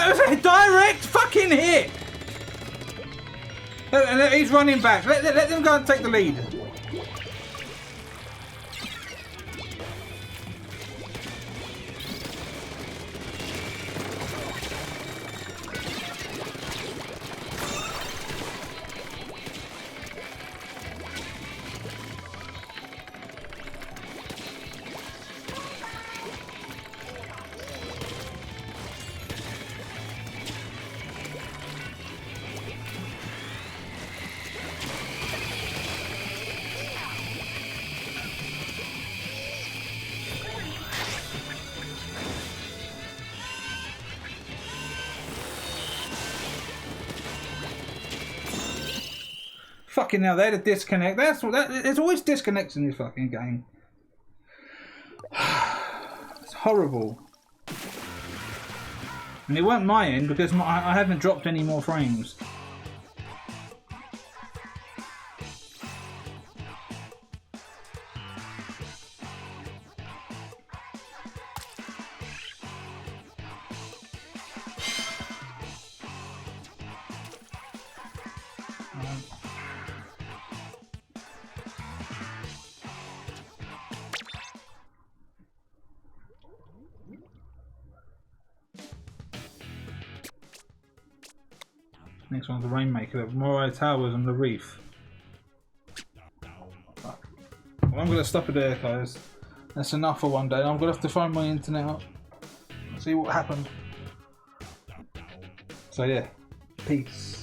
That was a direct fucking hit! He's running back. Let them go and take the lead. Fucking hell, they had a disconnect. That's what. There's always disconnects in this fucking game. It's horrible. And it weren't my end because I haven't dropped any more frames. Next one's the Rainmaker, Moray Towers and the Reef. Well, I'm going to stop it there, guys. That's enough for one day. I'm going to have to phone my internet up and see what happened. So yeah, peace.